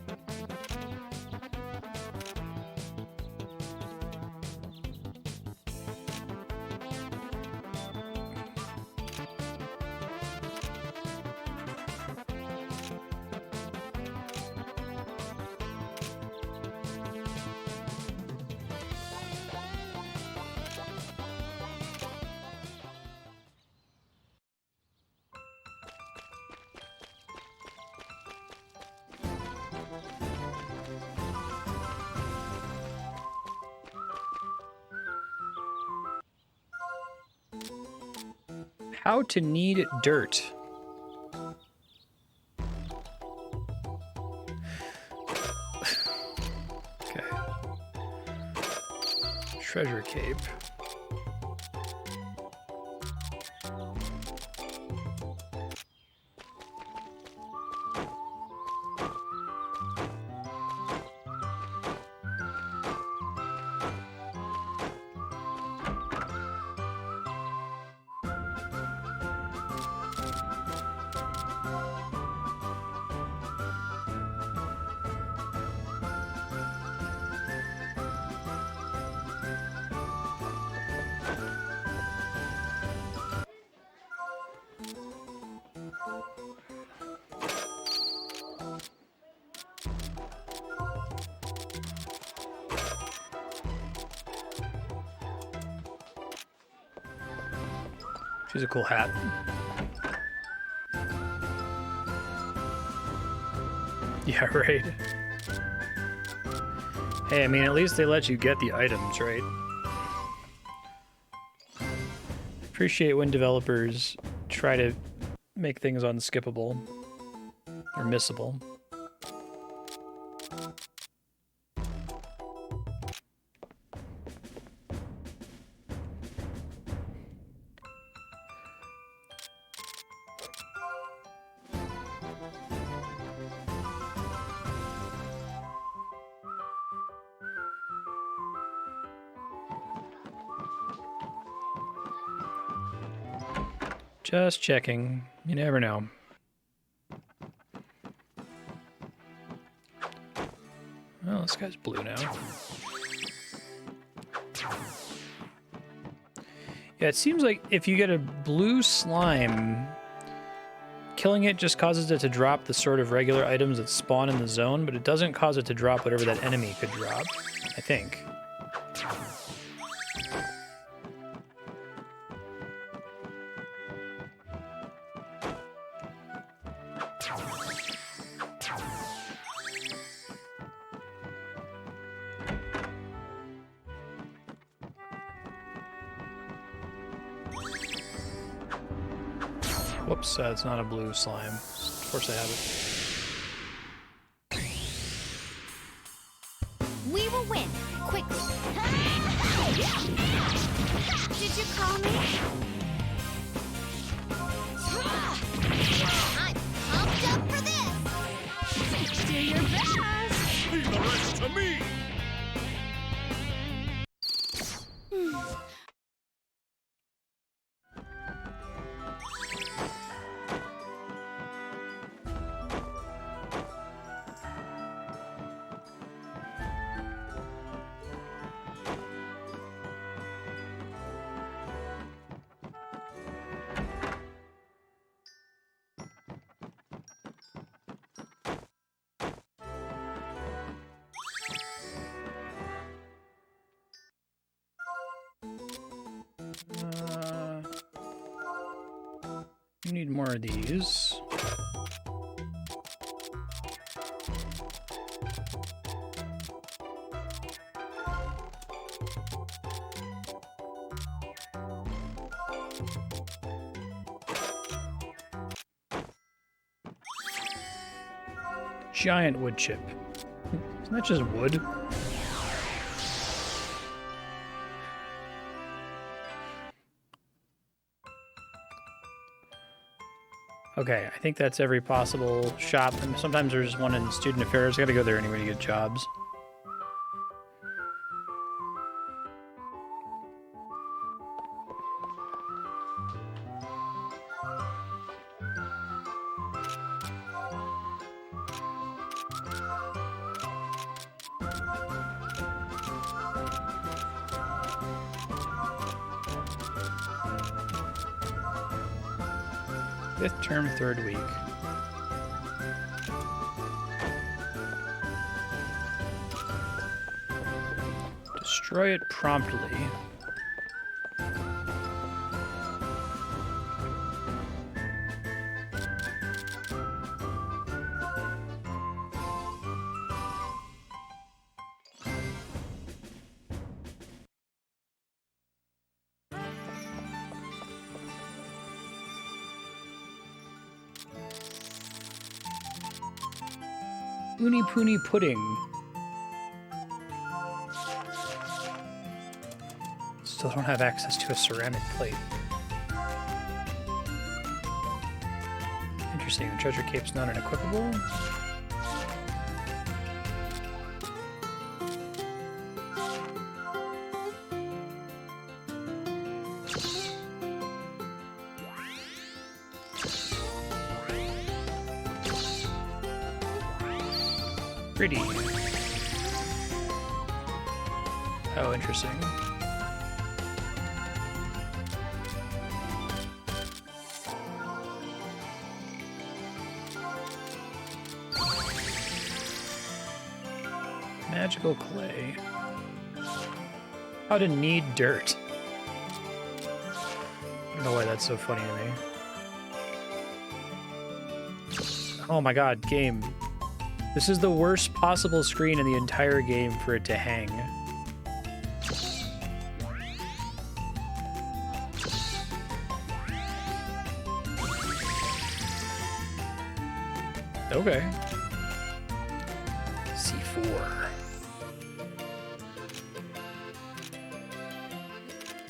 How to knead dirt. Okay. Treasure cape. She's a cool hat. Yeah, right. Hey, I mean, at least they let you get the items, right? Appreciate when developers try to make things unskippable or missable. Just checking. You never know. Well, this guy's blue now. Yeah, it seems like if you get a blue slime, killing it just causes it to drop the sort of regular items that spawn in the zone, but it doesn't cause it to drop whatever that enemy could drop, I think. Whoops, it's not a blue slime. Of course I have it. We will win. Quickly. Did you call me? I'm pumped up for this. Do your best. Leave the rest to me! You need more of these. Giant wood chip. Isn't that just wood? Okay, I think that's every possible shop. And sometimes there's one in student affairs. I gotta go there anyway to get jobs. Fifth term, third week. Destroy it promptly. Uni Poony Pudding. Still don't have access to a ceramic plate. Interesting, the treasure cape's not an equipable. Pretty. Oh, interesting. Magical clay. How to knead dirt. I don't know why that's so funny to me. Oh my god, game. This is the worst possible screen in the entire game for it to hang. Okay. C4.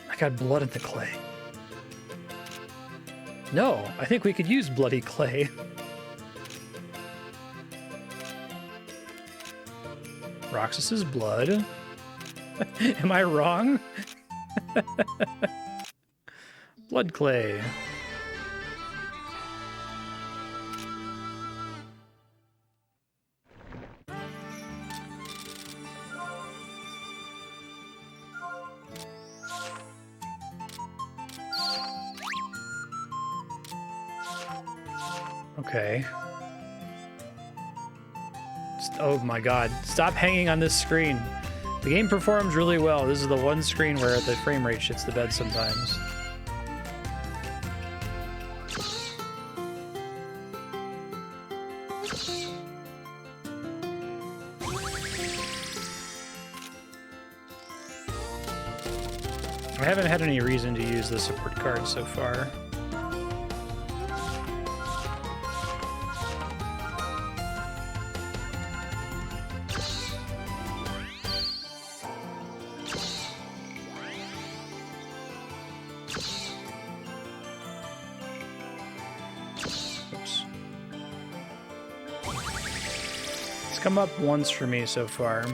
I got blood in the clay. No, I think we could use bloody clay. Roxas's blood. Am I wrong? Blood clay. Okay. Oh my god. Stop hanging on this screen. The game performs really well. This is the one screen where the frame rate shits the bed sometimes. I haven't had any reason to use the support card so far. It's come up once for me so far.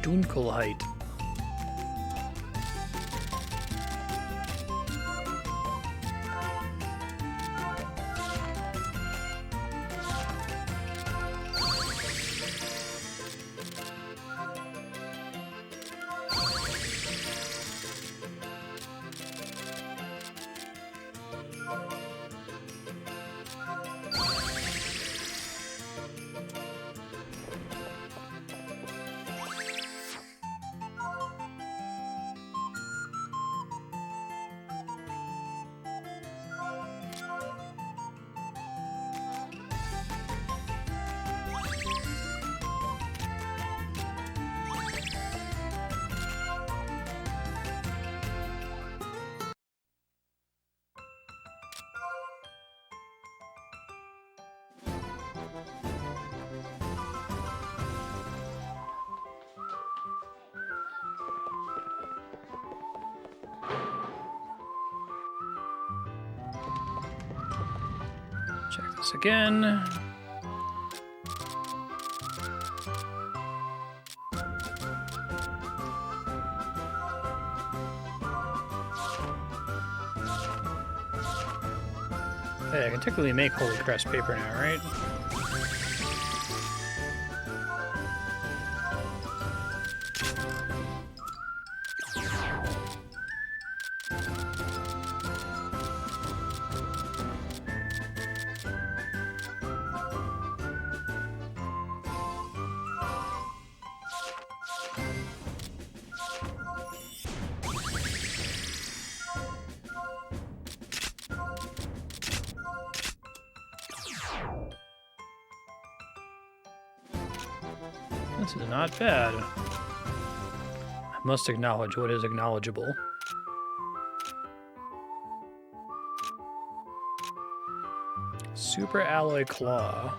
Dunkelheit. Check this again. Hey, I can technically make Holy Crest paper now, right? This is not bad. I must acknowledge what is acknowledgeable. Super Alloy Claw.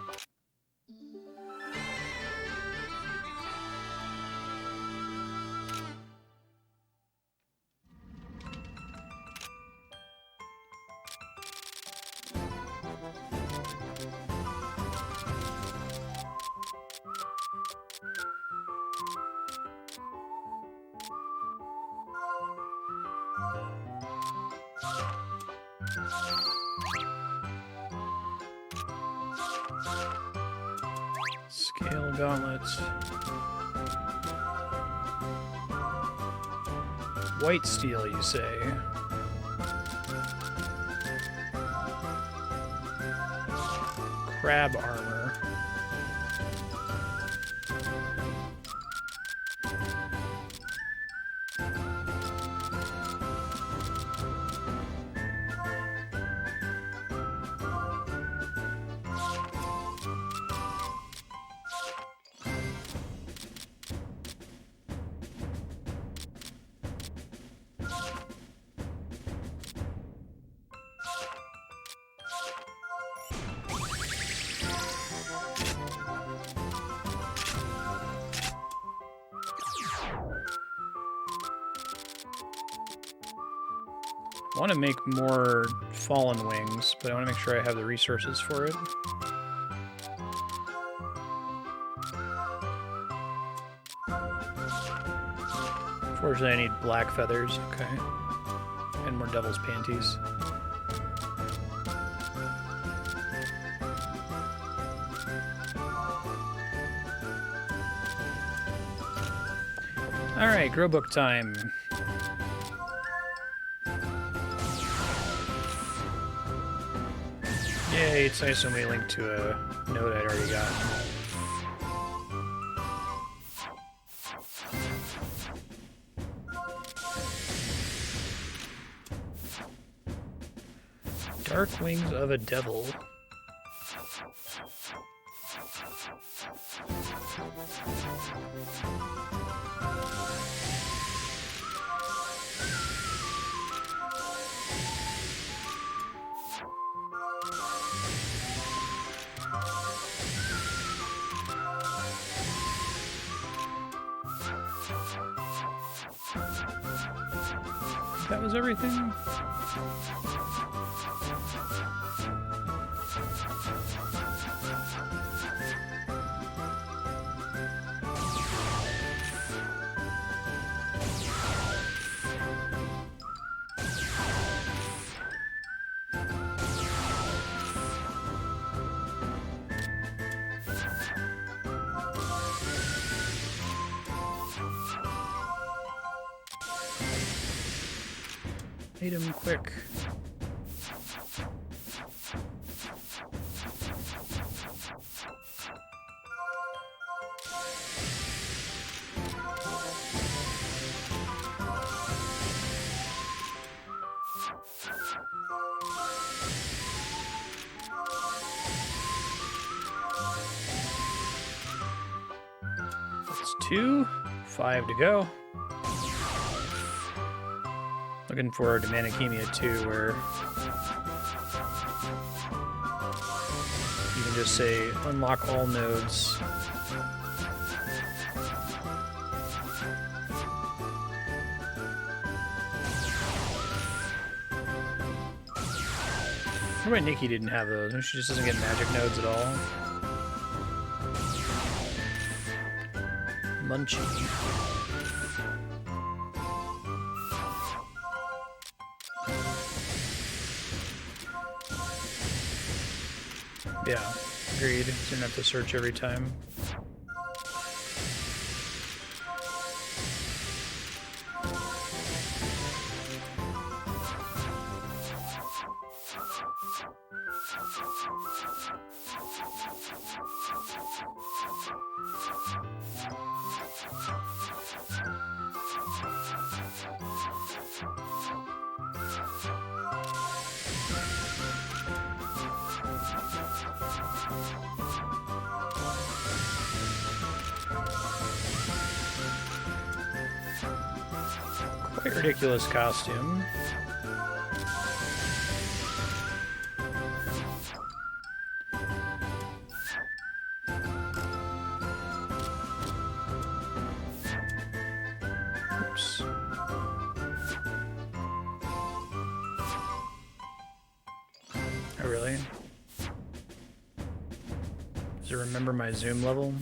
Scale gauntlets. White steel, you say? Crab armor. I want to make more fallen wings, but I want to make sure I have the resources for it. Fortunately, I need black feathers, okay. And more devil's panties. Alright, grow book time. Yay, it's nice when we link to a node I'd already got. Dark Wings of a Devil. That was everything. Item quick. That's 2, 5 to go. Looking forward to Khemia 2, where you can just say unlock all nodes. I wonder why Nikki didn't have those. Maybe she just doesn't get magic nodes at all. Munchie. Yeah, agreed. Didn't have to search every time. Quite ridiculous costume. Oops. Oh, really? Does it remember my zoom level?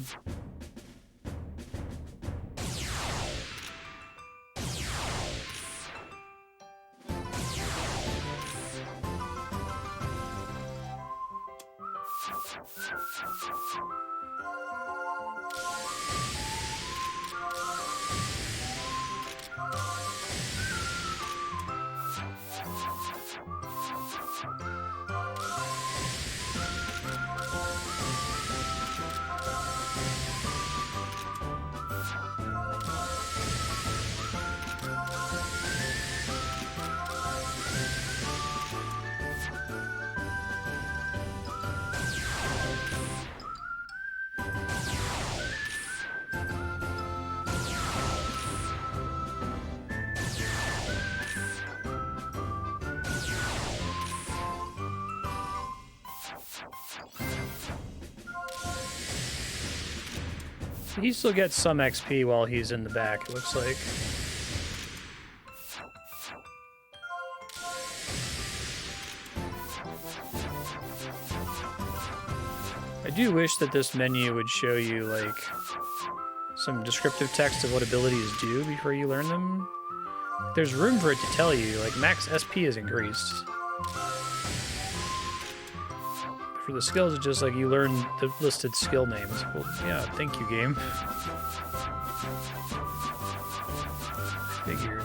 He still gets some XP while he's in the back, it looks like. I do wish that this menu would show you, like, some descriptive text of what abilities do before you learn them. There's room for it to tell you, like, max SP is increased. For the skills, it's just like you learn the listed skill names. Well, yeah, thank you, game. Figured.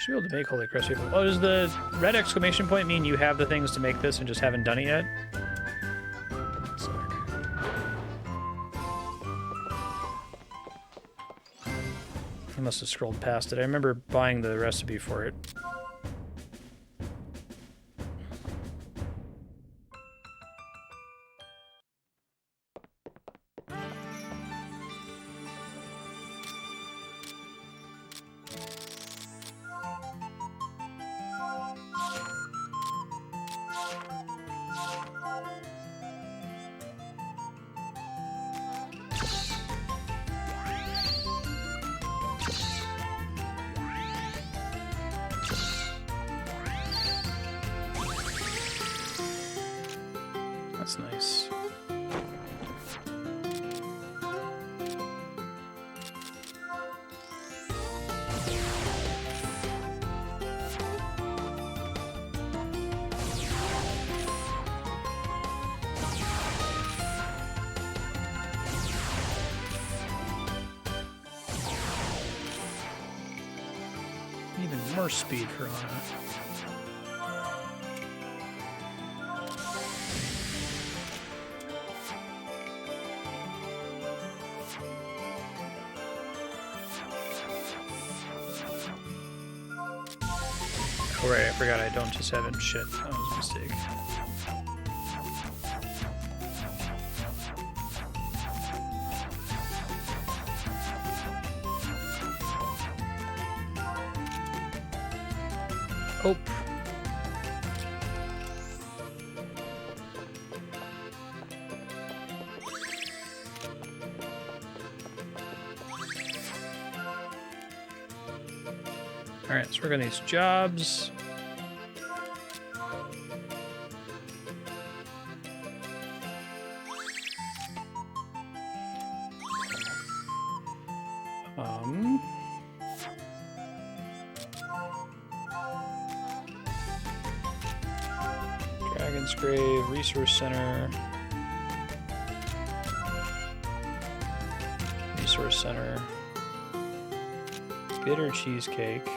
Should be able to make Holy Crest people. Oh, does the red exclamation point mean you have the things to make this and just haven't done it yet? I must have scrolled past it. I remember buying the recipe for it. That's nice. Even more speed for Anna. Oh right, I forgot I don't just have him. Shit, that was a mistake. Oh. All right, let's work on these jobs. Dragon's Grave, Resource Center. Resource Center. Bitter Cheesecake.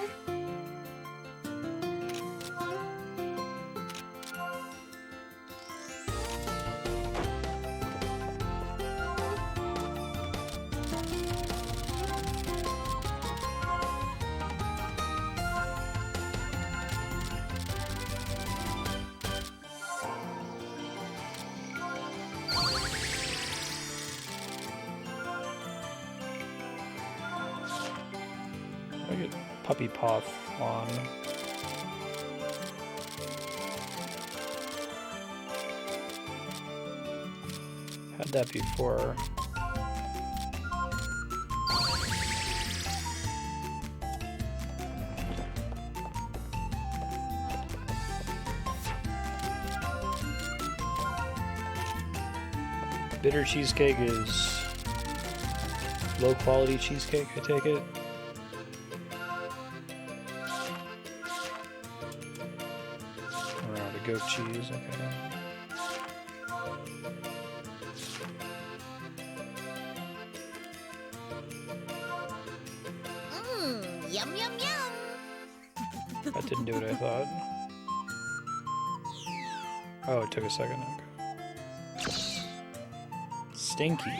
I get Puppy Paw on. Had that before. Bitter cheesecake is low quality cheesecake, I take it. Goat cheese, okay. Yum, yum, yum. That didn't do what I thought. Oh, it took a second. Okay. Stinky.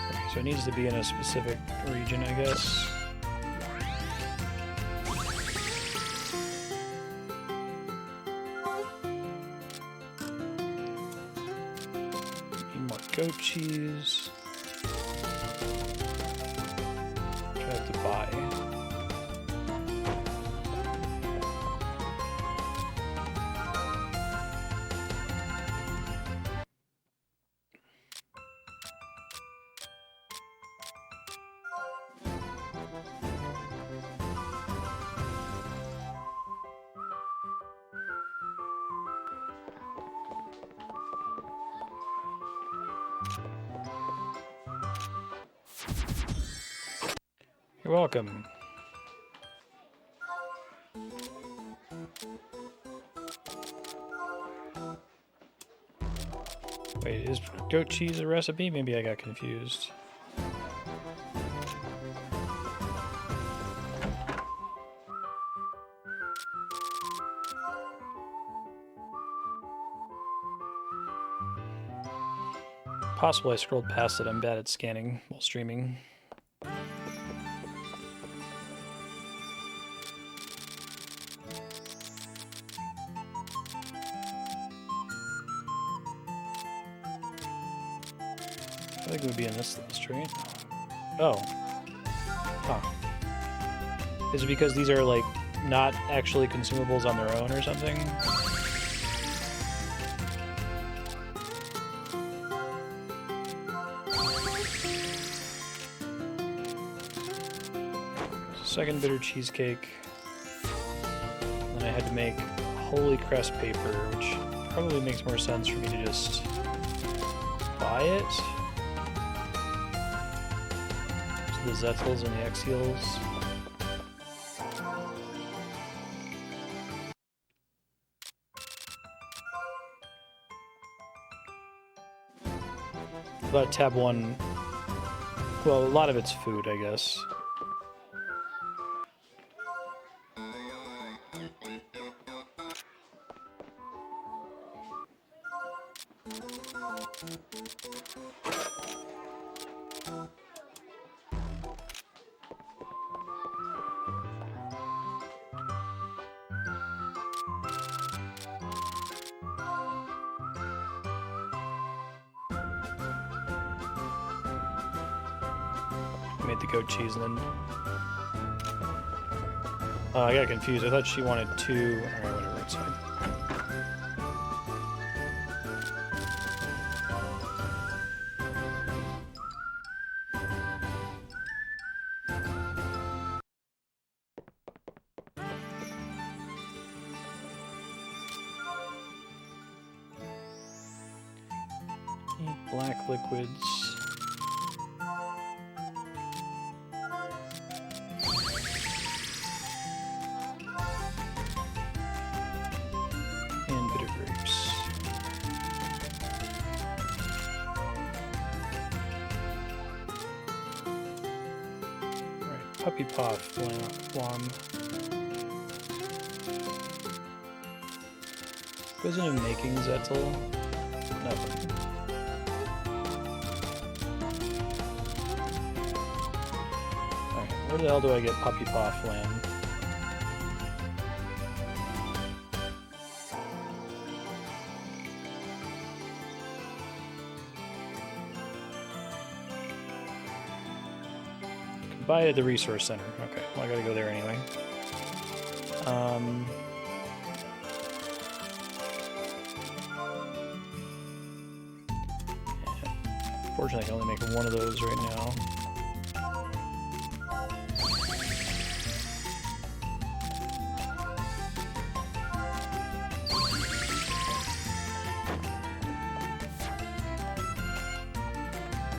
Okay, so it needs to be in a specific region, I guess. Goat cheese. Which I have to buy. You're welcome. Wait, is goat cheese a recipe? Maybe I got confused. Possible I scrolled past it. I'm bad at scanning while streaming. I think it would be in this list, right? Oh. Huh. Is it because these are, like, not actually consumables on their own or something? Second bitter cheesecake. Then I had to make Holy Crest paper, which probably makes more sense for me to just buy it. So the Zettels and the Exiles. But tab 1, well, a lot of it's food, I guess. Made the goat cheese and then... Oh, I got confused. I thought she wanted 2... Alright, whatever, it's fine. Black liquids. And bitter grapes. Right, puppy paw flam. Goes into making Zettel. Nothing. Alright, where the hell do I get puppy paw flam? Buy it at the resource center. Okay, well I gotta go there anyway. Fortunately, I can only make one of those right now.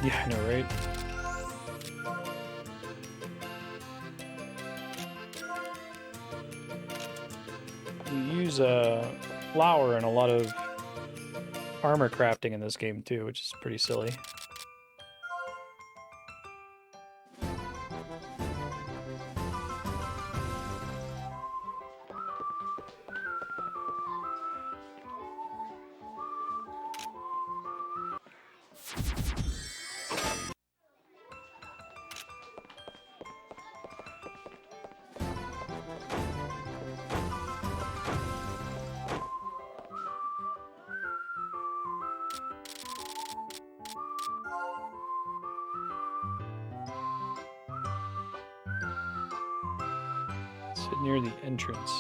Yeah, I know, right? We use flour in a lot of armor crafting in this game too, which is pretty silly. Sit near the entrance.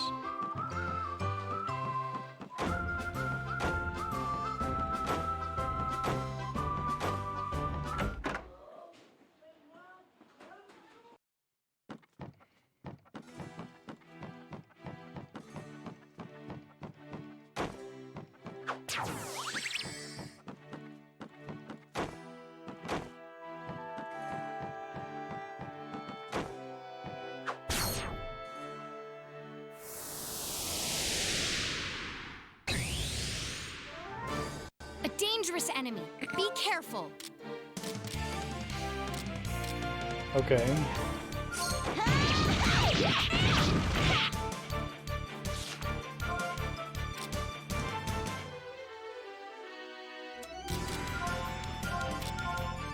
A dangerous enemy. Be careful. Okay.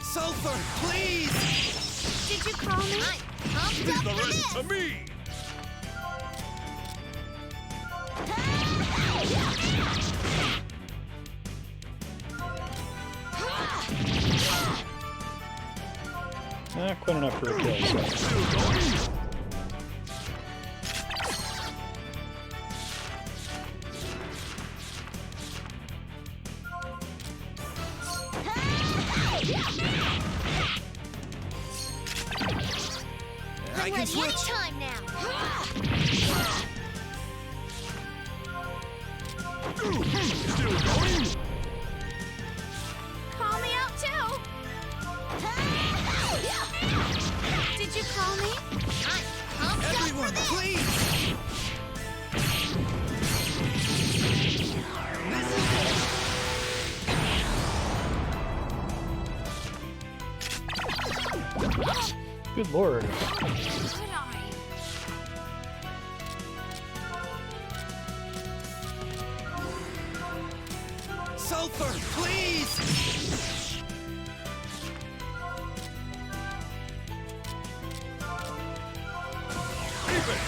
Sulfur, please! Did you call me? I'm pumped Leave up the for rest this. to me! Not quite enough for a kill, so. I can Ready switch! anytime now. Still going? Call me out too. Did you call me? I'm pumped up for Everyone, this. please! Good lord. Could I? Sulfur, please! Keep it!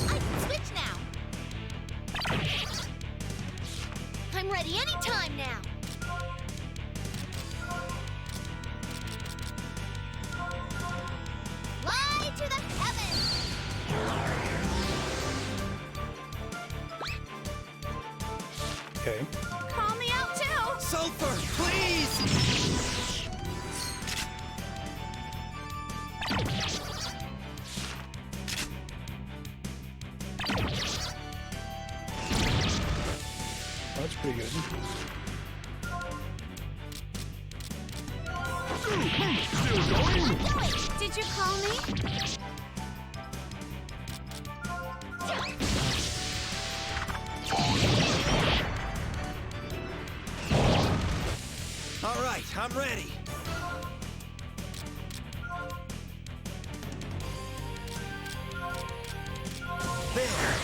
I can switch now. I'm ready anytime now. Fly to the heavens. Okay. Call me out too. Sulfur, please! That's pretty good. Still going? Did you call me? All right, I'm ready. There.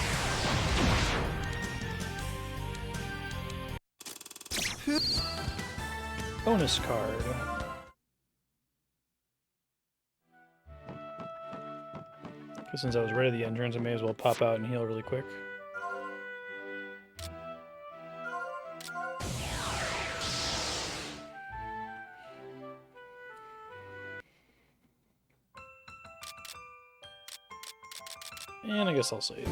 Bonus card. Guess since I was right at the entrance, I may as well pop out and heal really quick. And I guess I'll save.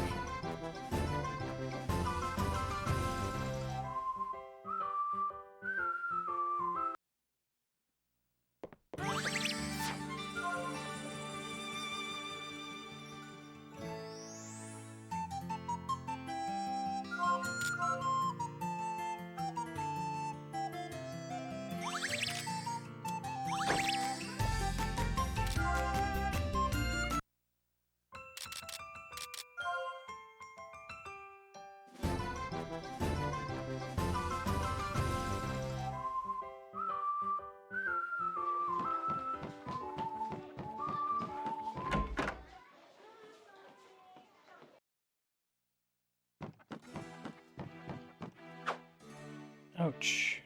Ouch.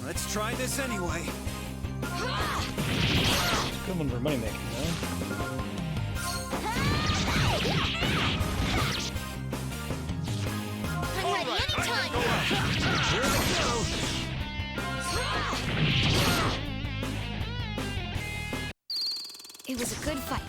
Let's try this anyway. Good one for money making, though. I'm ready anytime now. Here I go. It was a good fight.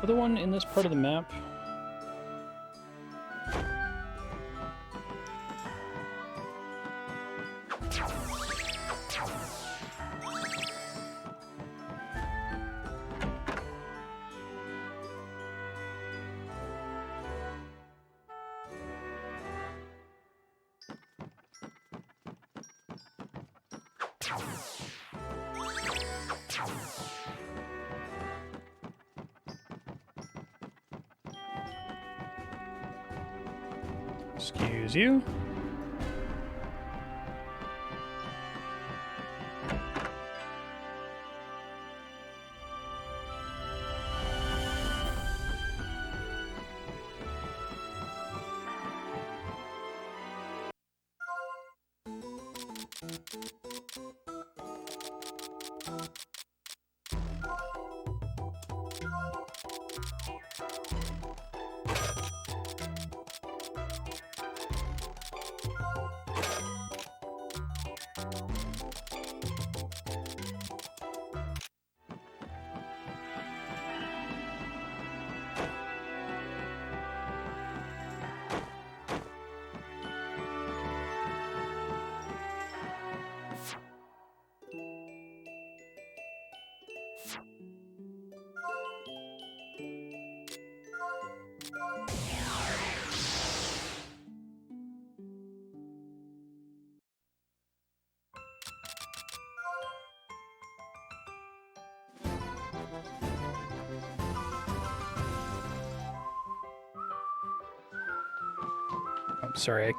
Other one in this part of the map. Excuse you. I'm sorry, I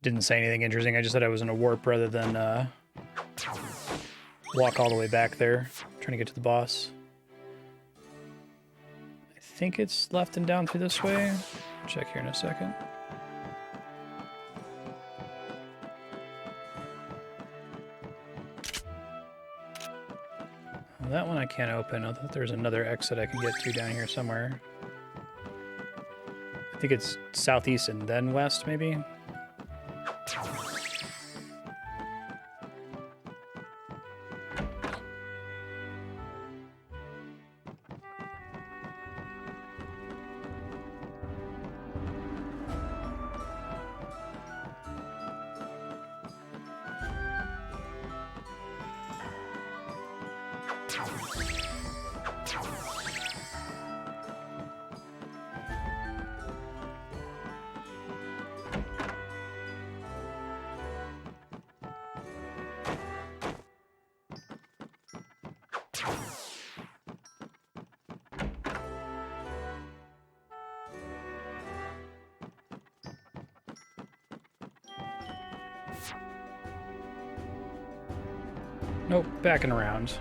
didn't say anything interesting. I just said I was in a warp rather than walk all the way back there, trying to get to the boss. I think it's left and down through this way. Check here in a second. Well, that one I can't open. I thought there's another exit I can get to down here somewhere. I think it's southeast and then west, maybe? Nope, backing around.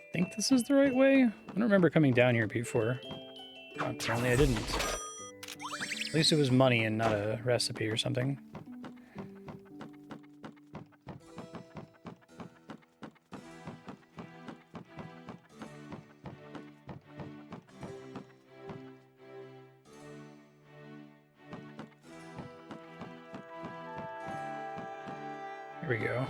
I think this is the right way. I don't remember coming down here before. Apparently I didn't. At least it was money and not a recipe or something. Here we go.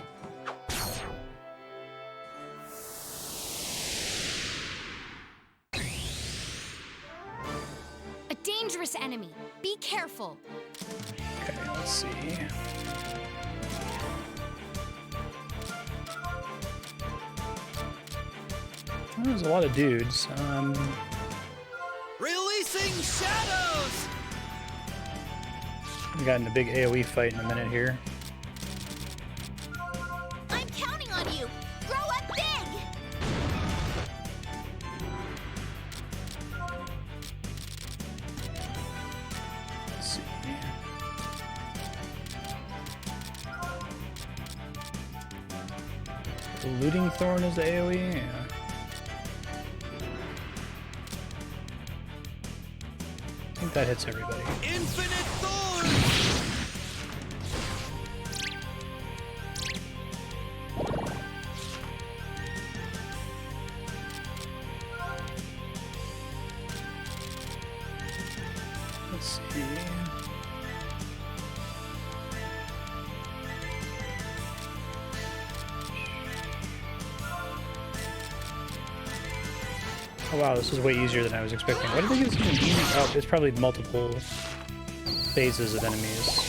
Dangerous enemy. Be careful. Okay, let's see. Well, there's a lot of dudes. Releasing shadows! We got in a big AoE fight in a minute here. I'm counting on you. Grow up big. Let's see. The Looting Thorn is the AoE? Yeah. I think that hits everybody. Infinite thorn! Let's see. Oh wow, this is way easier than I was expecting. Why did they give us something easy? Oh, it's probably multiple phases of enemies.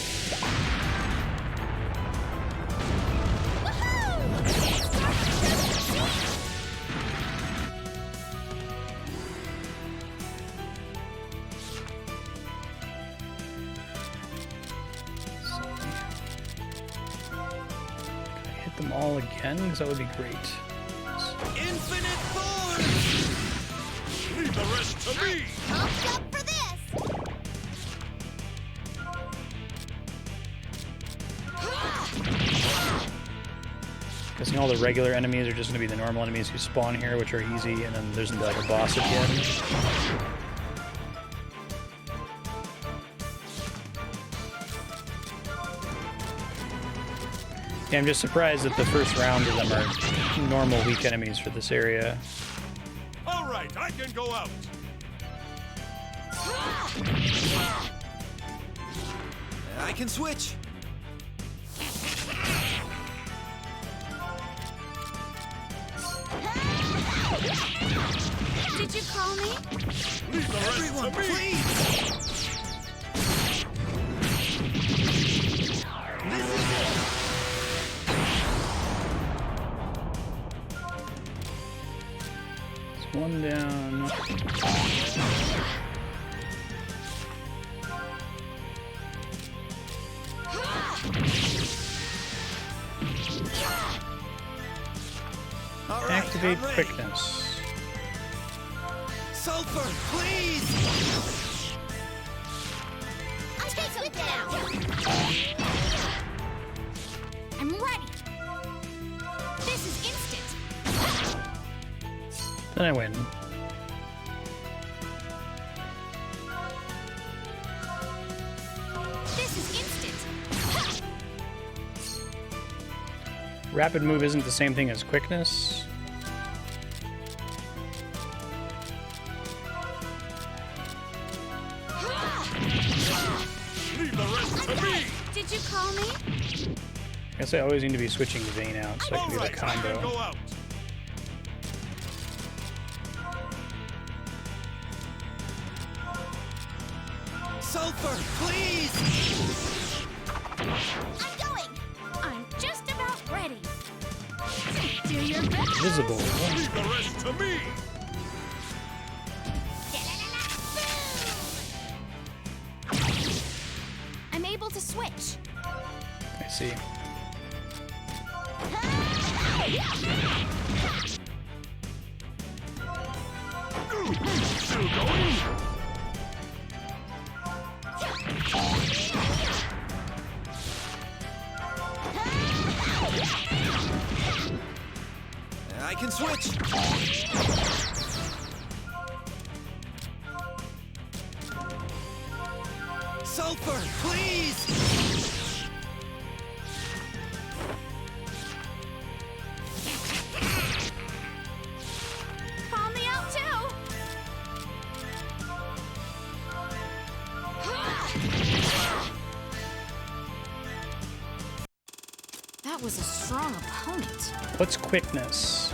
them all again? Because that would be great. Infinite thorns! Leave the rest to me! Pumped up for this! Guessing all the regular enemies are just going to be the normal enemies who spawn here, which are easy, and then there's going to be like a boss at the end. Yeah, I'm just surprised that the first round of them are normal weak enemies for this area. All right, I can go out. I can switch. Did you call me? Leave the rest Everyone, to me! please! It's one down. All right, Activate I'm ready. quickness. Sulfur, please! I'll take it down! I'm ready! This is instant! Then I win. This is instant! Rapid move isn't the same thing as quickness. Leave the rest to me! Did you call me? I guess I always need to be switching Vayne out so I All can do the right, I can combo. go out. Sulfur, please! I'm going! I'm just about ready. Do your best. Visible. Leave the rest to me! I'm able to switch. I see. Still going? I can switch. Sulfur, please! Call me out too. That was a strong opponent. What's quickness?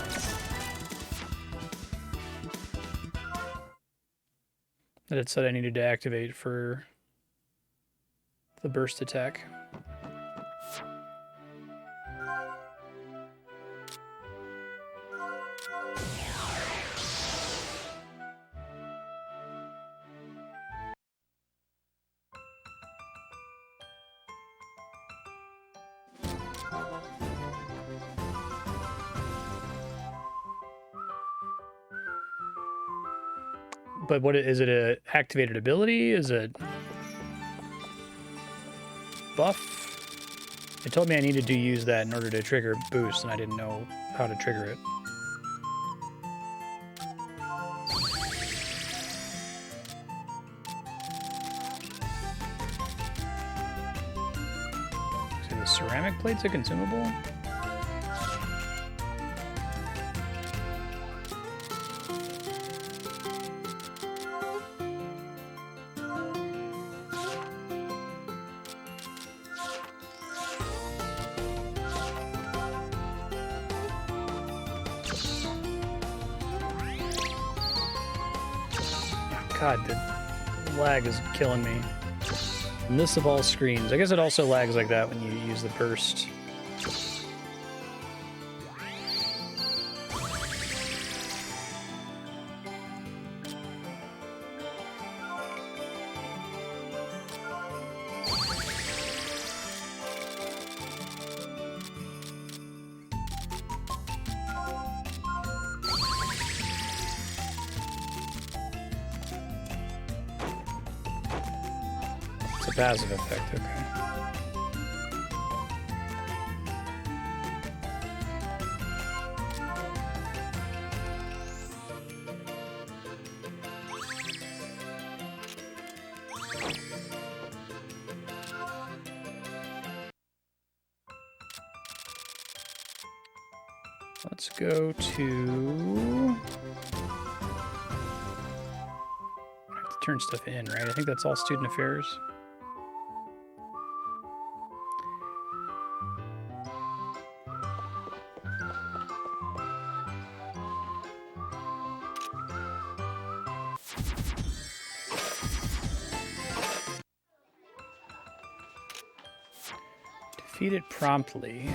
That it said I needed to activate for the burst attack. But what is it? A activated ability? Is it buff? It told me I needed to use that in order to trigger boost, and I didn't know how to trigger it. So the ceramic plate's a consumable? God, the lag is killing me. And this of all screens. I guess it also lags like that when you use the burst. a passive effect, okay. Let's go to... I have to turn stuff in, right? I think that's all student affairs. Defeat it promptly.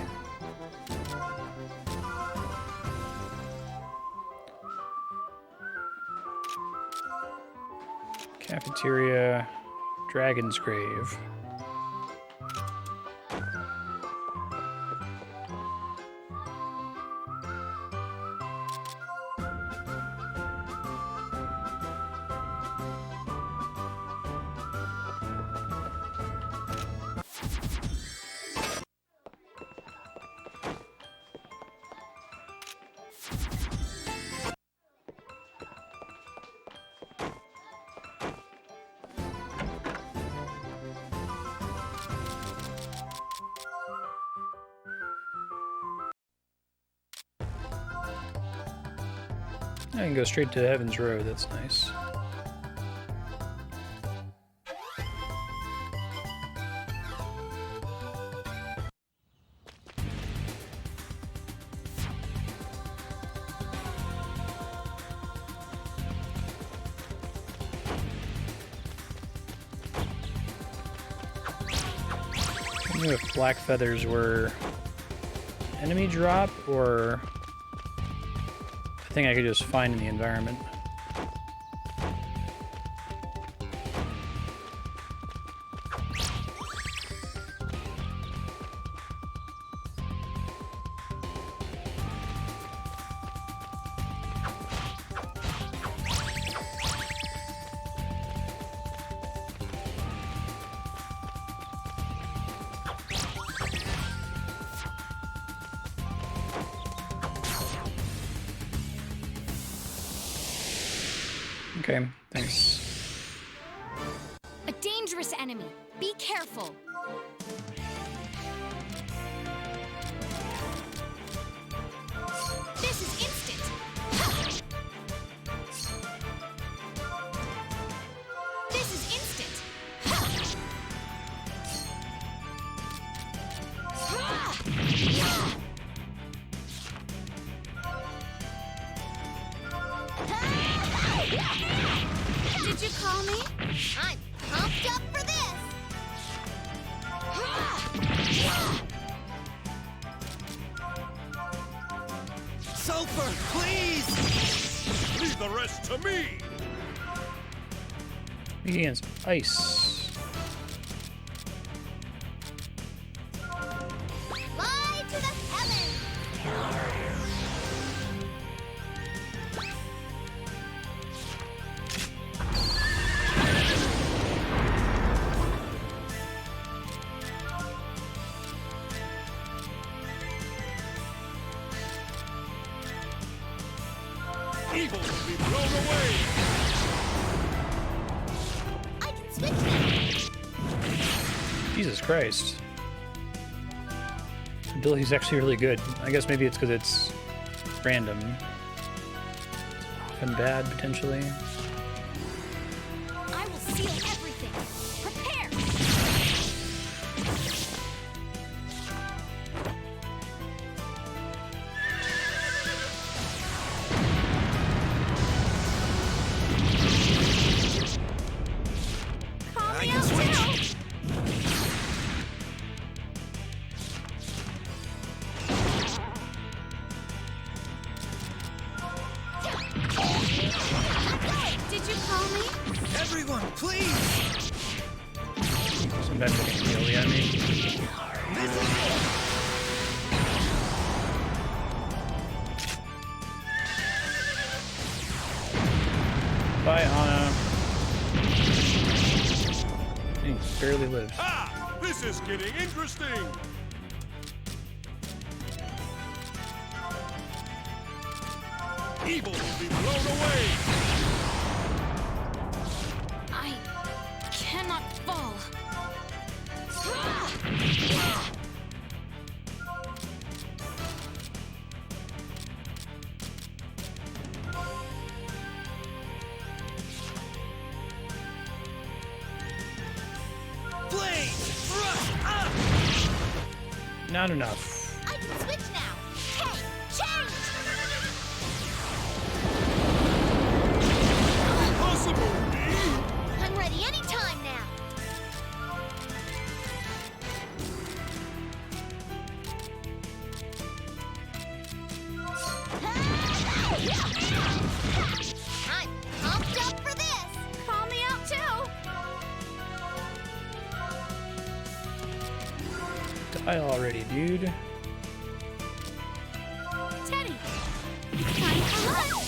Cafeteria, Dragon's Grave. I can go straight to Heaven's Road, that's nice. I knew if black feathers were enemy drop or thing I could just find in the environment. Okay, thanks. A dangerous enemy. Be careful. This is instant. This is instant. Did you call me? I'm pumped up for this. Sulfur, please! Leave the rest to me! Against ice. Fly to the heavens. Evil will be blown away! I can switch now. Jesus Christ. The ability's actually really good. I guess maybe it's because it's random. Often bad, potentially. I will seal everything. Prepare. Call I me can out switch. too. Did you call me? Everyone, please! Sometimes I can heal the enemy. This is it! Bye, Anna. Dang, barely lives. Ah! This is getting interesting! Evil will be blown away! I cannot fall. Not enough. I can switch now. Hey, change! Impossible! I'm ready anytime now. I'm pumped up for this. Call me out too. Die already, dude. Teddy. Time for lunch.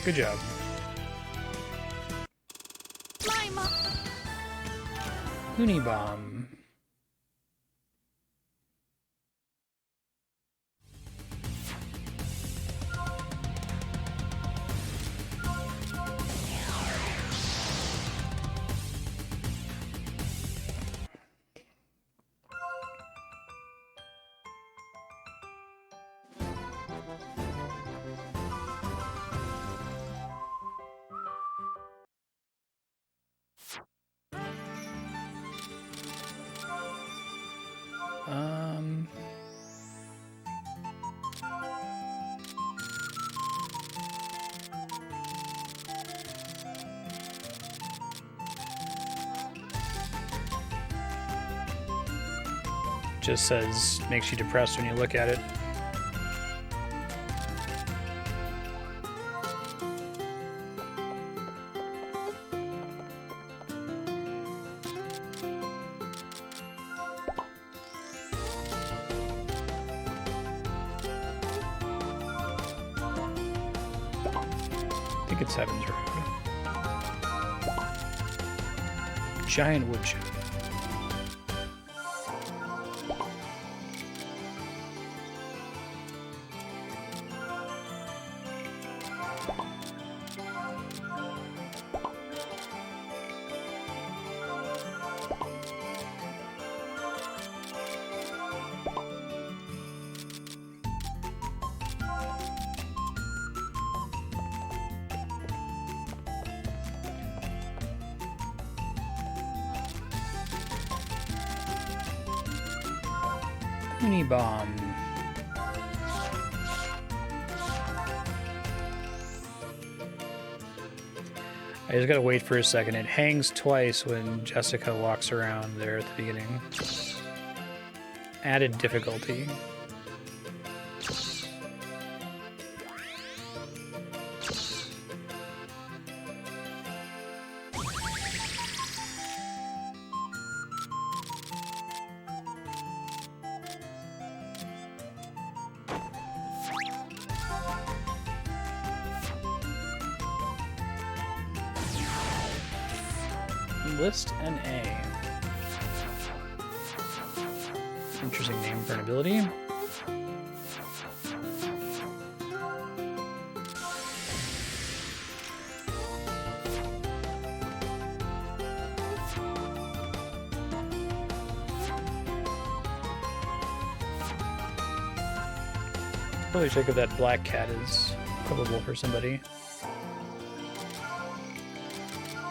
Good job. My mom. Looney Bomb. Just says makes you depressed when you look at it. I think it's Heaven's Road. Giant wood chip. Looney Bomb. I just gotta wait for a second. It hangs twice when Jessica walks around there at the beginning. Added difficulty. List an A. Interesting name for an ability. Probably check if that black cat is equipable for somebody.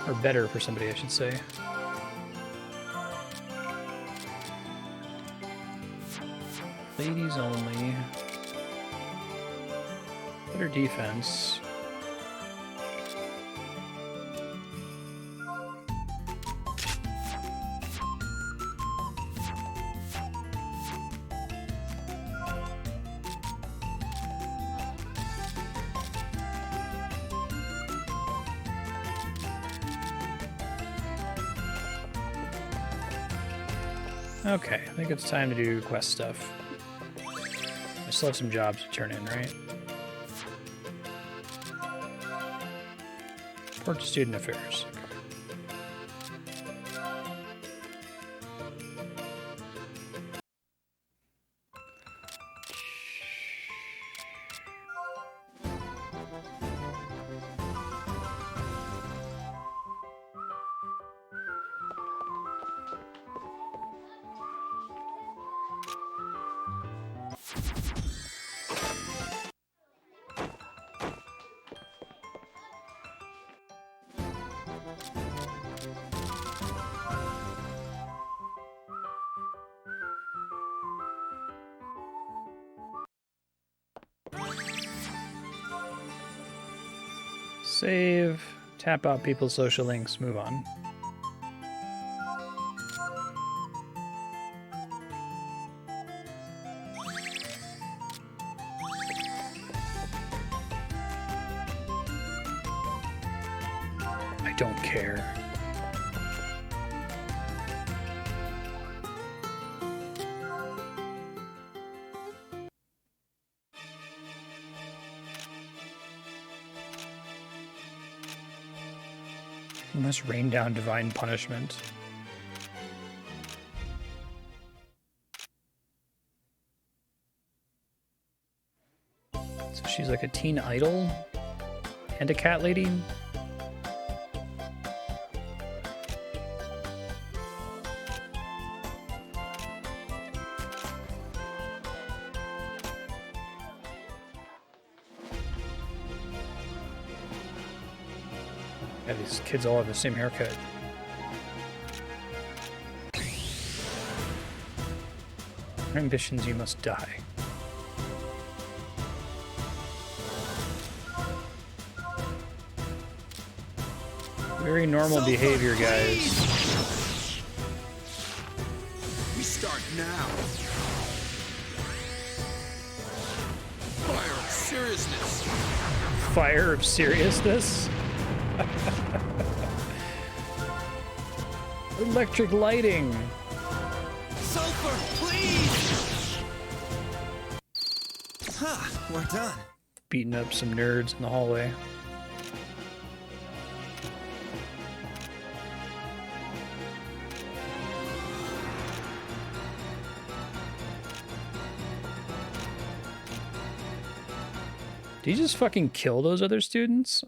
Or better for somebody, I should say. Ladies only. Better defense. Okay, I think it's time to do quest stuff. I still have some jobs to turn in, right? Report to Student Affairs. Save, tap out people's social links, move on. I don't care. We must rain down divine punishment. So she's like a teen idol and a cat lady. Yeah, these kids all have the same haircut. For ambitions, you must die. Very normal behavior, guys. We start now. Fire of seriousness. Fire of seriousness? Electric lighting. Sulfur, please! Ha! We're done. Beating up some nerds in the hallway. Did he just fucking kill those other students?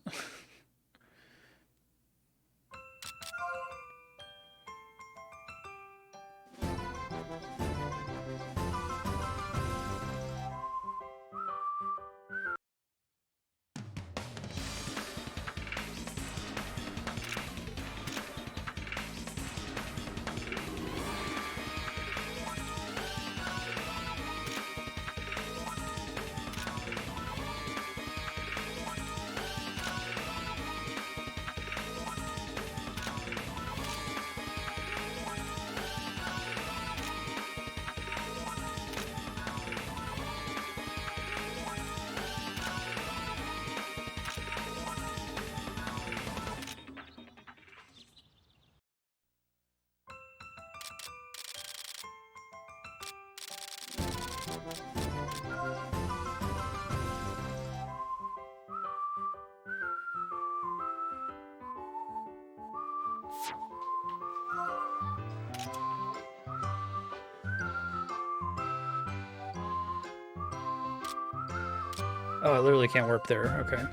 Oh, I literally can't warp there. Okay.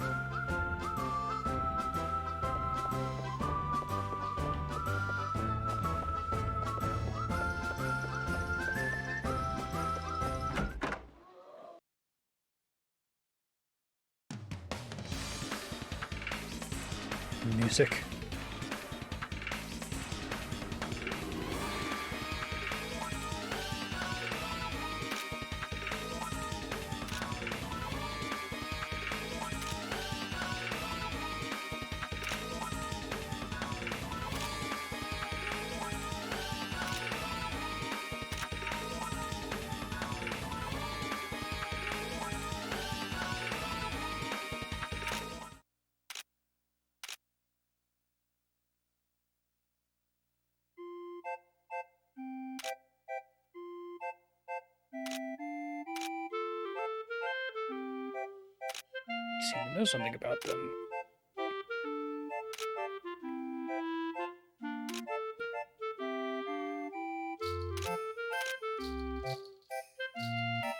Music. Seem to know something about them.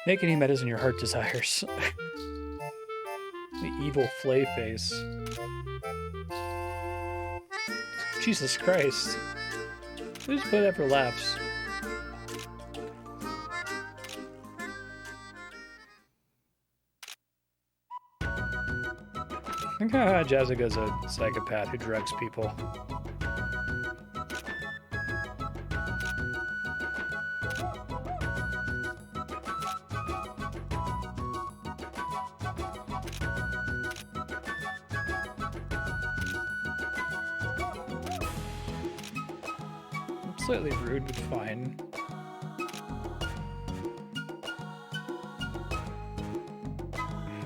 Make any medicine your heart desires. The evil flay face. Jesus Christ. Who's put that for laughs? I think Jessica's a psychopath who drugs people. Slightly rude, but fine.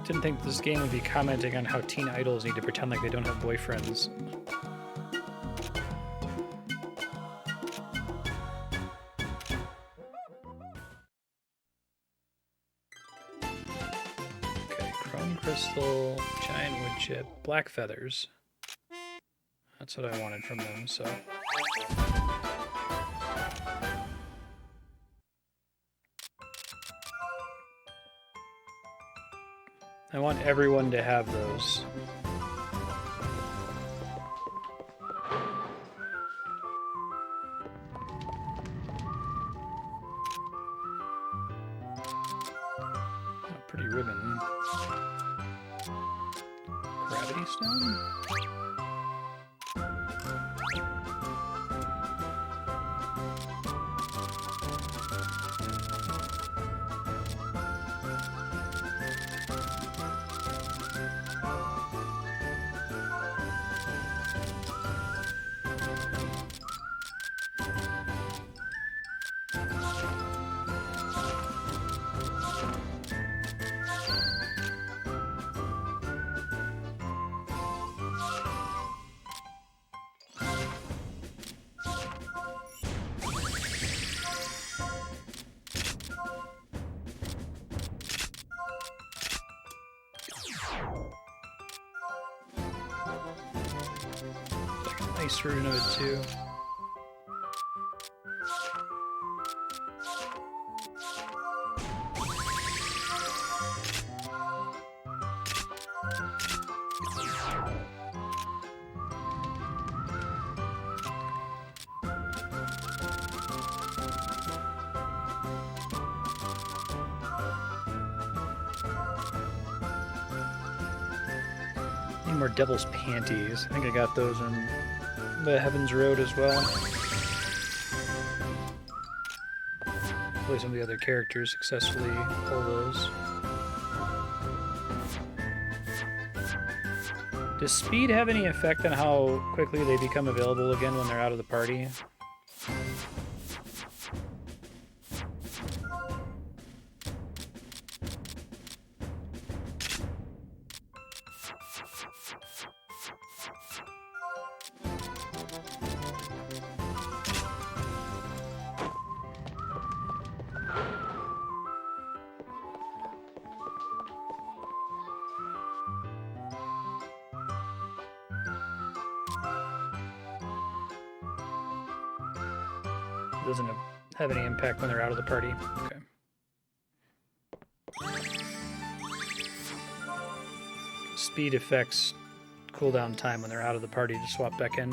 Didn't think this game would be commenting on how teen idols need to pretend like they don't have boyfriends. Okay, chrome crystal, giant wood chip, black feathers. That's what I wanted from them, so... I want everyone to have those. Oh, pretty ribbon. Gravity stone? Nice rune of it too. Need more Devil's Panties. I think I got those in the Heaven's Road as well. Hopefully some of the other characters successfully pull those. Does speed have any effect on how quickly they become available again when they're out of the party? Doesn't have any impact when they're out of the party. Okay. Speed affects cooldown time when they're out of the party to swap back in.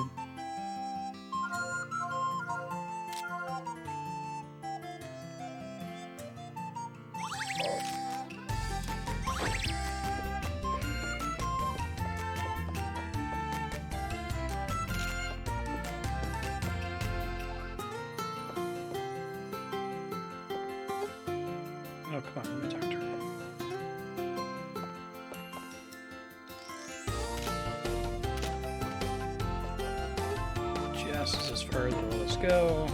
Oh, come on, let me talk to her. Just as far as it'll let us go.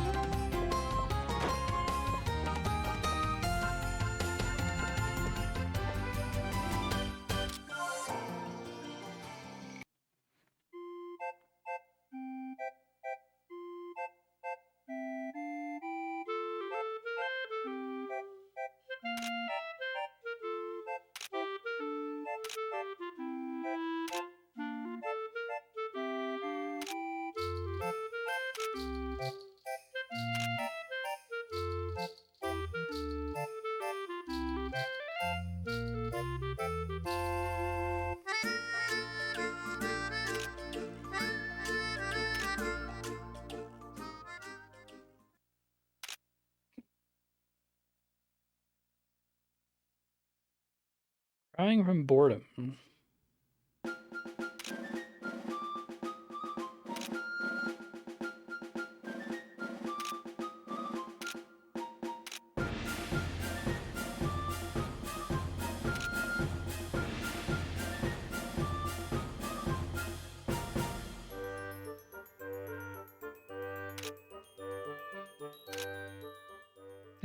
Crying from boredom.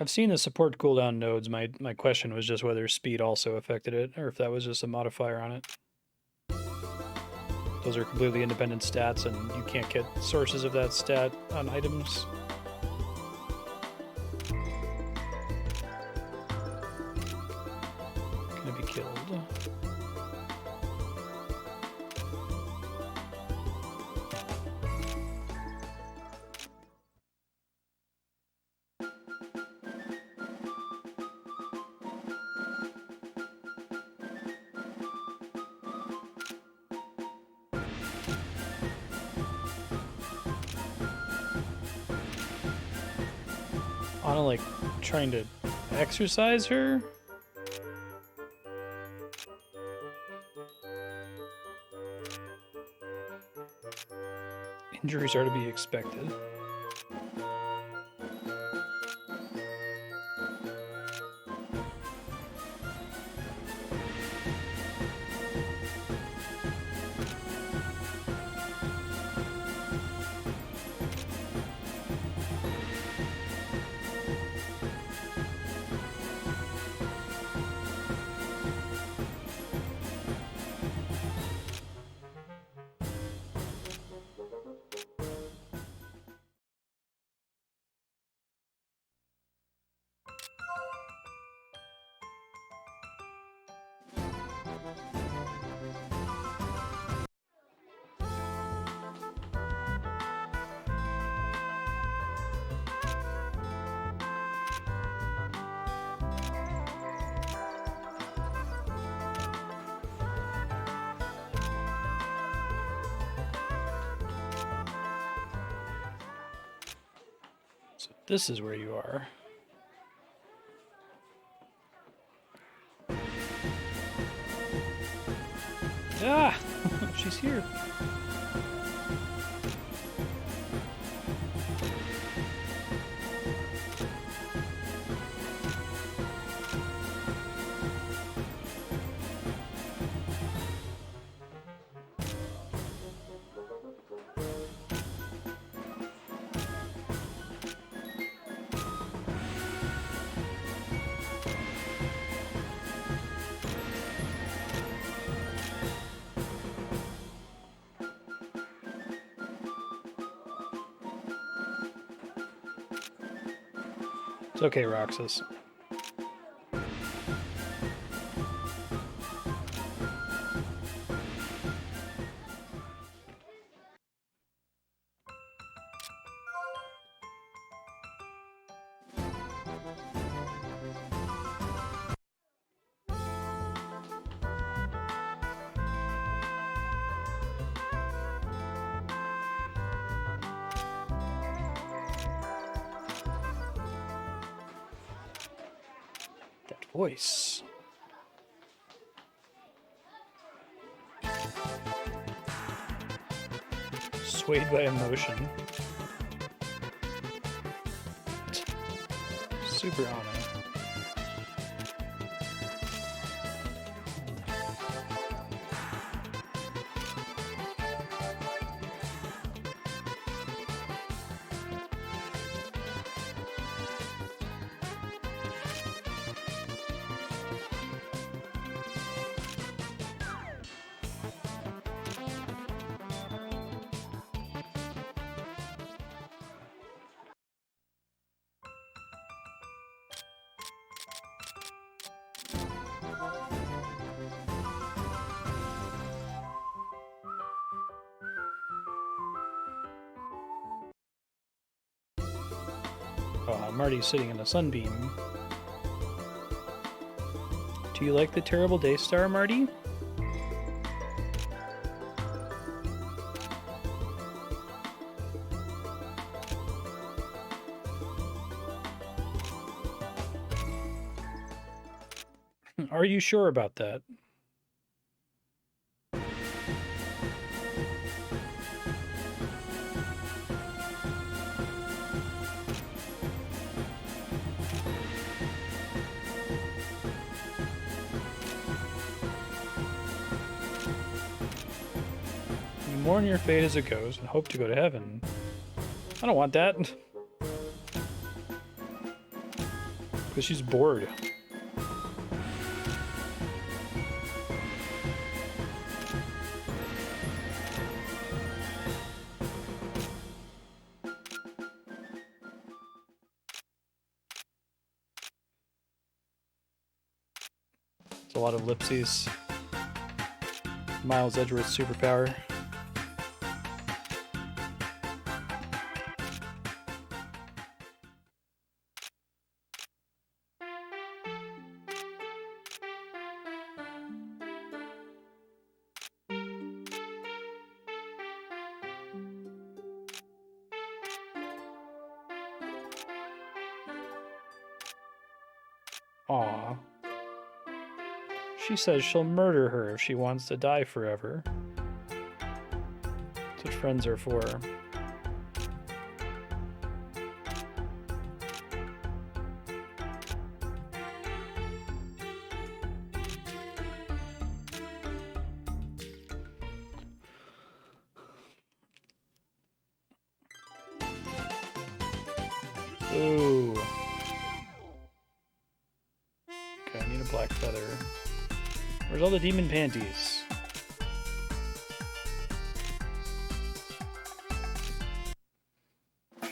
I've seen the support cooldown nodes. My question was just whether speed also affected it, or if that was just a modifier on it. Those are completely independent stats, and you can't get sources of that stat on items. Gonna be killed. Anna, like, trying to exercise her? Injuries are to be expected. So this is where you are. Ah! She's here. It's okay, Roxas. That voice. Swayed by emotion. Super on it. Marty's sitting in a sunbeam. Do you like the terrible Daystar, Marty? Are you sure about that? Mourn your fate as it goes and hope to go to heaven. I don't want that. Because she's bored. It's a lot of ellipses. Miles Edgeworth's superpower. Aw. She says she'll murder her if she wants to die forever. That's what friends are for. Ooh. Okay, I need a black feather. Where's all the demon panties? I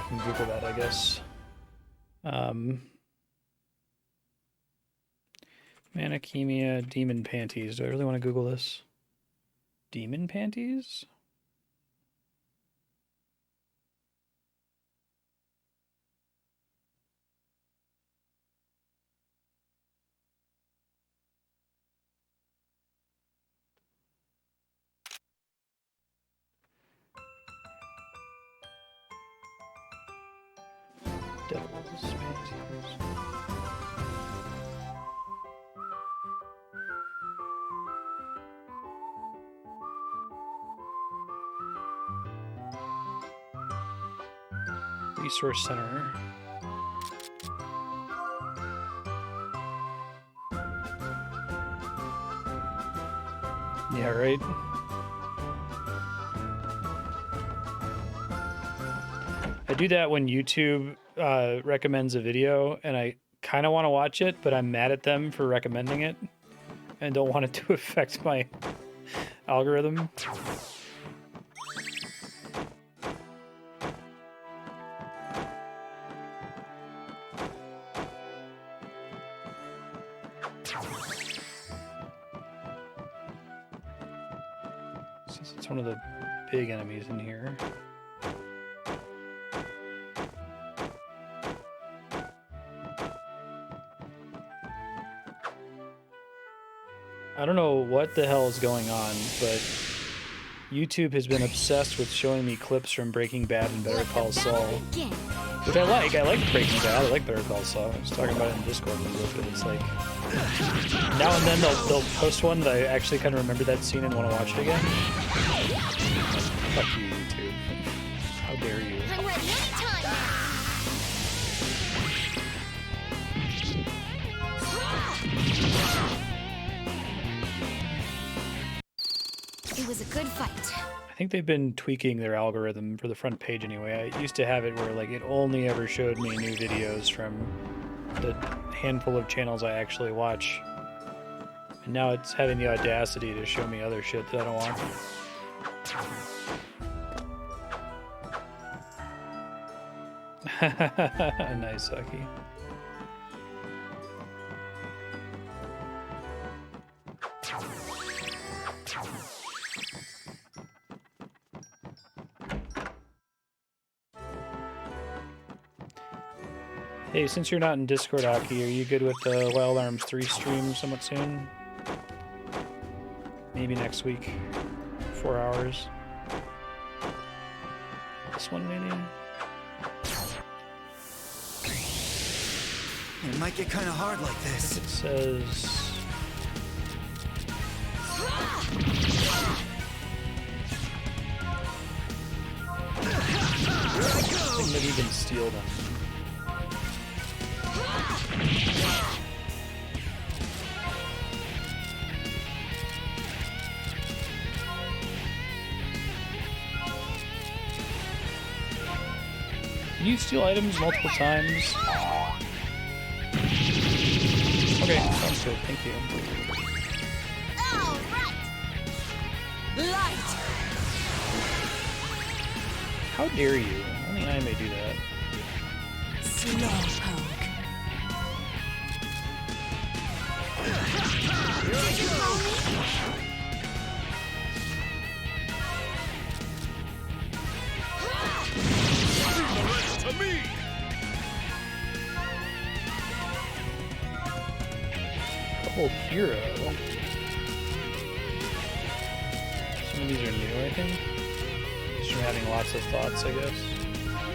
can Google that, I guess. Mana Khemia, demon panties. Do I really want to Google this? Demon panties? Devil's panties. Resource Center. Yeah, right? I do that when YouTube recommends a video and I kind of want to watch it, but I'm mad at them for recommending it and don't want it to affect my algorithm. Since it's one of the big enemies in here. I don't know what the hell is going on, but YouTube has been obsessed with showing me clips from Breaking Bad and Better Call Saul, which I like. I like Breaking Bad. I like Better Call Saul. I was talking about it in Discord a little bit. It's like now and then they'll post one that I actually kind of remember that scene and want to watch it again. Fuck you, YouTube. How dare you? I'm ready anytime now. It was a good fight. I think they've been tweaking their algorithm for the front page anyway. I used to have it where like it only ever showed me new videos from the handful of channels I actually watch. And now it's having the audacity to show me other shit that I don't want. Nice, Saki. Hey, since you're not in Discord, Aki, are you good with the Wild Arms 3 stream somewhat soon? Maybe next week. 4 hours. This one, maybe? It might get kind of hard like this. It says... I think maybe you can steal them. Can you steal items multiple times? Okay, sounds good. Thank you. All right. Light! How dare you? Only I may do that. Slowpoke. Did you call me? Leave the rest to me! Couple hero. Some of these are new, I think. Just from having lots of thoughts, I guess.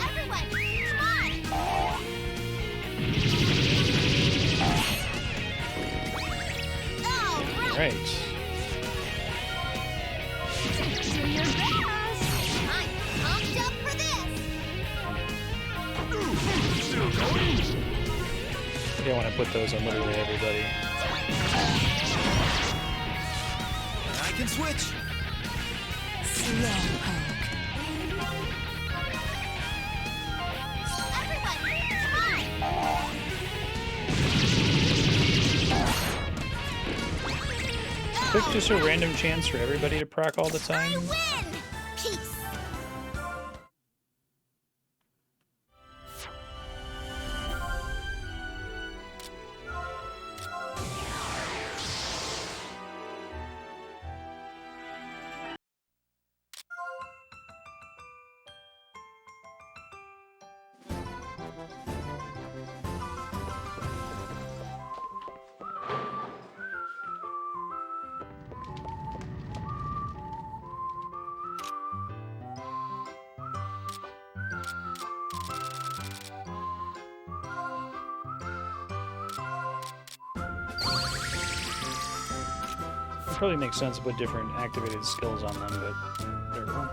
Everyone, come on! All right. Right. Do your best. I'm pumped up for this. Still going? I think I want to put those on literally everybody. I can switch. Slowpoke. Everyone, come on! Quick, just a random chance for everybody to proc all the I time. win! Peace. It probably makes sense to put different activated skills on them, but whatever.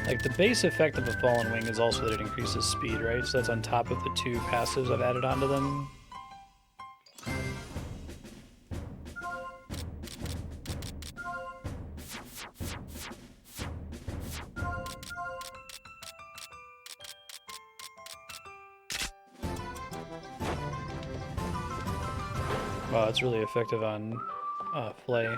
Like, the base effect of a Fallen Wing is also that it increases speed, right? So that's on top of the two passives I've added onto them. Wow, it's really effective on Flay.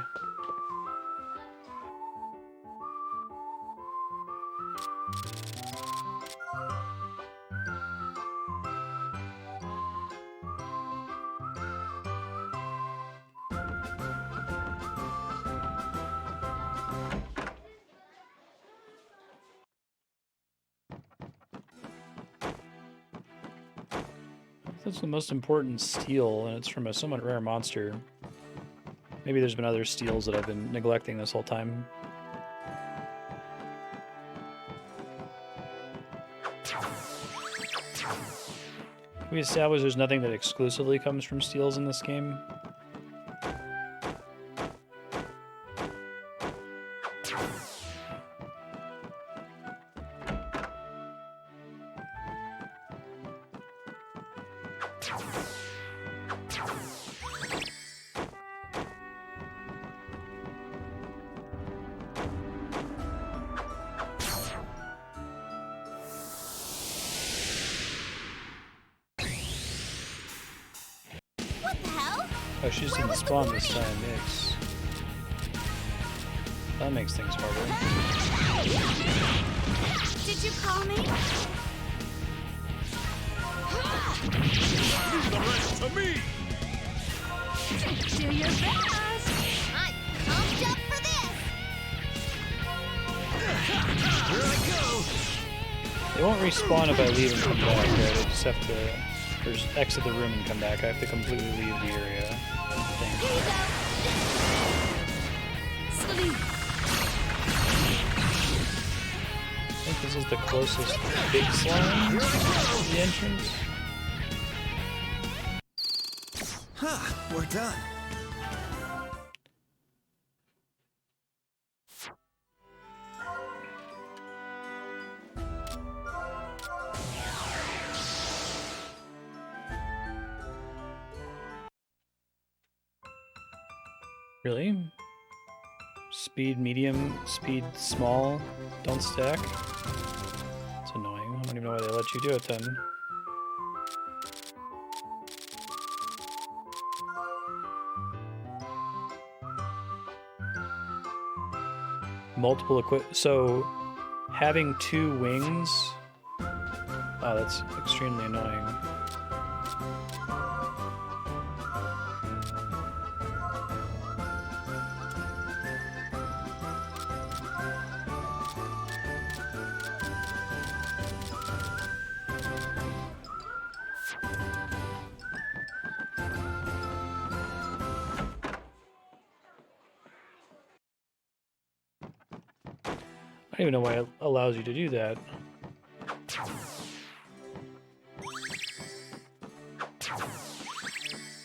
That's the most important steal, and it's from a somewhat rare monster. Maybe there's been other steals that I've been neglecting this whole time. We established there's nothing that exclusively comes from steals in this game. What the hell? Oh, she just Where didn't was the spawn this warning? time. Yikes. That makes things harder. Did you call me? Leave the rest to me! Do your best. I'm pumped up for this. Here I go. They won't respawn if I leave and come back, right? I just have to first exit the room and come back. I have to completely leave the area. Here you Thing. go. Sleep. I think this is the closest big slime to the entrance. Huh, we're done. Really? Speed medium, speed small, don't stack? It's annoying. I don't even know why they let you do it then. Multiple so having 2 wings, oh, that's extremely annoying. I don't even know why it allows you to do that.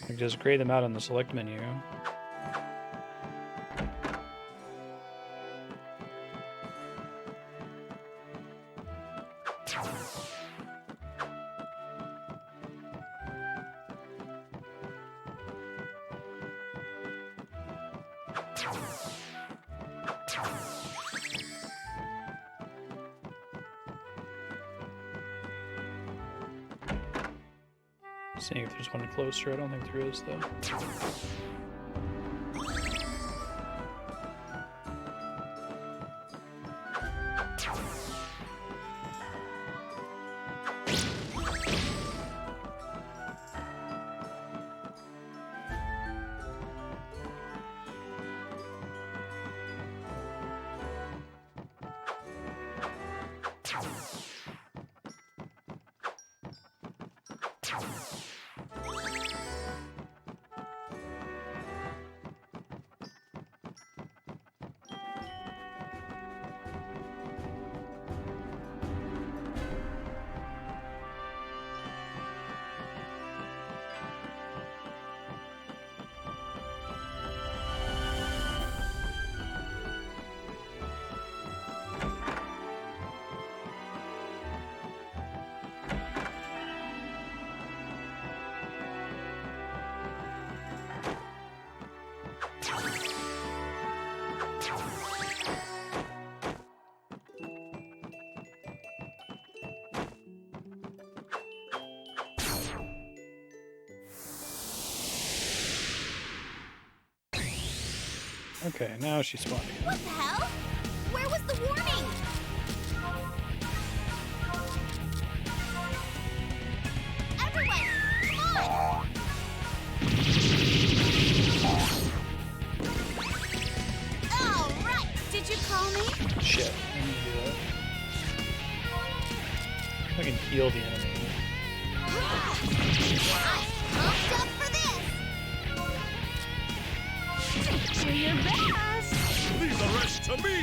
Like, just grade them out on the select menu. Seeing if there's one closer. I don't think there is, though. Okay, now she's spawning. What the hell? Where was the warning? Everyone, come on! All right. Did you call me? Shit, I need to do that. I can heal the enemy. I'm pumped up for this. Do your best. Leave the rest to me!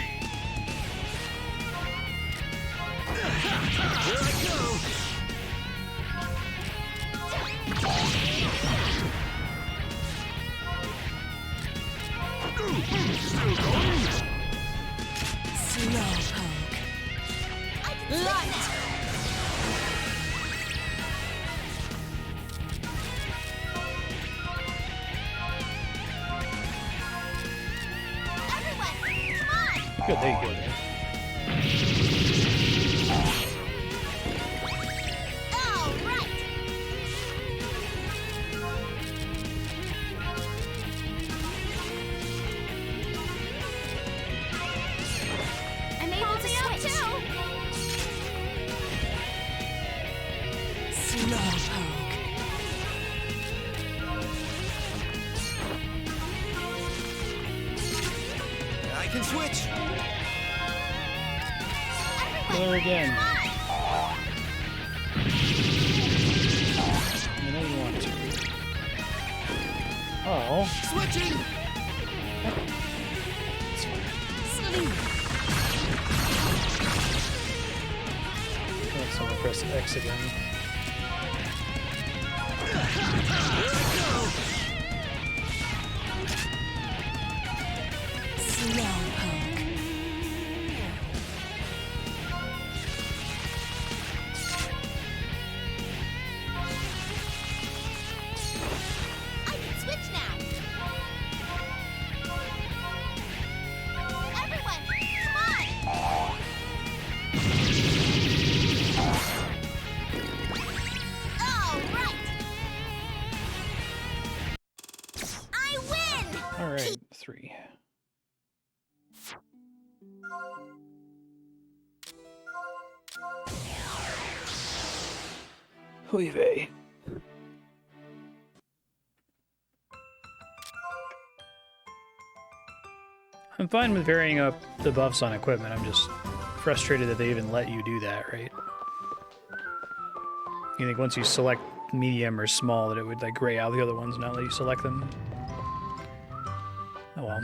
Here I go! Still going? Slowpoke. Light. Everyone, come on! Good, there you go. There. All right. I'm able to switch. Slowpoke. I can switch. Kill her again. I know you want to. Oh. Switching. Sleep. Let's someone press X again. Slowpoke. I can switch now. All right. I win. All right, 3. Oy vey. I'm fine with varying up the buffs on equipment. I'm just frustrated that they even let you do that, right? You think once you select medium or small that it would like gray out the other ones, not let you select them? Oh well.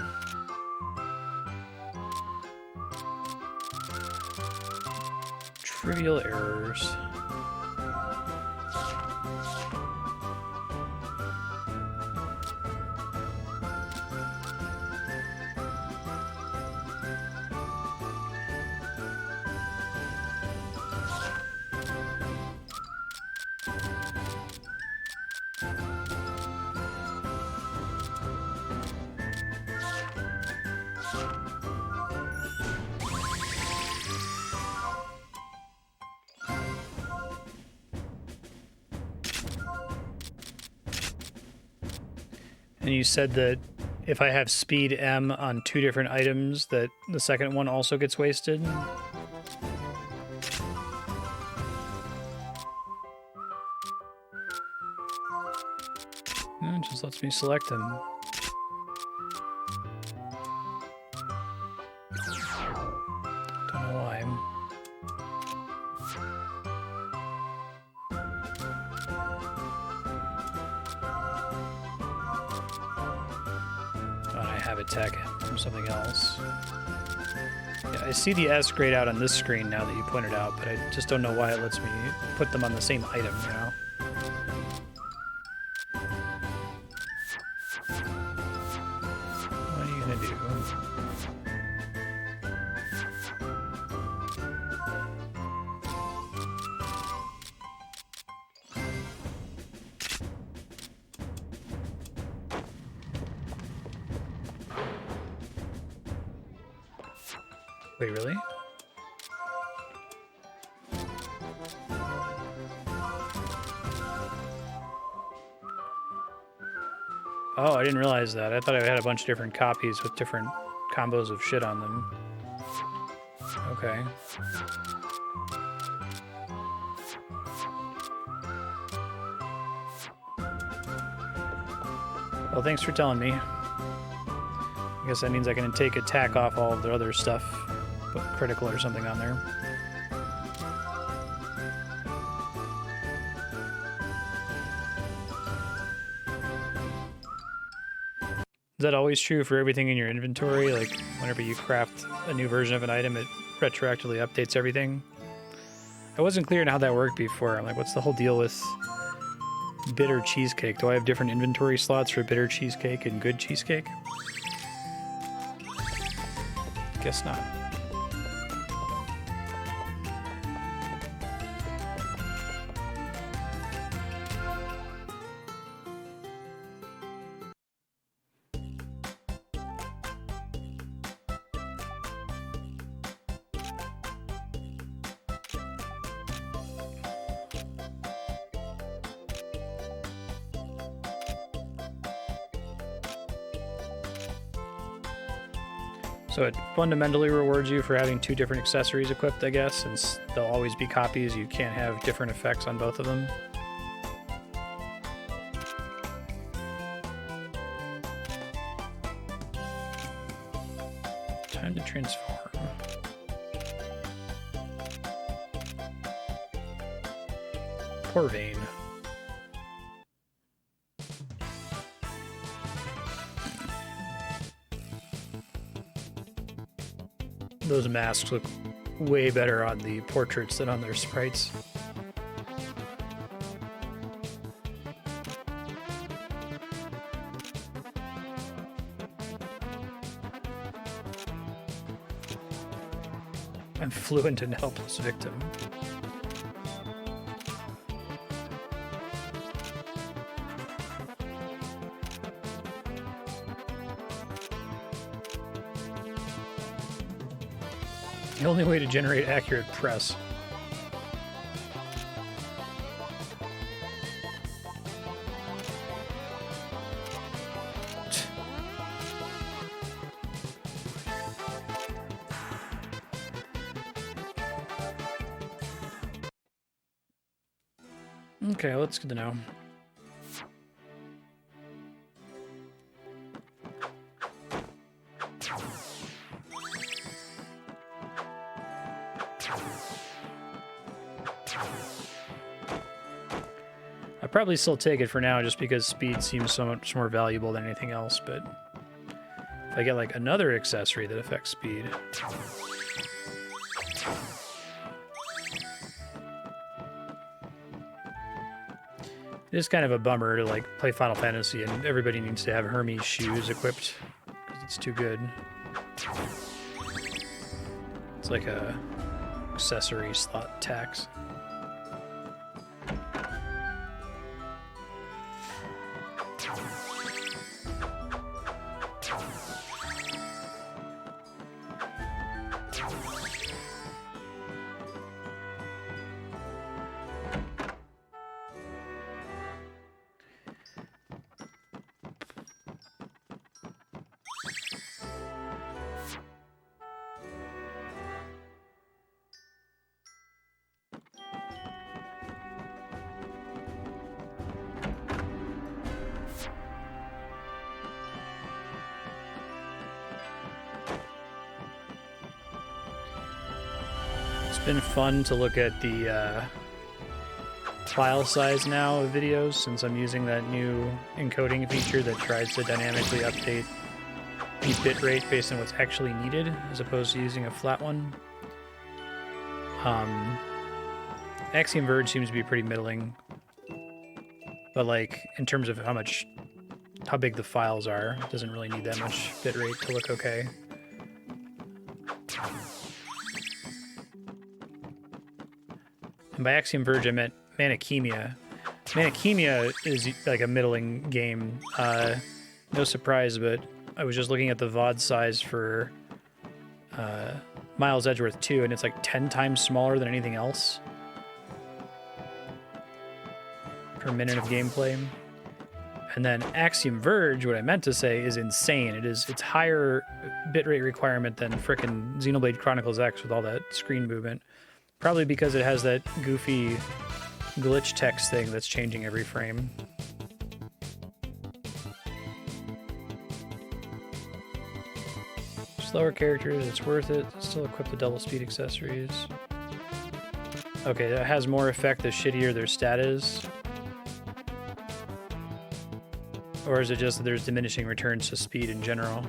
Trivial errors. And you said that if I have speed M on 2 different items, that the second one also gets wasted? No, it just lets me select them. Don't know why. Attack from something else. Yeah, I see the S grayed out on this screen now that you pointed out, but I just don't know why it lets me put them on the same item, you know? What are you gonna do? Wait, really? Oh, I didn't realize that. I thought I had a bunch of different copies with different combos of shit on them. Okay. Well, thanks for telling me. I guess that means I can take attack off all of the other stuff. Put critical or something on there. Is that always true for everything in your inventory? Like, whenever you craft a new version of an item, it retroactively updates everything? I wasn't clear on how that worked before. I'm like, what's the whole deal with bitter cheesecake? Do I have different inventory slots for bitter cheesecake and good cheesecake? Guess not. So it fundamentally rewards you for having 2 different accessories equipped, I guess, since they'll always be copies. You can't have different effects on both of them. Time to transform. Poor Vane. Those masks look way better on the portraits than on their sprites. I'm fluent and helpless victim. The only way to generate accurate press. Okay, well, that's good to know. I'd probably still take it for now just because speed seems so much more valuable than anything else, but if I get like another accessory that affects speed. It is kind of a bummer to like play Final Fantasy and everybody needs to have Hermes shoes equipped because it's too good. It's like a accessory slot tax. It's been fun to look at the file size now of videos since I'm using that new encoding feature that tries to dynamically update the bitrate based on what's actually needed as opposed to using a flat one. Axiom Verge seems to be pretty middling, but like in terms of how big the files are, it doesn't really need that much bitrate to look okay. And by Axiom Verge, I meant Khemia. Khemia is like a middling game. No surprise, but I was just looking at the VOD size for Miles Edgeworth 2, and it's like 10 times smaller than anything else per minute of gameplay. And then Axiom Verge, what I meant to say, is insane. It's higher bitrate requirement than frickin' Xenoblade Chronicles X with all that screen movement. Probably because it has that goofy glitch text thing that's changing every frame. Slower characters, it's worth it. Still equip the double speed accessories. Okay, that has more effect the shittier their stat is. Or is it just that there's diminishing returns to speed in general?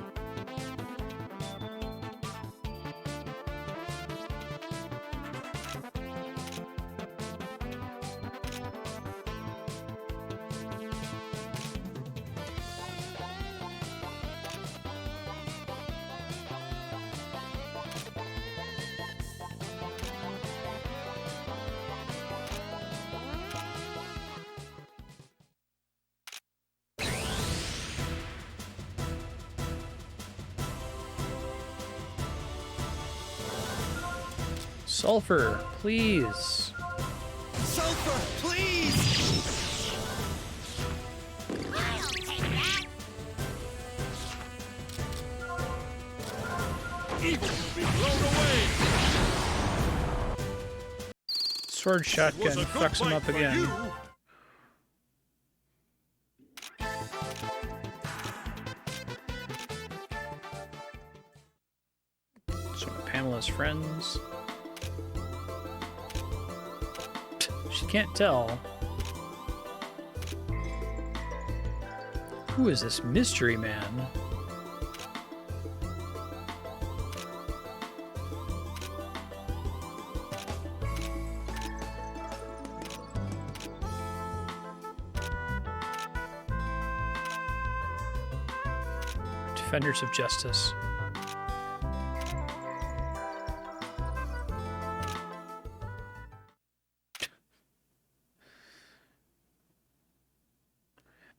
Sulfur, please. Sulfur, please! I'll take that. Evil will be blown away. Sword Was shotgun a good fucks him fight up for again. you. So Pamela's friends. She can't tell. Who is this mystery man? Defenders of Justice.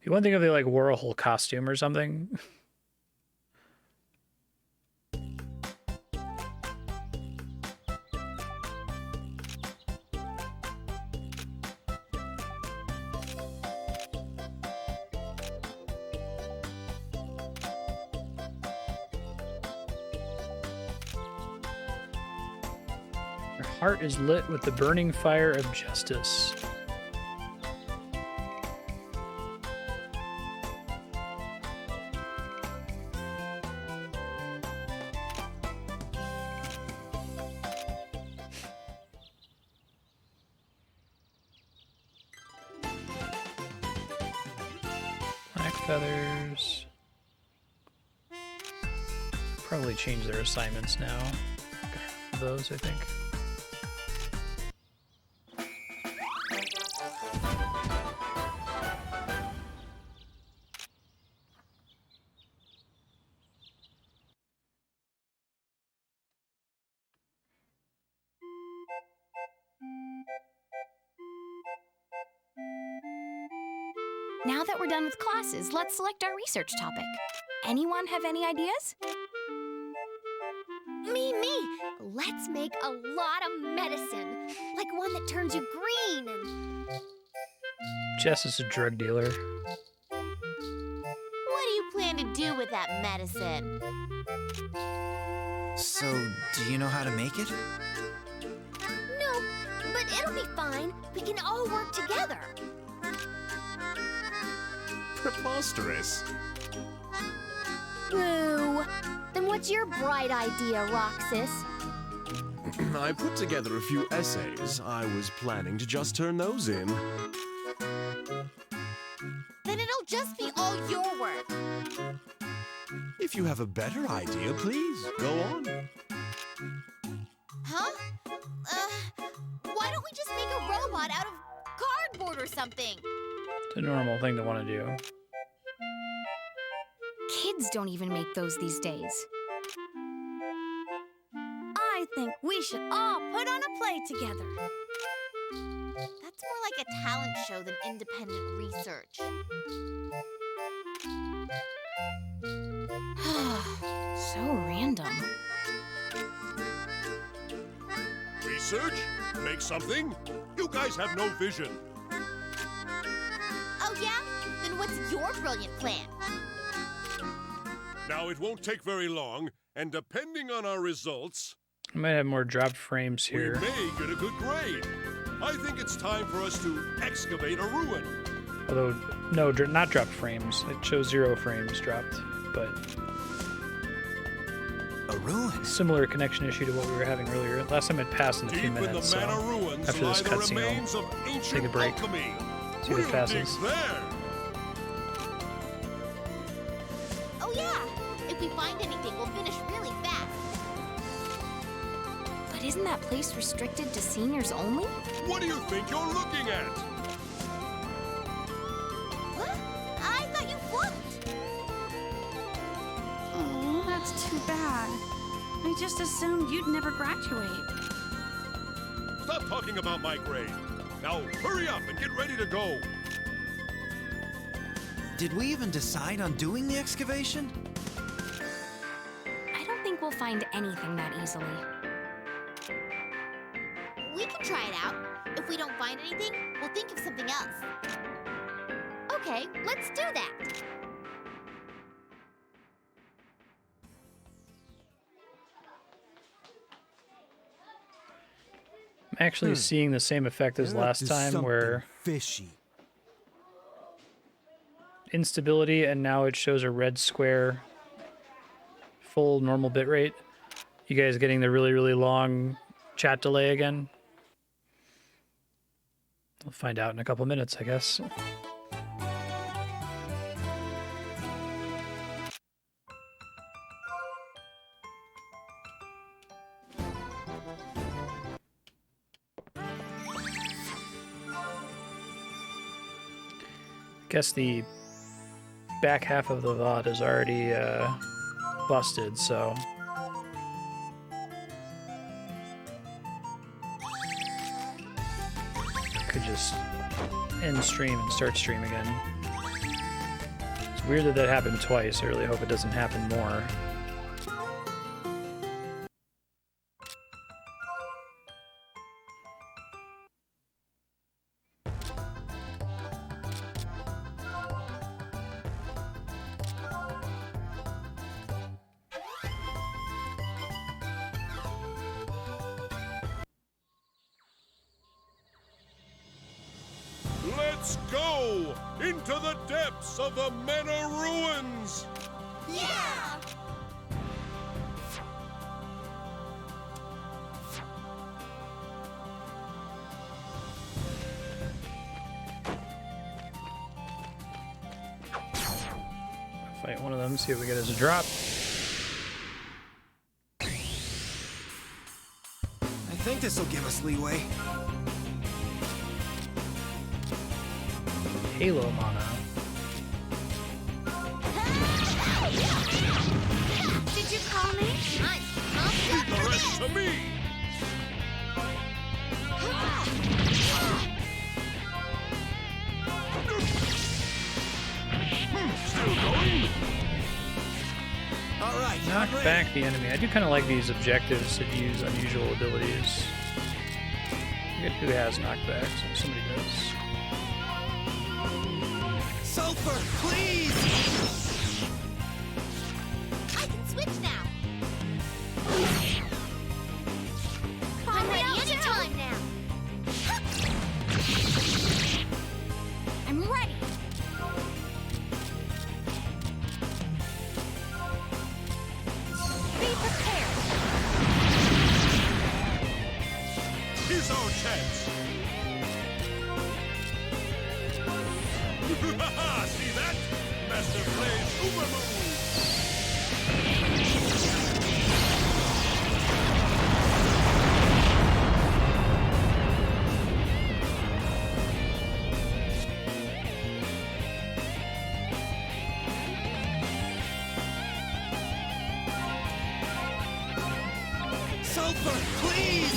You want to think if they like wore a whole costume or something? heart is lit with the burning fire of justice. Black feathers. Probably change their assignments now. Those, I think. Now that we're done with classes, let's select our research topic. Anyone have any ideas? Me! Let's make a lot of medicine. Like one that turns you green and... Jess is a drug dealer. What do you plan to do with that medicine? So, do you know how to make it? No, but it'll be fine. We can all work together. Preposterous. Boo! Then what's your bright idea, Roxas? I put together a few essays. I was planning to just turn those in. Then it'll just be all your work. If you have a better idea, please, go on. Huh? Why don't we just make a robot out of cardboard or something? It's a normal thing to want to do. Kids don't even make those these days. I think we should all put on a play together. That's more like a talent show than independent research. So random. Research? Make something? You guys have no vision. Oh yeah? Then what's your brilliant plan? Now, it won't take very long, and depending on our results, I might have more dropped frames we here. may get a good grade. I think it's time for us to excavate a ruin. Although, no, not dropped frames. It shows 0 frames dropped, but A ruin? similar connection issue to what we were having earlier. Last time it passed in a few Deep in the minutes, Mana so ruins after lie this the cutscene, remains of take a ancient break. alchemy. See if it We'll passes. dig there. Oh yeah! If we find anything, we'll finish really fast. But isn't that place restricted to seniors only? What do you think you're looking at? What? I thought you flunked! Oh, that's too bad. I just assumed you'd never graduate. Stop talking about my grade. Now hurry up and get ready to go. Did we even decide on doing the excavation? I don't think we'll find anything that easily. We can try it out. If we don't find anything, we'll think of something else. Okay, let's do that. I'm actually seeing the same effect as last time, where fishy. instability, and now it shows a red square, full normal bitrate. You guys getting the really, really long chat delay again? We'll find out in a couple minutes, I guess. Guess the back half of the VOD is already busted, so could just end stream and start stream again. It's weird that that happened twice. I really hope it doesn't happen more. Let's go into the depths of the Manor Ruins! Yeah! Fight one of them, see what we get as a drop. I think this'll give us leeway. Halo mana. Did you call me? Leave the rest to me! Still going? All right, Knock I'm ready. back the enemy. I do kind of like these objectives that use unusual abilities. I forget who has knockback, so somebody does. Sulfur, please! I can switch now. Call I'm me ready out anytime too. now. I'm ready. Be prepared. Here's our chance! See that? Master Blade's Uber Move! Sulfur, please!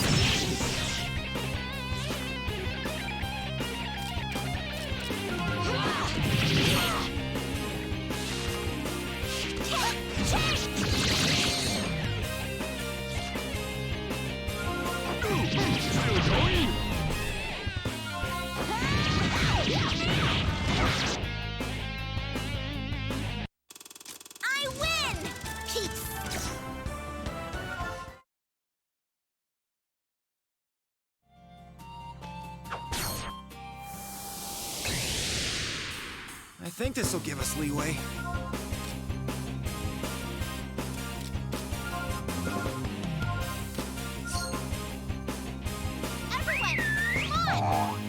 Still going? I win! Peace! I think this'll give us leeway. Everyone, come on!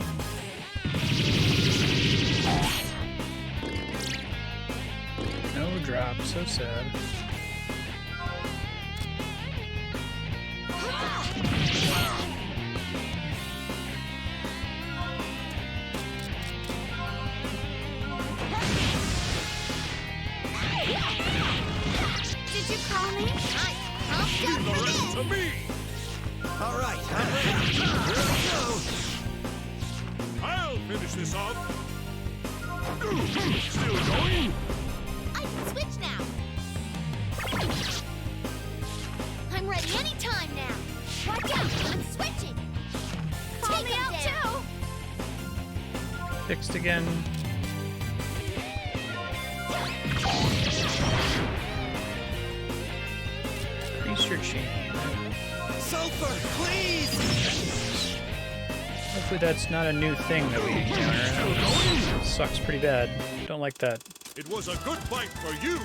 No drop, so sad. Did you call me? Leave the rest to me! All right, I'm ready. Here we go. I'll finish this off! Still going? I can switch now. I'm ready anytime now. Watch out, I'm switching. Call Take me him out down. too. Fixed again. Increase your chain. Sulfur, please! Hopefully that's not a new thing that we encounter. That sucks pretty bad. Don't like that. It was a good fight for you!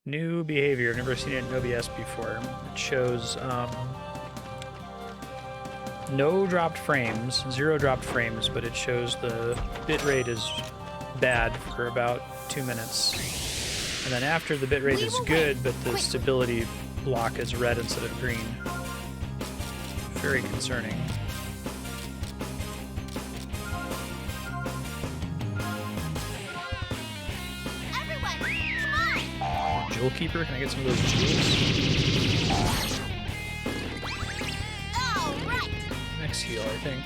New behavior. I've never seen it in OBS before. It shows no dropped frames, 0 dropped frames, but it shows the bitrate is bad for about 2 minutes. And then after the bitrate is good, but the stability block is red instead of green. Very concerning. Everyone, come on! Jewel Keeper, can I get some of those jewels? All right! Next heal, I think.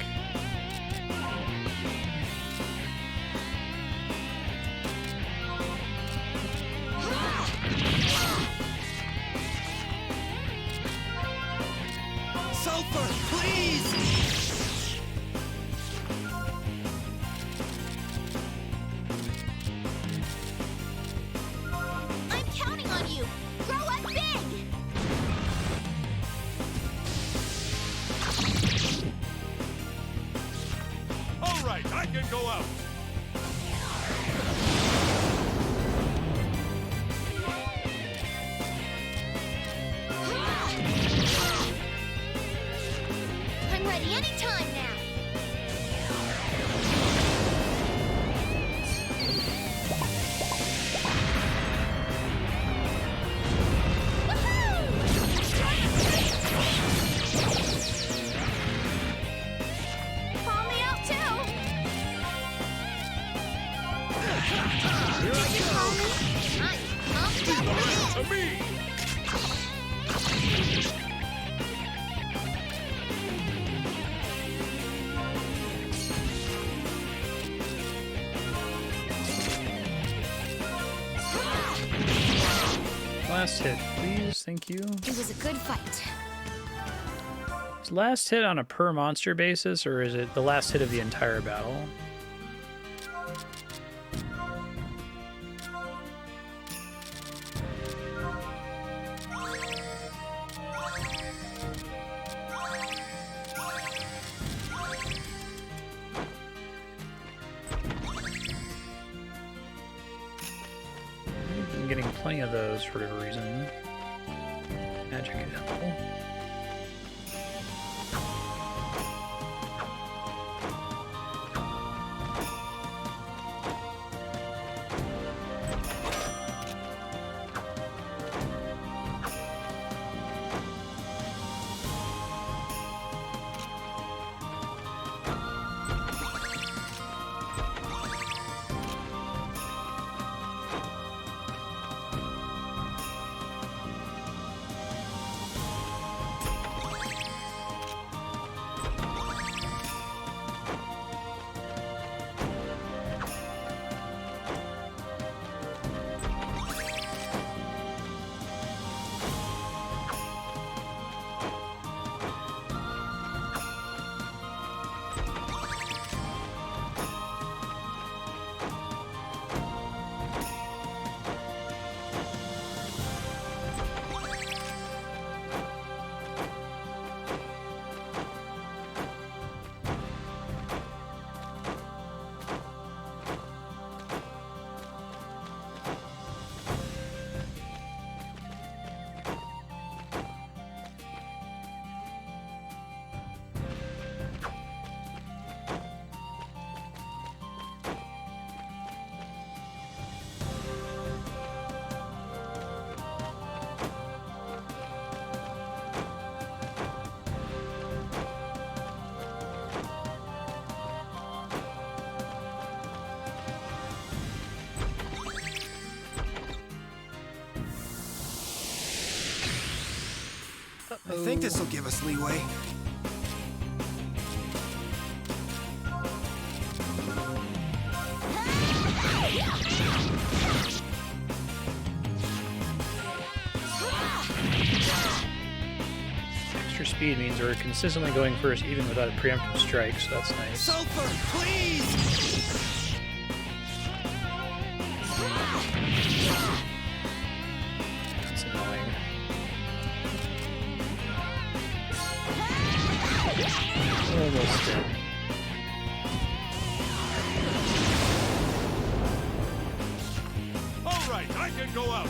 Sulfur, please! I'm counting on you! Grow up big! can go out. I'm ready anytime now. Call me out too. Here I go. I'm The rest to me. Last hit, please. Thank you. It was a good fight. Is last hit on a per monster basis, or is it the last hit of the entire battle? I'm getting plenty of those for whatever reason. Magic apple. I think this will give us leeway. Extra speed means we're consistently going first even without a preemptive strike, so that's nice. Sulfur, please! That's annoying. Almost dead. All right, I can go out.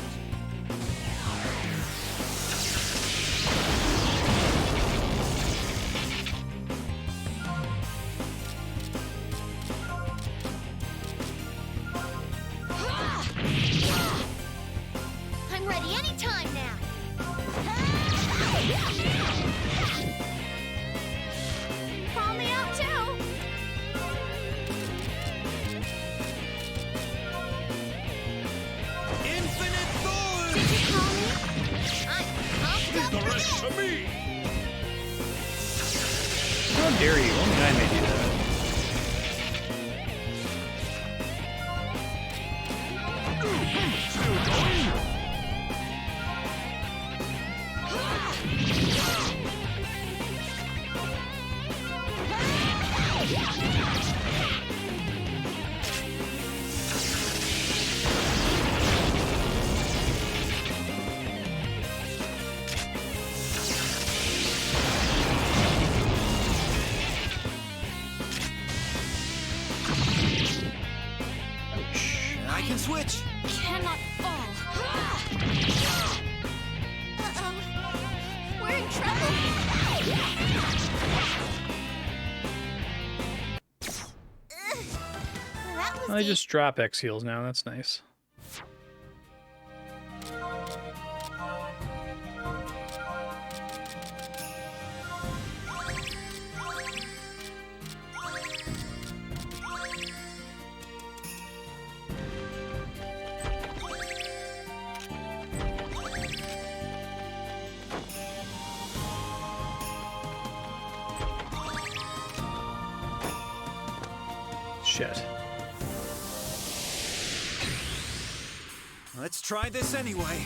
I'm ready anytime now. Call me out too. Infinite Thorn! Did you call me? I'm pumped The up for rest this. to me. How dare you? Only I may do that. Still going. Oh, they just drop X heals now. That's nice. Shit. Let's try this anyway.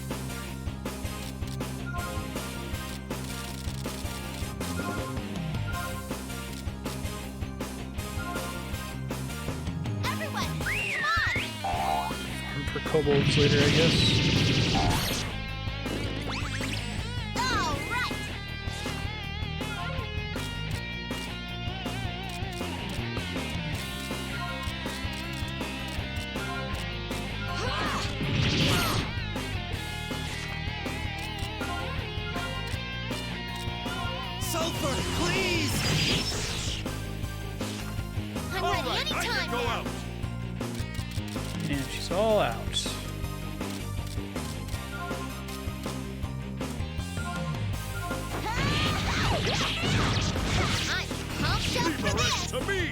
Everyone, come on! Farm for kobolds later, I guess. All right! Sulfur, please! I'm All ready right, I anytime can go now. out. And she's all out. I'm pumped up Leave for the this. rest to me.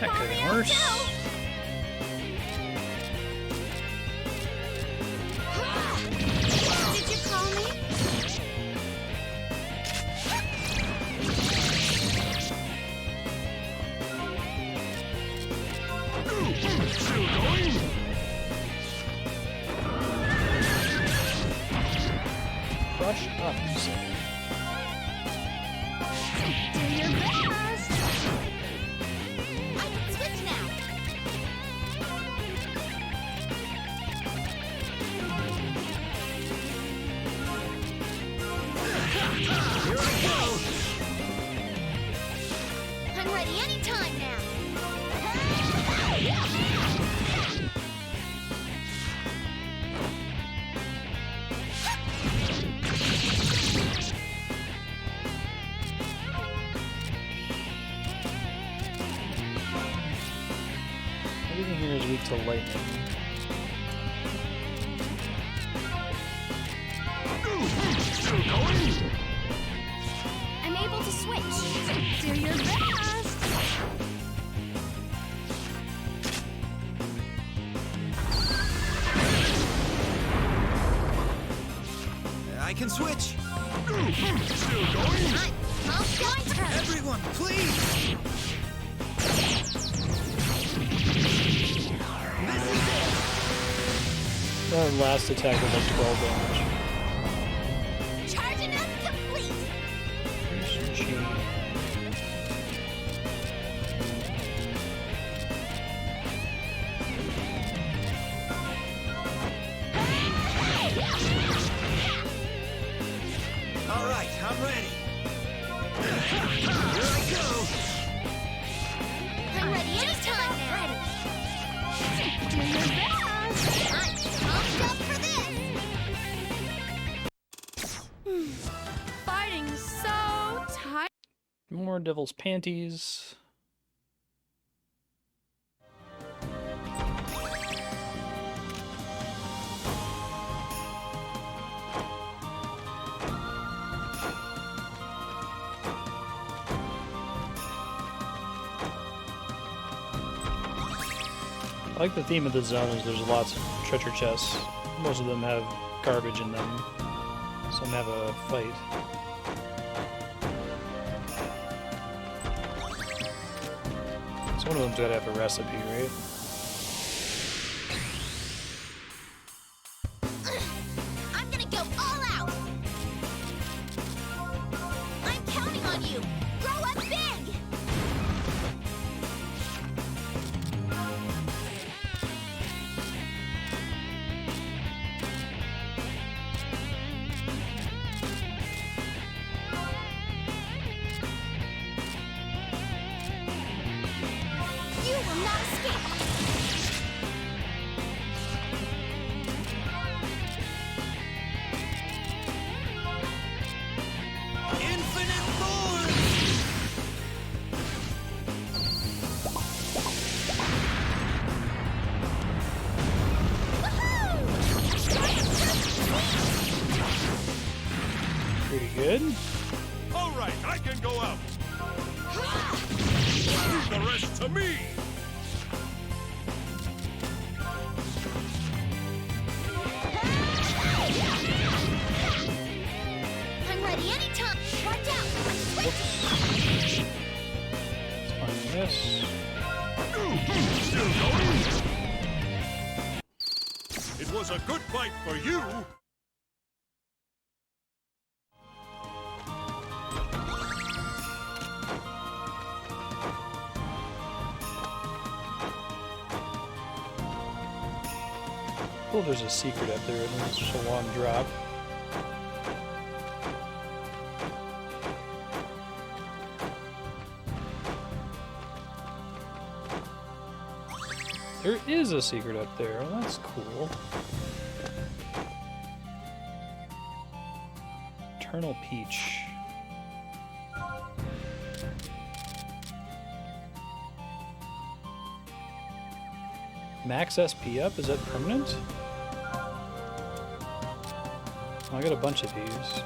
That could have been worse. Did you call me? Still going? Crush up, you say. Do your best. I can switch now. Here I go! I'm ready anytime now. Everything here is weak to lightning. Still going? I'm able to switch. Do your best. I can switch! Still going? I'm pumped up. Everyone, please! That last attack was like 12 damage. Charging up complete. Gee. All right, I'm ready. Here I go! I'm ready anytime now. Do your best. I'm pumped up for this. Fighting's so tight. More devil's panties. I like the theme of the zone is there's lots of treasure chests. Most of them have garbage in them. Some have a fight. So one of them's gotta have a recipe, right? I'm gonna go all out. I'm counting on you. Grow up big. You will not escape. Infinite Thorns! good. All right, I can go out. Leave the rest to me. I'm ready anytime. Watch out. Let's find this. Still going? It was a good fight for you. Oh, there's a secret up there, and it's just a long drop. There is a secret up there. Well, that's cool. Eternal Peach. Max SP up? Is that permanent? Oh, I got a bunch of these. Is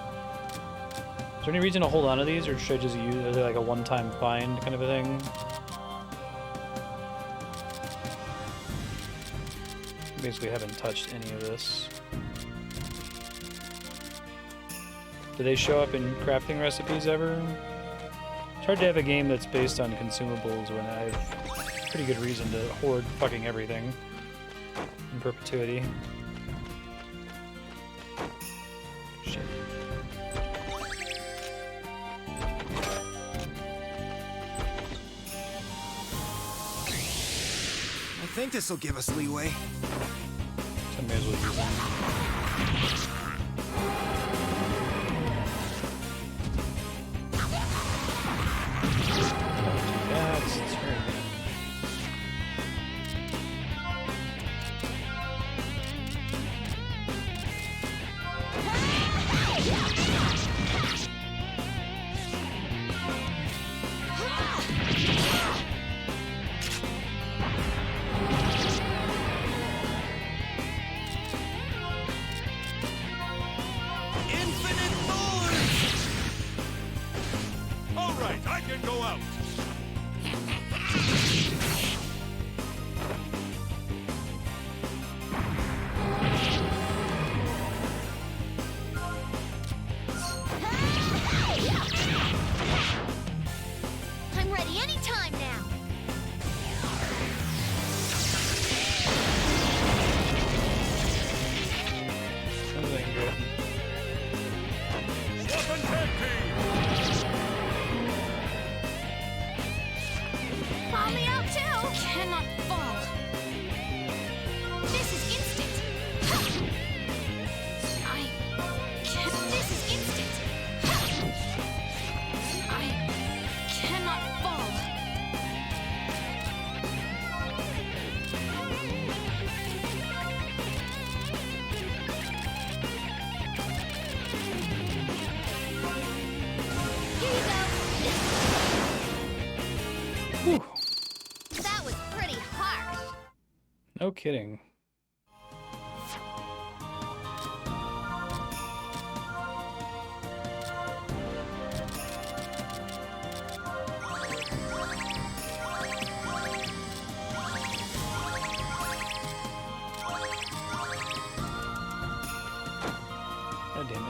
there any reason to hold on to these, or should I just use it like a one-time find kind of a thing? Basically haven't touched any of this. Do they show up in crafting recipes ever? It's hard to have a game that's based on consumables when I have pretty good reason to hoard fucking everything in perpetuity. Shit. I think this'll give us leeway. I may as well use them. That's very good. All right, I can go out. I'm ready anytime now. Everything good. Swap and tag team. Call me out too! Cannot fall. This is instant. This is instant. I cannot fall. Here you go. Whew. That was pretty harsh. No kidding. God damn it.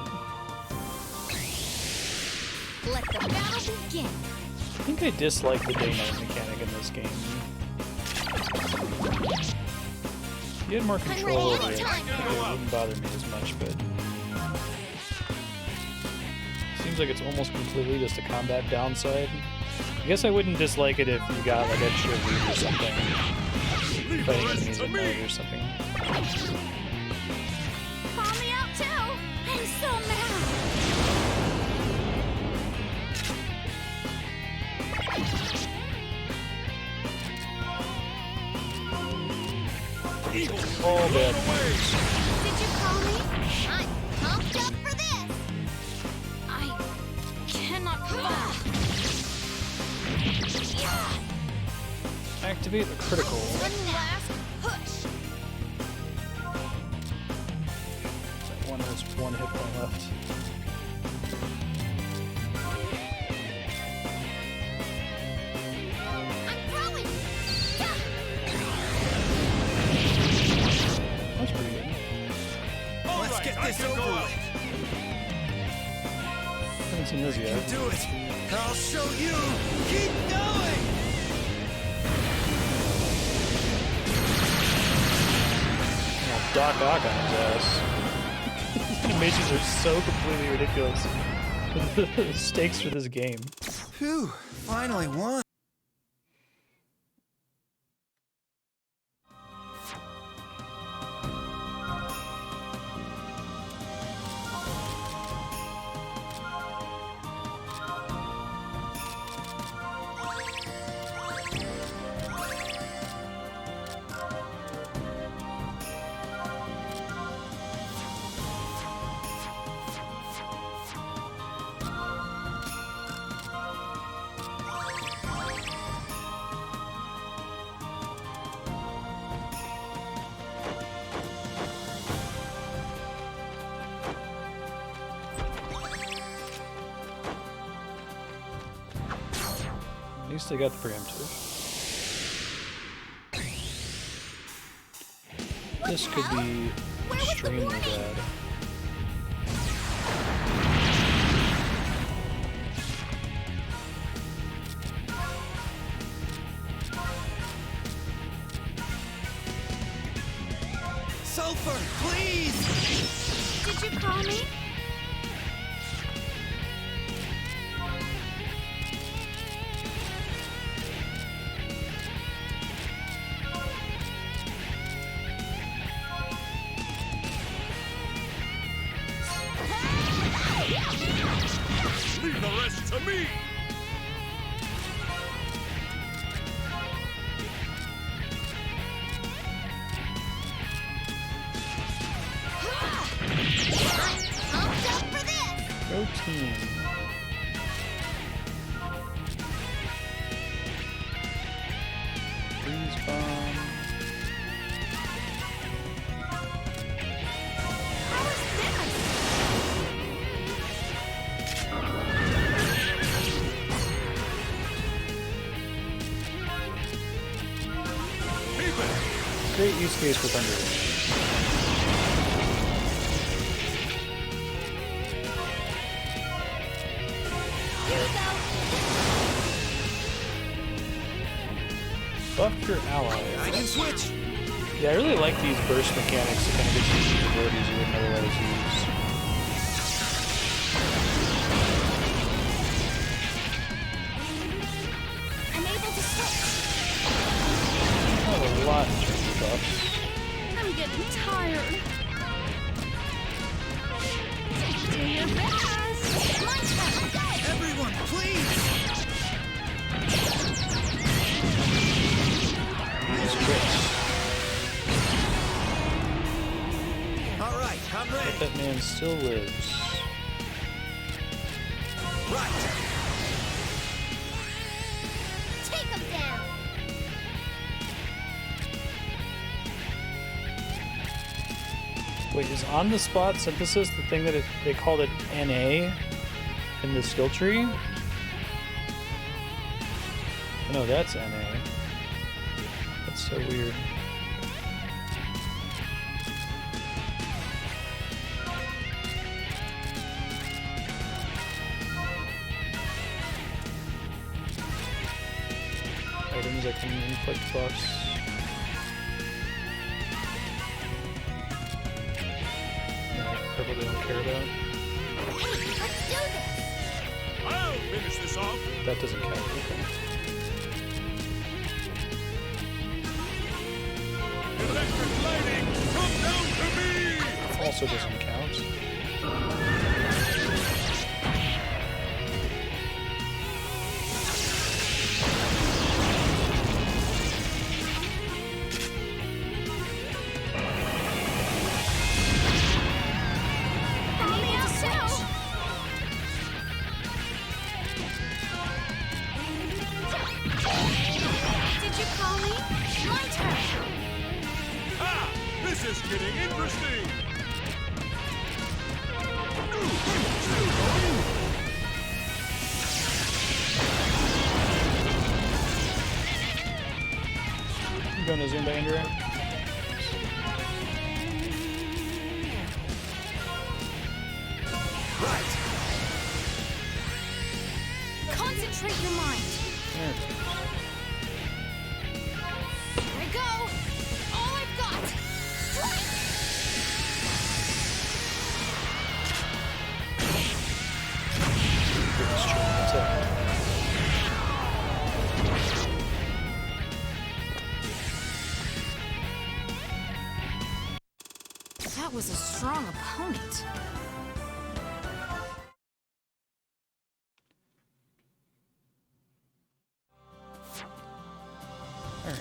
Let the battle begin. I think I dislike the day-night mechanic in this game. If you had more control over it, I think it wouldn't bother me as much, but seems like it's almost completely just a combat downside. I guess I wouldn't dislike it if you got like extra loot or something. Leave the Fighting rest enemies to at me. night or something. Call me out too! I'm so mad! Evil. All bad. Away. Did you call me? I'm pumped up for this. I cannot fall. Activate the critical. One last push. That one has one hit point left. seen this yet. Do it! I'll show you! Keep going! Oh, Doc Ock on his ass. These animations are so completely ridiculous. The stakes for this game. Phew, finally won. At least I got the preemptive. This could be extremely bad. Sulfur, please! Did you call me? Leave the rest to me! Pumped up for this! Go team. Freeze bomb. How is this? Keep it! Great use case for Thunder. Here we go. Buff your ally. I can switch! Yeah, I really like these burst mechanics to kind of get you some abilities you wouldn't otherwise use. I'm able to switch. Not a lot in terms of buffs. I'm getting tired. Do your best. My turn. Go. Everyone, please! Use crits. Alright, I'm But ready. that man still lives. Right! Take him down! Wait, is on the spot synthesis the thing that they called it NA in the skill tree? No, that's NA. That's so weird. Items that can inflict buffs. Purple they don't care about. Let's do this! I'll finish this off! That doesn't count. Okay. Electric lightning! Come down to me! Also doesn't count. Follow me out too. Did you call me? My turn. Ah! This is getting interesting! Still going? You going to zoom by Andrew? Right! concentrate your mind. There it is. Here I go. All I've got. Strike! Pretty strong attack. That was a strong opponent. Alright.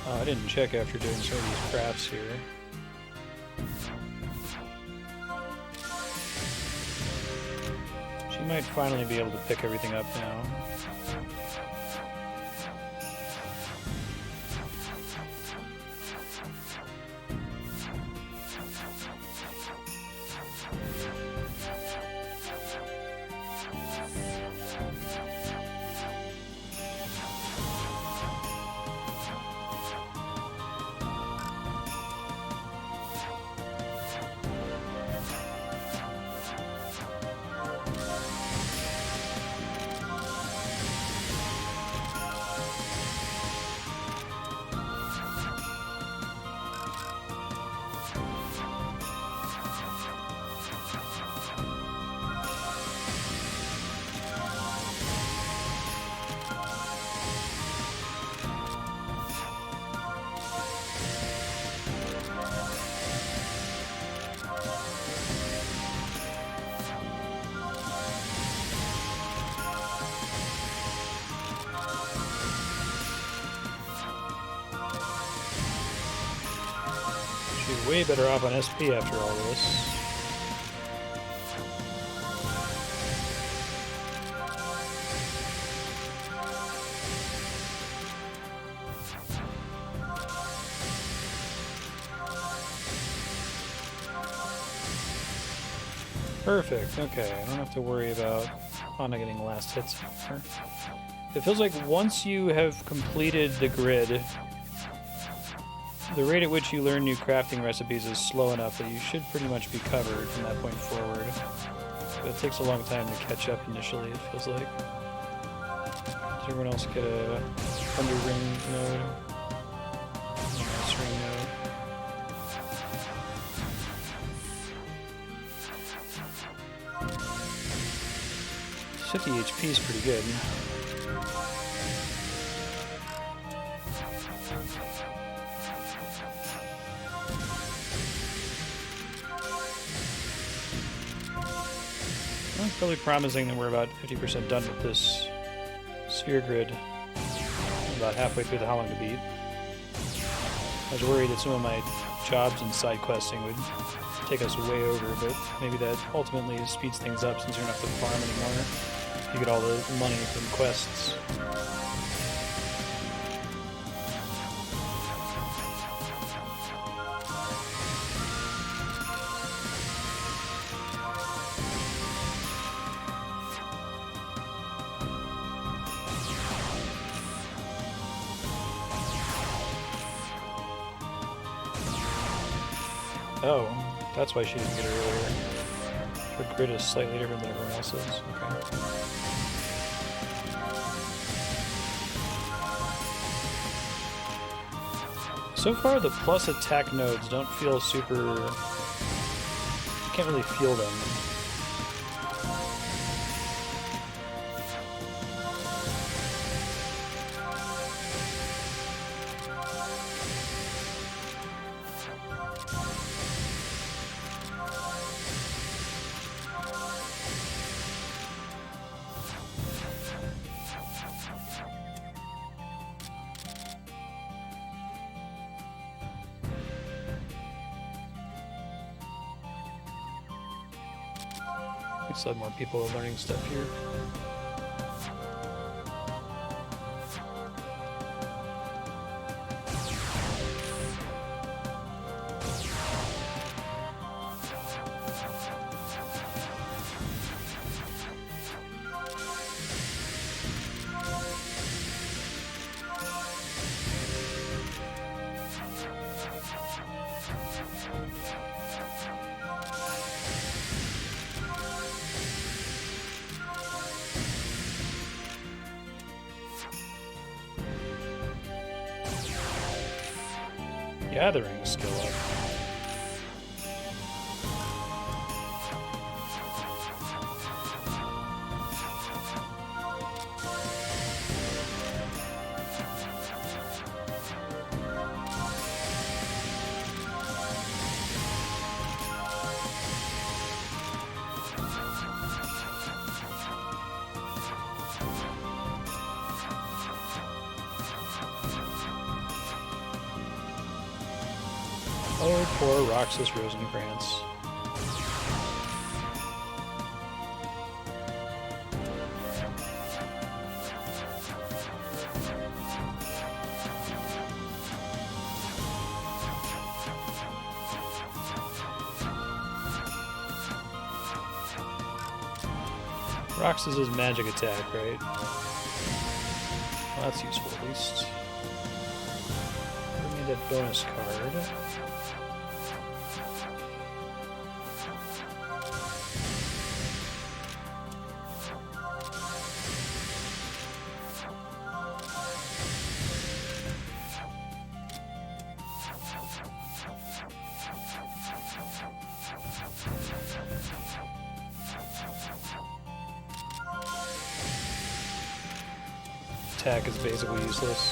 Oh, I didn't check after doing some of these crafts here. She might finally be able to pick everything up now. She's way better off on SP after all this. Perfect, okay, I don't have to worry about Anna getting last hits anymore. It feels like once you have completed the grid, the rate at which you learn new crafting recipes is slow enough that you should pretty much be covered from that point forward. But it takes a long time to catch up initially, it feels like. Does everyone else get a Thunder Ring node? Ice Ring node? 50 HP is pretty good. Well, it's probably promising that we're about 50% done with this sphere grid. About halfway through the How Long to Beat. I was worried that some of my jobs and side questing would take us way over, but maybe that ultimately speeds things up since you don't have to farm anymore. You get all the money from quests. Oh, that's why she didn't get it earlier. Her grid is slightly different than everyone else's. Okay. So far, the plus attack nodes don't feel super... You can't really feel them. We still have more people learning stuff here. Gathering skill up. Oh, poor Roxas Rosencrantz. Roxas is magic attack, right? Well, that's useful at least. We need a bonus card. Attack is basically useless.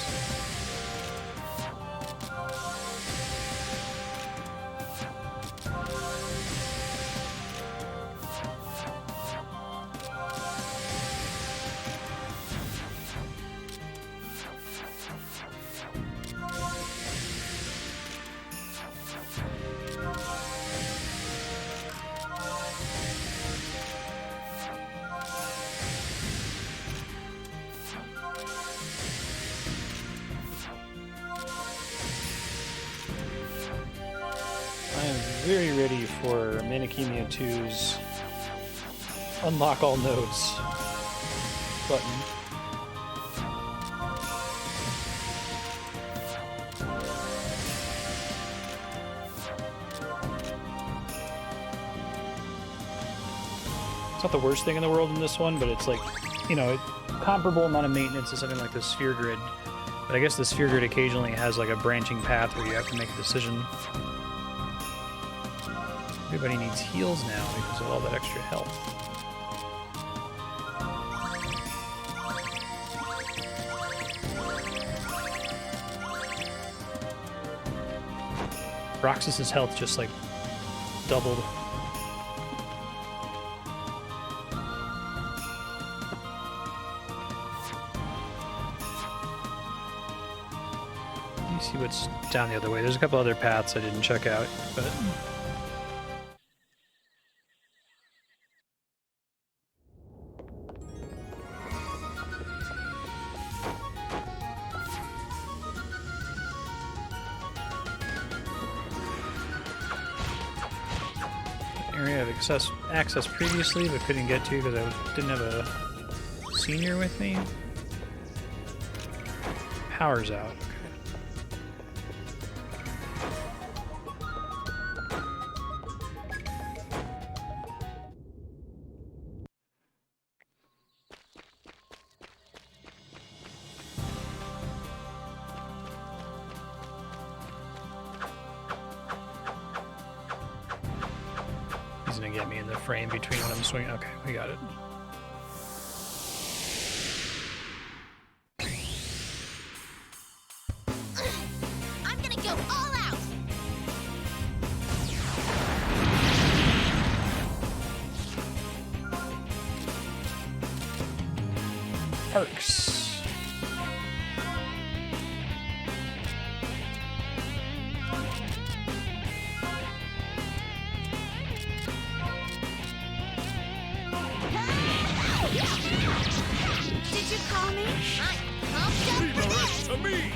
Very ready for Khemia 2's Unlock All Nodes button. It's not the worst thing in the world in this one, but it's like, you know, comparable amount of maintenance to something like the Sphere Grid. But I guess the Sphere Grid occasionally has like a branching path where you have to make a decision. Everybody needs heals now because of all that extra health. Roxas's health just like doubled. Let me see what's down the other way. There's a couple other paths I didn't check out, but area of access previously, but couldn't get to because I didn't have a senior with me. Power's out. He's gonna get me in the frame between when I'm swinging. Okay, we got it. I'm gonna go all out. Perks. Did you call me? Leave the rest to me!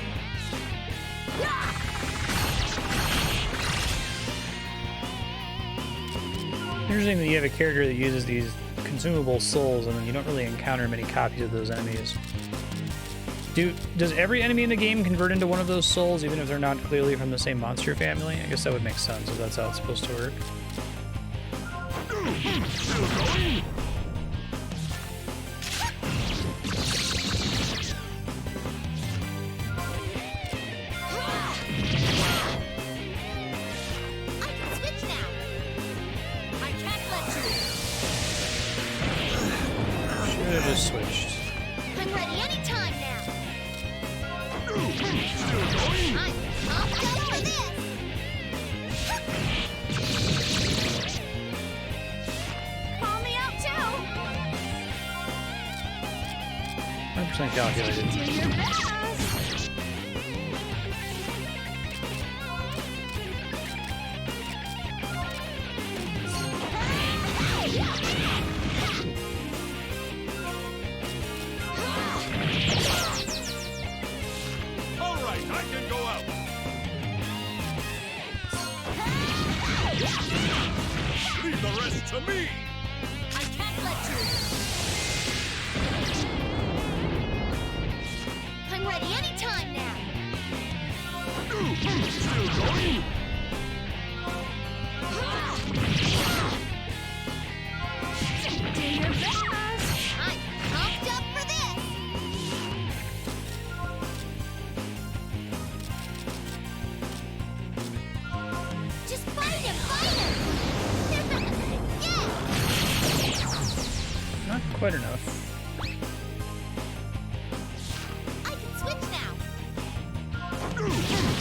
Interesting that you have a character that uses these consumable souls and then you don't really encounter many copies of those enemies. Does every enemy in the game convert into one of those souls, even if they're not clearly from the same monster family? I guess that would make sense if that's how it's supposed to work. Still going? I can switch now. I can't let you. Should have just switched. I'm ready anytime now. Still going? I'm pumped up for this. Call me out too. 100% calculated. Do your best. All right, I can go out. Leave the rest to me. I can't let you. I'm ready anytime now. Still going? Do your best. I'm pumped up for this. Just fight him, yeah! Not quite enough. I can switch now.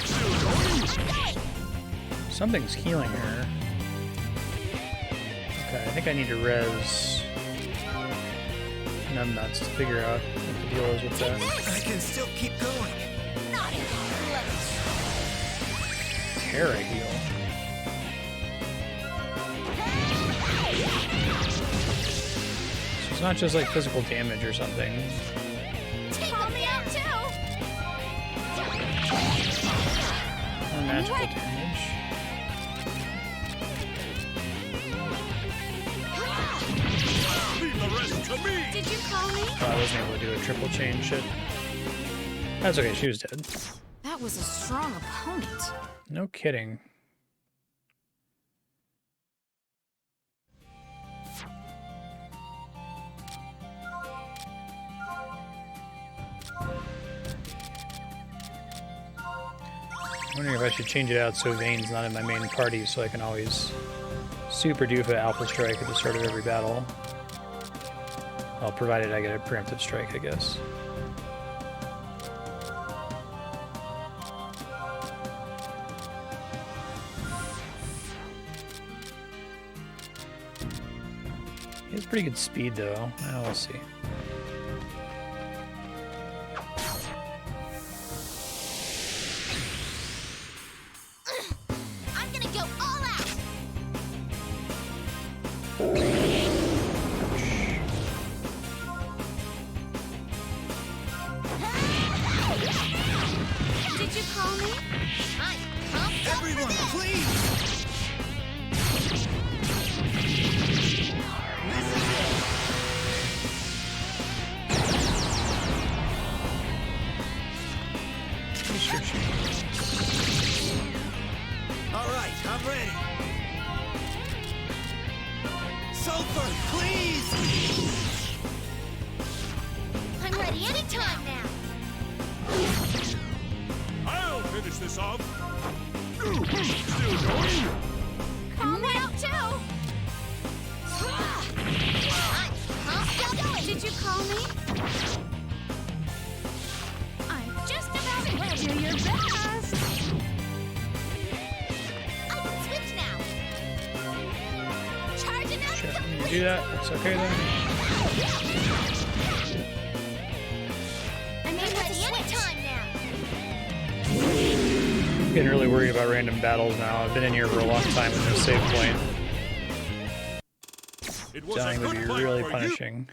Still going? I'm going. Something's healing her. Okay, I think I need to res numbnuts to figure out what the deal is with that. I can still keep going. Not even close. Terra heal. So it's not just like physical damage or something. Call me out too. Or magical damage. Leave the rest to me. Did you call me? Oh, I wasn't able to do a triple chain shit. That's okay, she was dead. That was a strong opponent. No kidding. I'm wondering if I should change it out so Vane's not in my main party so I can always super doofa Alpha Strike at the start of every battle. Well, provided I get a preemptive strike, I guess. He has pretty good speed, though. Well, we'll see. I'm gonna go all out. Did you call me? I'm pumped up Everyone, for this. please! All right, I'm ready. Sulfur, please! I'm ready anytime now. I'll finish this off. Still going? Call me out too. I'm pumped up. Did you call me? I'm just about ready. Do your best. I can switch now. Charging up Sure, the you do that. It's okay then. I made I'm it to ready switch. anytime now. I'm getting really worried about random battles now. I've been in here for a long time with no save point. It was Dying a would good be fight really for you. punishing.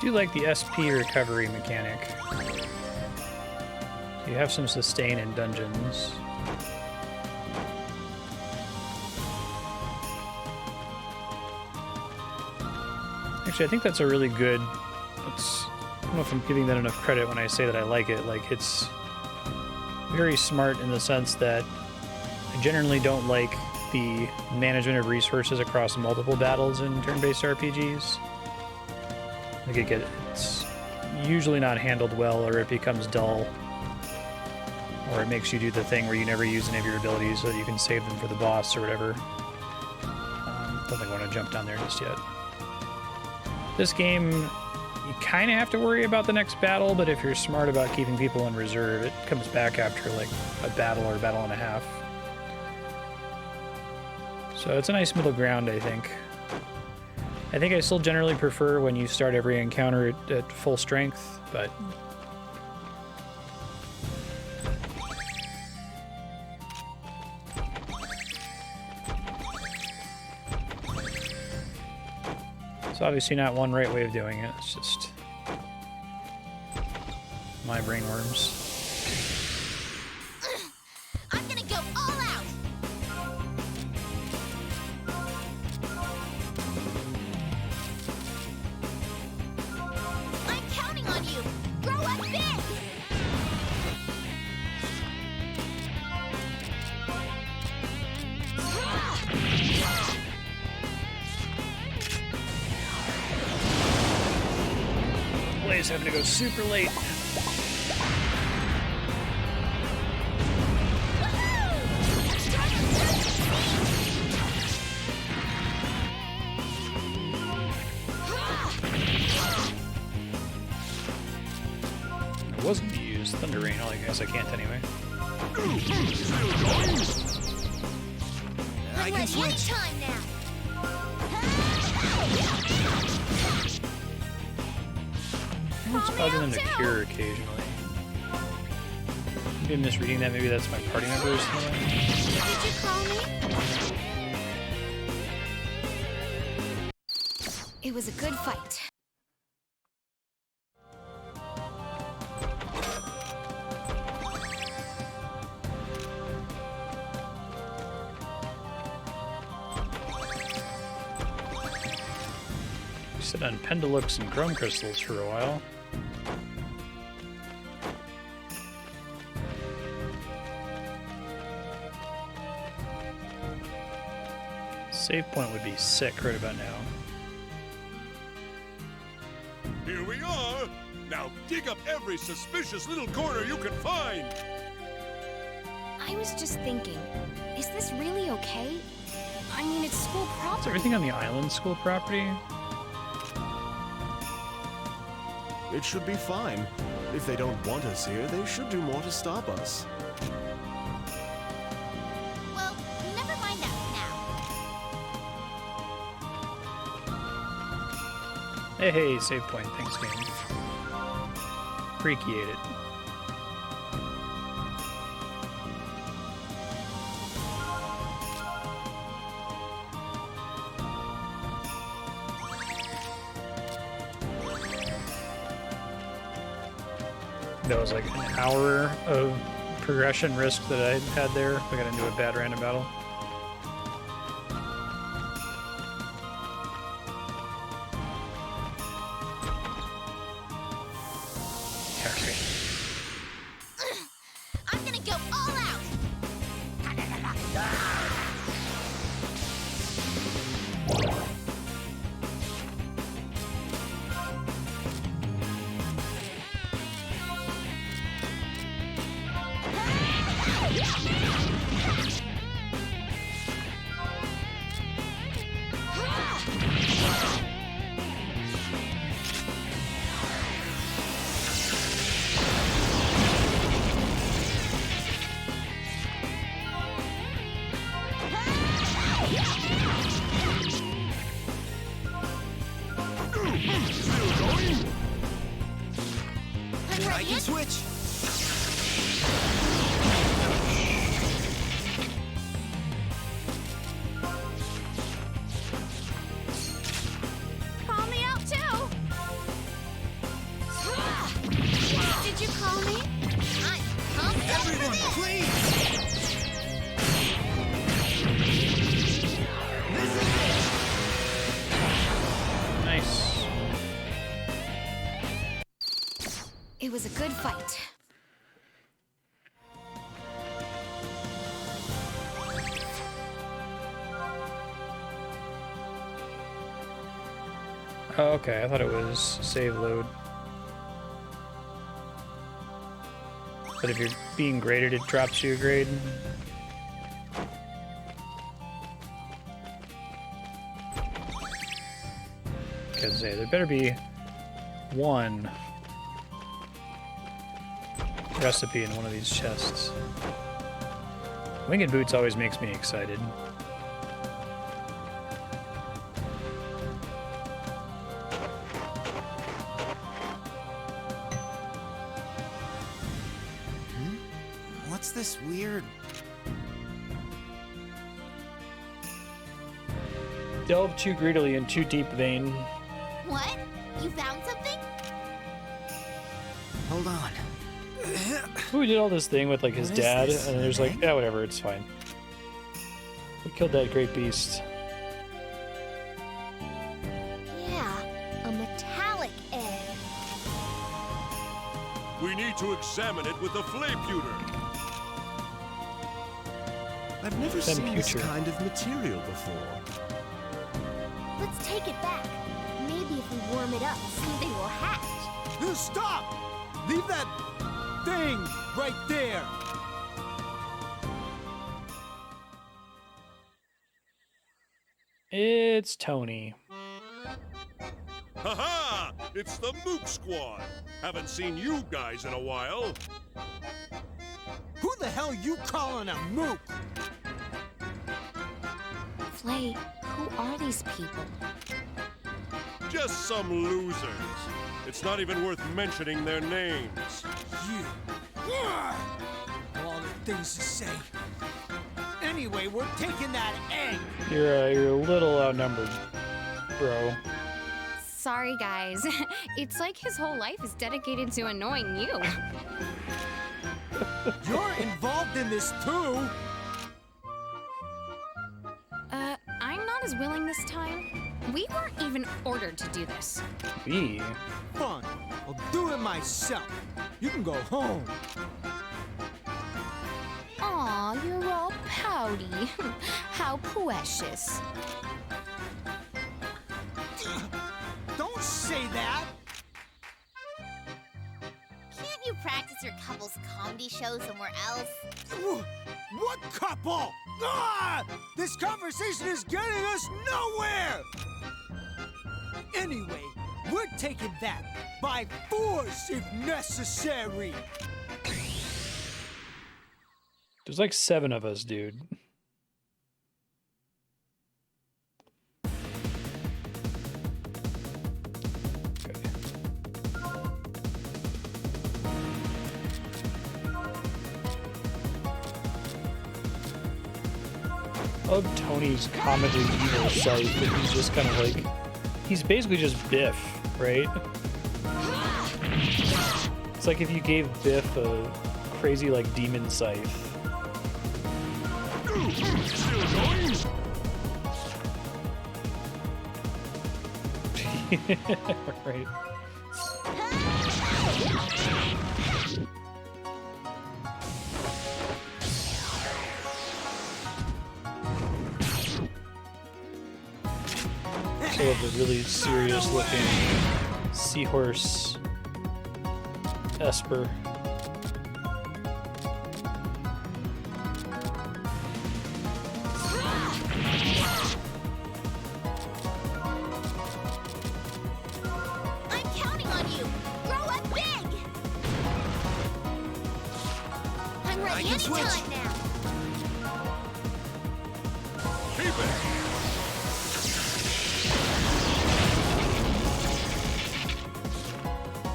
do like the SP recovery mechanic. You have some sustain in dungeons. Actually, I think that's a really good... I don't know if I'm giving that enough credit when I say that I like it. Like, it's very smart in the sense that I generally don't like the management of resources across multiple battles in turn-based RPGs. Like, it's usually not handled well, or it becomes dull. Or it makes you do the thing where you never use any of your abilities so that you can save them for the boss or whatever. Don't think I want to jump down there just yet. This game, you kind of have to worry about the next battle, but if you're smart about keeping people in reserve, it comes back after like a battle or a battle and a half. So it's a nice middle ground, I think. I think I still generally prefer when you start every encounter at full strength, but... It's obviously not one right way of doing it, it's just my brainworms. I'm gonna go all out! I'm counting on you! Grow up big! Blaze having to go super late. I wasn't to use Thunder Rain, I guess I can't anyway. I'm ready anytime now! It's causing them to cure occasionally. Maybe I'm misreading that, maybe that's my party member or something. Did you call me? It was a good fight. We sit on Pendulux and Chrome Crystals for a while. Save point would be sick right about now. Here we are! Now dig up every suspicious little corner you can find! I was just thinking, is this really okay? I mean, it's school Is property. everything on the island school property? It should be fine. If they don't want us here, they should do more to stop us. Well, never mind that for now. Hey, save point. Thanks, game. Appreciate it. That was like an hour of progression risk that I had there. I got into a bad random battle. Okay. I'm gonna go all out! I'm ready. Switch! Everyone, please! Nice. It was a good fight. Oh, okay, I thought it was save load. But if you're being graded, it drops you a grade. Because there better be one recipe in one of these chests. Winged boots always makes me excited. What's this weird... Delve too greedily in too deep vein. What? You found something? Hold on. Who did all this thing with like his What is dad, this, and there's like, egg? yeah, whatever, it's fine. We killed that great beast. Yeah, a metallic egg. We need to examine it with a flayputer. I've never seen this Future. kind of material before. Let's take it back. Maybe if we warm it up, something will hatch. You stop! Leave that thing right there! It's Tony. Ha-ha! It's the Mook Squad. Haven't seen you guys in a while. Who the hell you calling a mook? Flay, who are these people? Just some losers. It's not even worth mentioning their names. You. All the things to say. Anyway, we're taking that egg. You're a little outnumbered, bro. Sorry, guys. It's like his whole life is dedicated to annoying you. You're involved in this too. I'm not as willing this time. We weren't even ordered to do this. We. Fine. I'll do it myself. You can go home. Aw, you're all pouty. How precious. Don't say that. Can't you practice your couple's comedy show somewhere else? What couple? Ah! This conversation is getting us nowhere! Anyway, we're taking that by force if necessary. There's like 7 of us, dude. I love Tony's comically evil side, but he's just kind of like, he's basically just Biff, right? It's like if you gave Biff a crazy like demon scythe. Right. I love the really serious looking seahorse Esper. I'm counting on you. Grow up big. I'm ready anytime now. Keep it.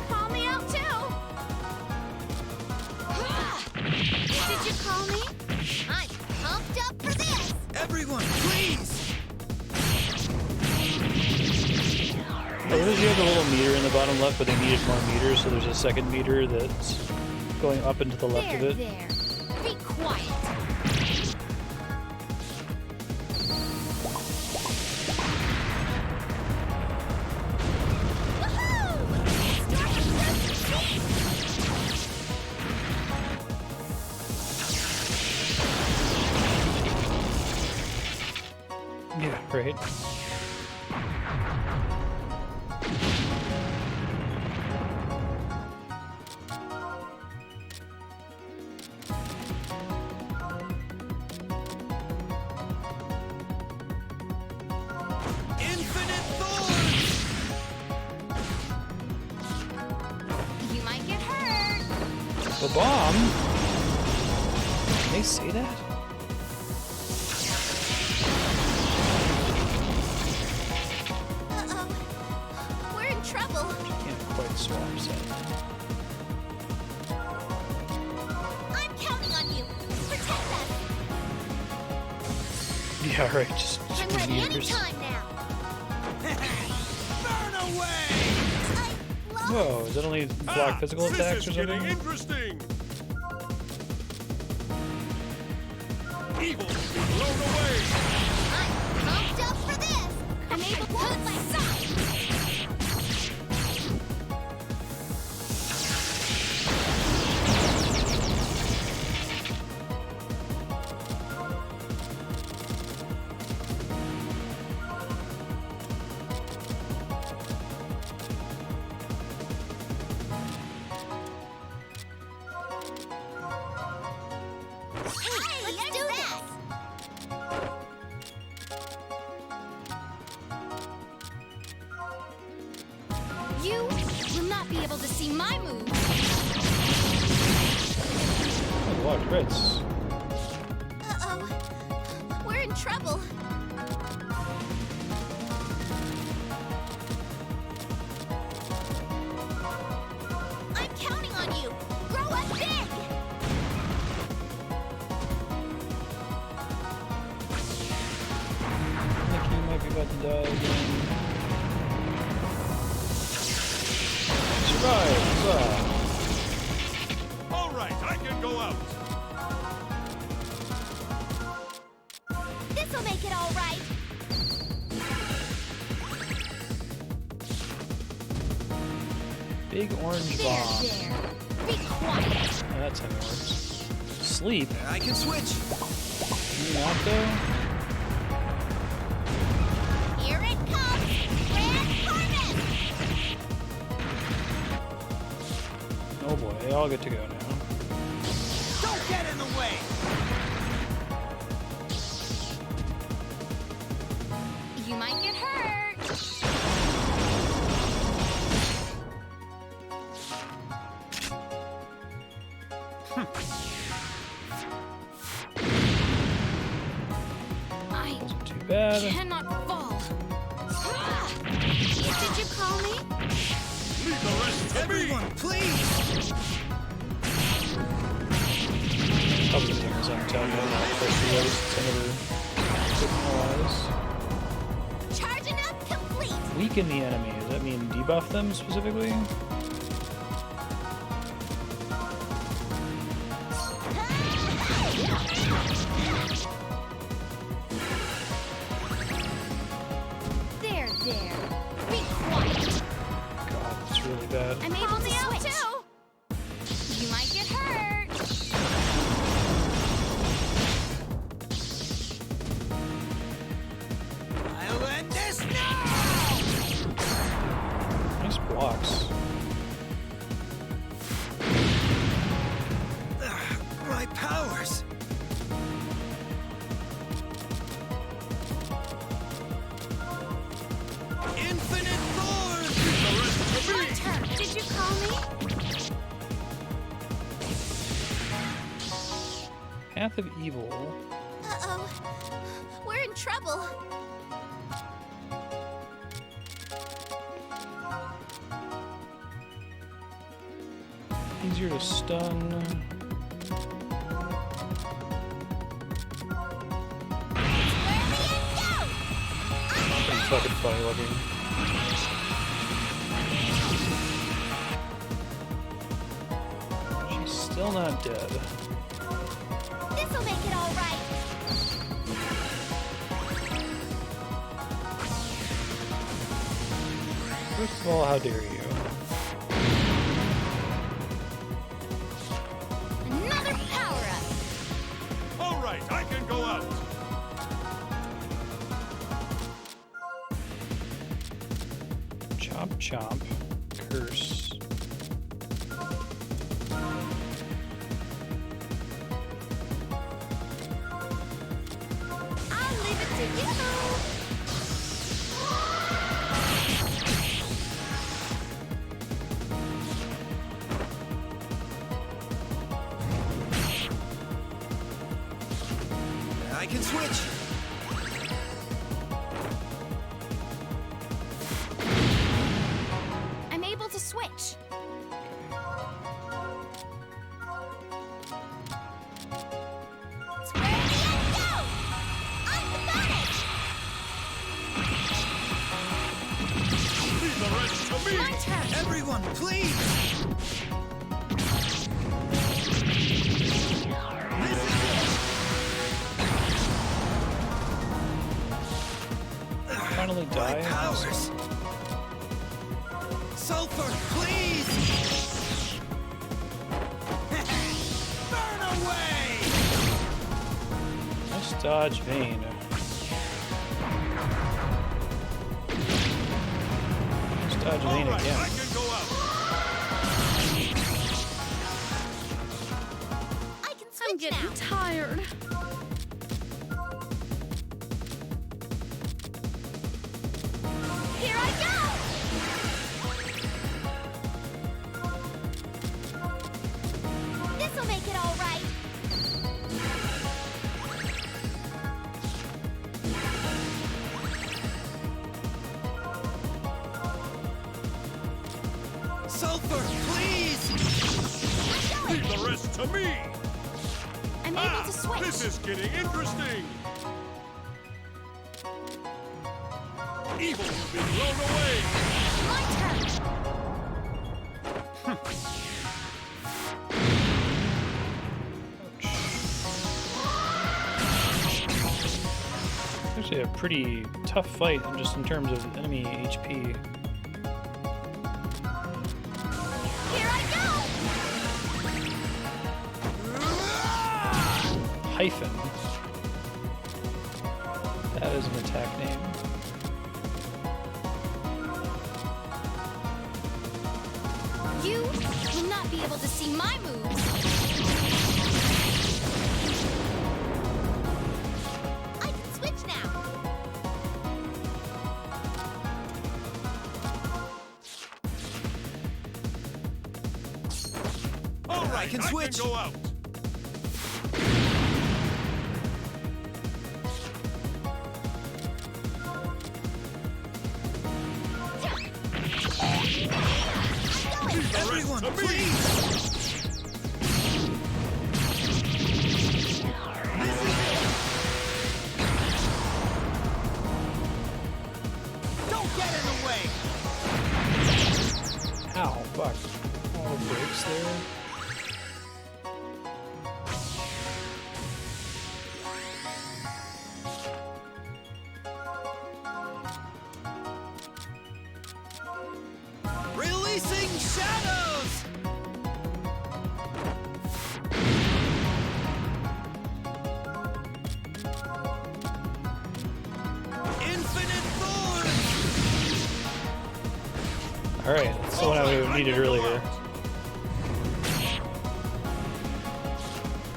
Call me out too. Did you call me? I'm pumped up for this. Everyone, please! I noticed you have the little meter in the bottom left, but they needed more meters, so there's a second meter that's going up and to the left of it. There. Be quiet. Yeah, right. Infinite thorns! You might get hurt. The bomb? Can they say that? Uh-oh. We're in trouble. Can't quite swap set. I'm counting on you. Protect us. Yeah, right. Just I'm be ready meters. anytime now. Burn away! I lost. Whoa, is that only block physical this attacks is or getting something? interesting. Evil be blown away. I'm pumped up for this. I'm able to hold my side. Hey, let's do this. You will not be able to see my moves. Oh, a lot of crits. Uh-oh. We're in trouble. I'm counting on you. Grow up big. Nikki might be about to die again. Survive! Huzzah. All right, I can go out. This'll make it all right. Big orange There, bomb. there. Be quiet. Oh, that's how it works. Sleep? I can switch. You want though? Here it comes. Grand harvest. Oh boy, they all get to go now. Don't get in the way! You might get hurt. I Wasn't too bad. cannot fall. Did you call me? Leave the rest to me. Everyone, please! Probably the thing is I'm telling you not first reload some of the Charging up complete. weaken the enemy. Does that mean debuff them specifically? There, there. Be quiet. God, it's really bad. I'm able to switch. You might get hurt. I'll end this now! Nice blocks. My powers! Infinite thorns! Leave the rest to My me. turn. Did you call me? Path of Evil. Uh-oh. We're in trouble. Easier to stun. Where the end go? Pretty fucking funny looking. She's still not dead. Well, how dare you? Another power-up! All right, I can go out. Chomp chomp. Curse. I'll leave it to you! I can switch. I'm able to switch. Square and go! On the finish! Leave the rest to me. My turn. Everyone, please! Finally My die. powers! Sulfur, please! Burn away! Nice dodge, Vayne. Nice dodge, All Vayne right, again. I can go out. I can I'm switch getting now. tired. Here I go! This'll make it all right. Sulfur, please! Leave the rest to me. I'm able to switch. This is getting interesting. Evil will be blown away. My turn. Actually, a pretty tough fight, just in terms of enemy HP. Here I Hyphen. That is an attack name. You will not be able to see my moves. I can switch now. All right, I can switch. go out. Leave the rest Everyone, to me. please! Don't get in the way! Ow, fuck. All the breaks there. Releasing shadows! Infinite thorns! Alright, that's the one I needed earlier.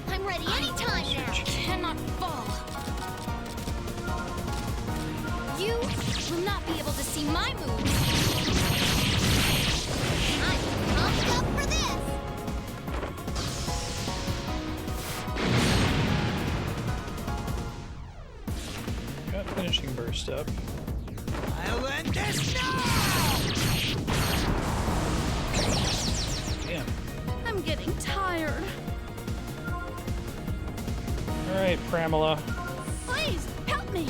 I'm ready anytime now. Cannot fall. You will not be able to see my moves. I'm pumped up for this. Got finishing burst up. I'll end this now! Damn. I'm getting tired. Alright, Pramila. Please, help me.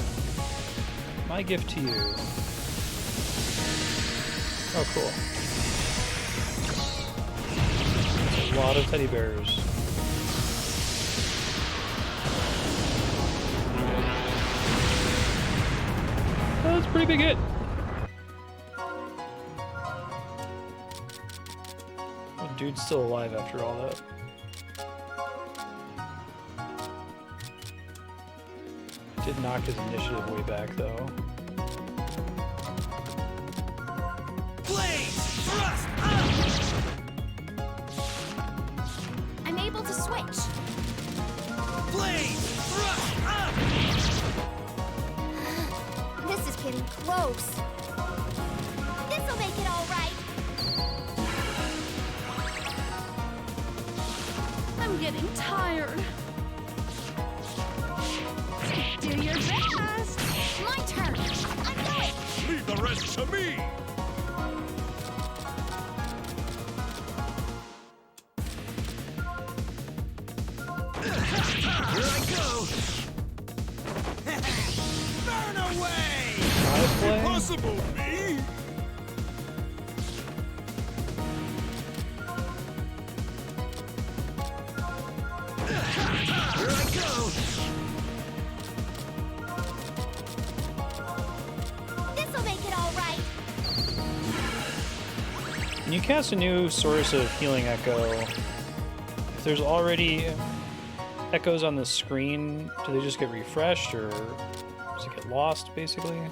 My gift to you. Oh, cool. A lot of teddy bears. That's a pretty big hit. Dude's still alive after all that. Did knock his initiative way back, though. Blaze! Thrust! Up! I'm able to switch. Blaze! Thrust! Up! This is getting close. This'll make it all right. I'm getting tired. Do your best. My turn. I'm going. Leave the rest to me! Here I go! Burn away! Play? Impossible, me! Here I go! This'll make it all right. When you cast a new source of healing echo, if there's already echoes on the screen, do they just get refreshed or does it get lost, basically? Here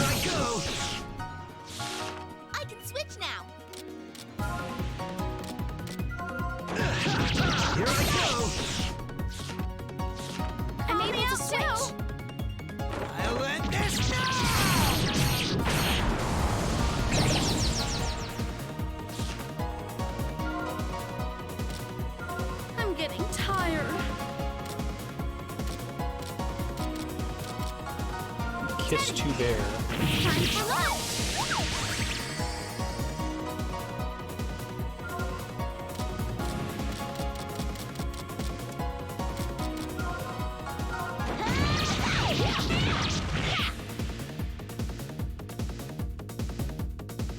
I go! I can switch now. Here I go! I'm able to switch. I'll end this now! I'm getting tired. Kiss to bear. Time for lunch.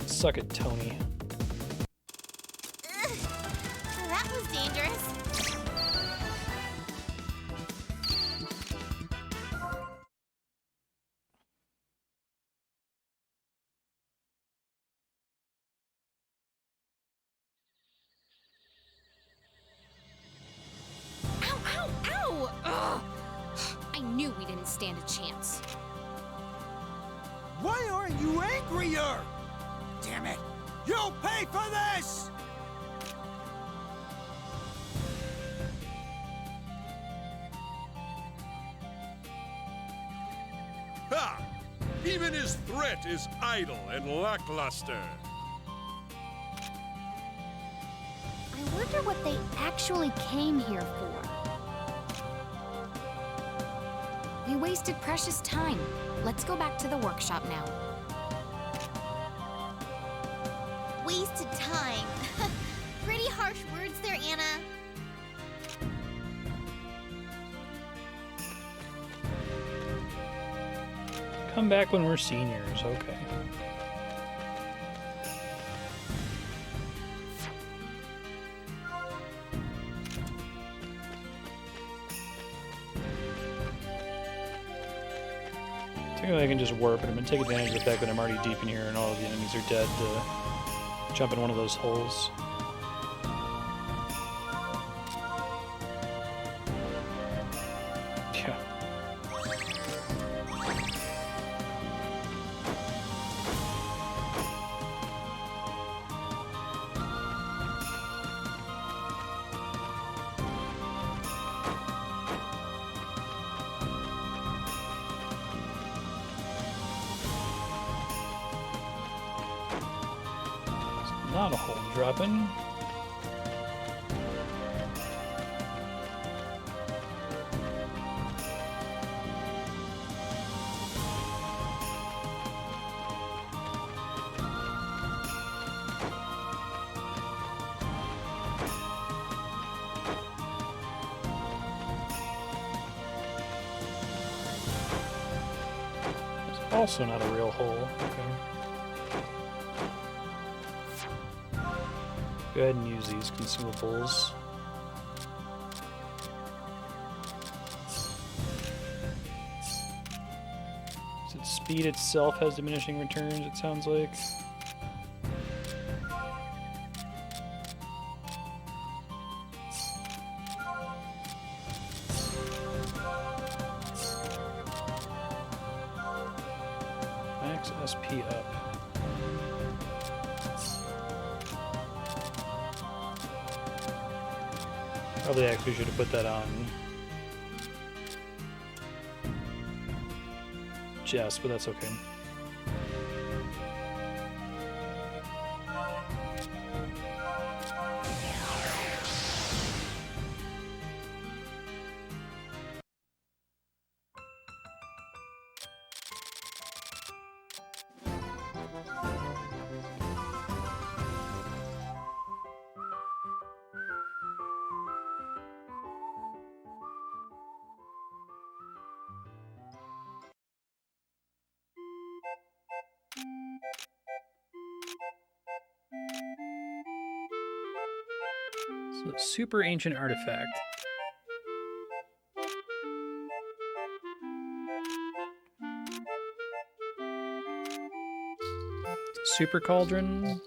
Suck it, Tony. That was dangerous. Ow, ow, ow! Ugh. I knew we didn't stand a chance. Why aren't you angrier? Damn it! You'll pay for this! Ha! Even his threat is idle and lackluster. I wonder what they actually came here for. We wasted precious time. Let's go back to the workshop now. Wasted time. Pretty harsh words there, Anna. Come back when we're seniors, okay. Technically I can just warp, but I'm gonna take advantage of the fact that I'm already deep in here and all of the enemies are dead to jump in one of those holes. Yeah. Not a hole dropping. It's also not a real hole. Okay. Go ahead and use these consumables. Speed itself has diminishing returns, it sounds like. Must pee up. Probably actually should have put that on Jess, but that's okay. So, super ancient artifact. Super cauldron.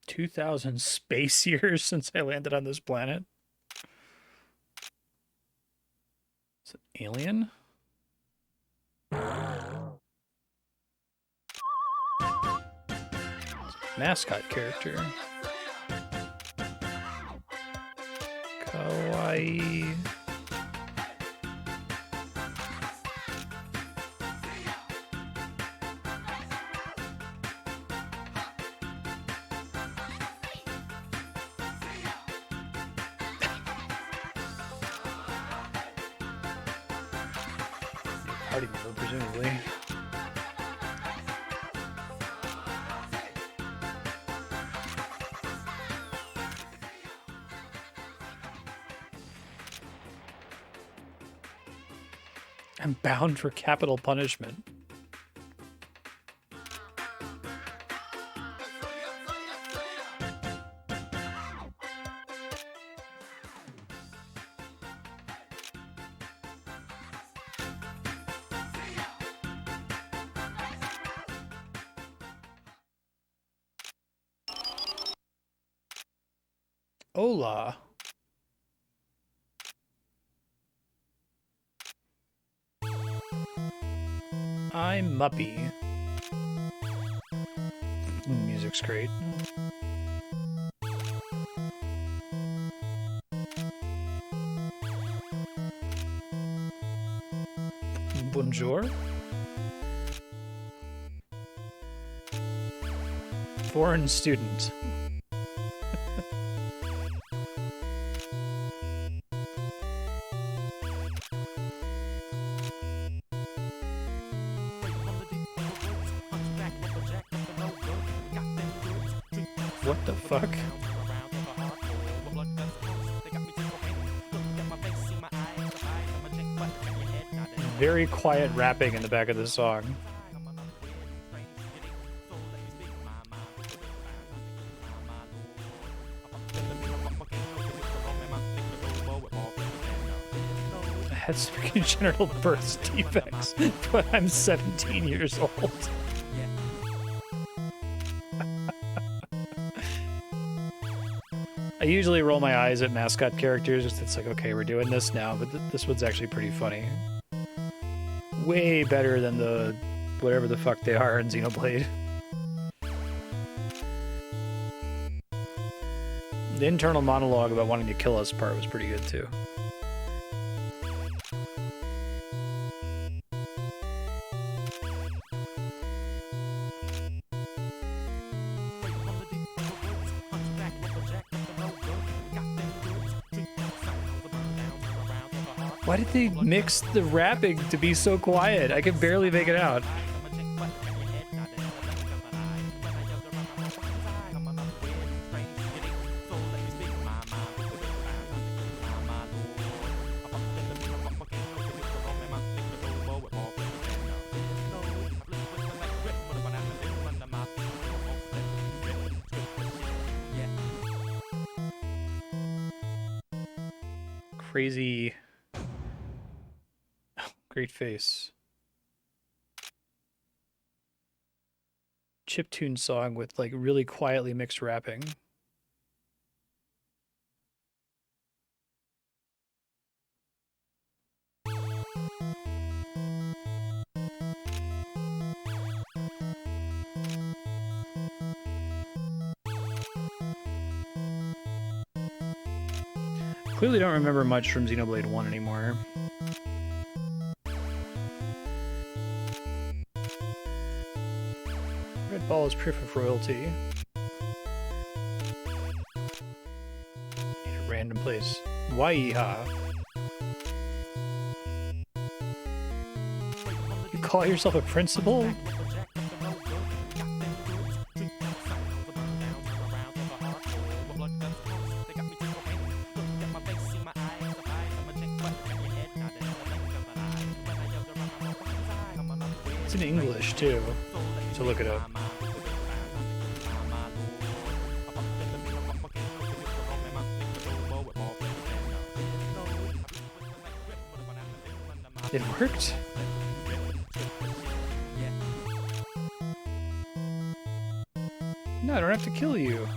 "2,000 space years since I landed on this planet." Is it alien? Mascot character. Kawaii. Party member, presumably. I'm bound for capital punishment. Hola. I'm Muppy. Music's great. Bonjour. Foreign student. What the fuck? Very quiet rapping in the back of the song. I had some congenital birth defects, but I'm 17 years old. I usually roll my eyes at mascot characters. It's like, okay, we're doing this now, but this one's actually pretty funny. Way better than the whatever the fuck they are in Xenoblade. The internal monologue about wanting to kill us part was pretty good too. Why did they mix the rapping to be so quiet? I can barely make it out. Crazy. Great face. Chiptune song with like really quietly mixed rapping. Clearly don't remember much from Xenoblade 1 anymore. Red ball is proof of royalty. In a random place. Waiha. You call yourself a principal? It's in English too, so look it up. It worked? No, I don't have to kill you.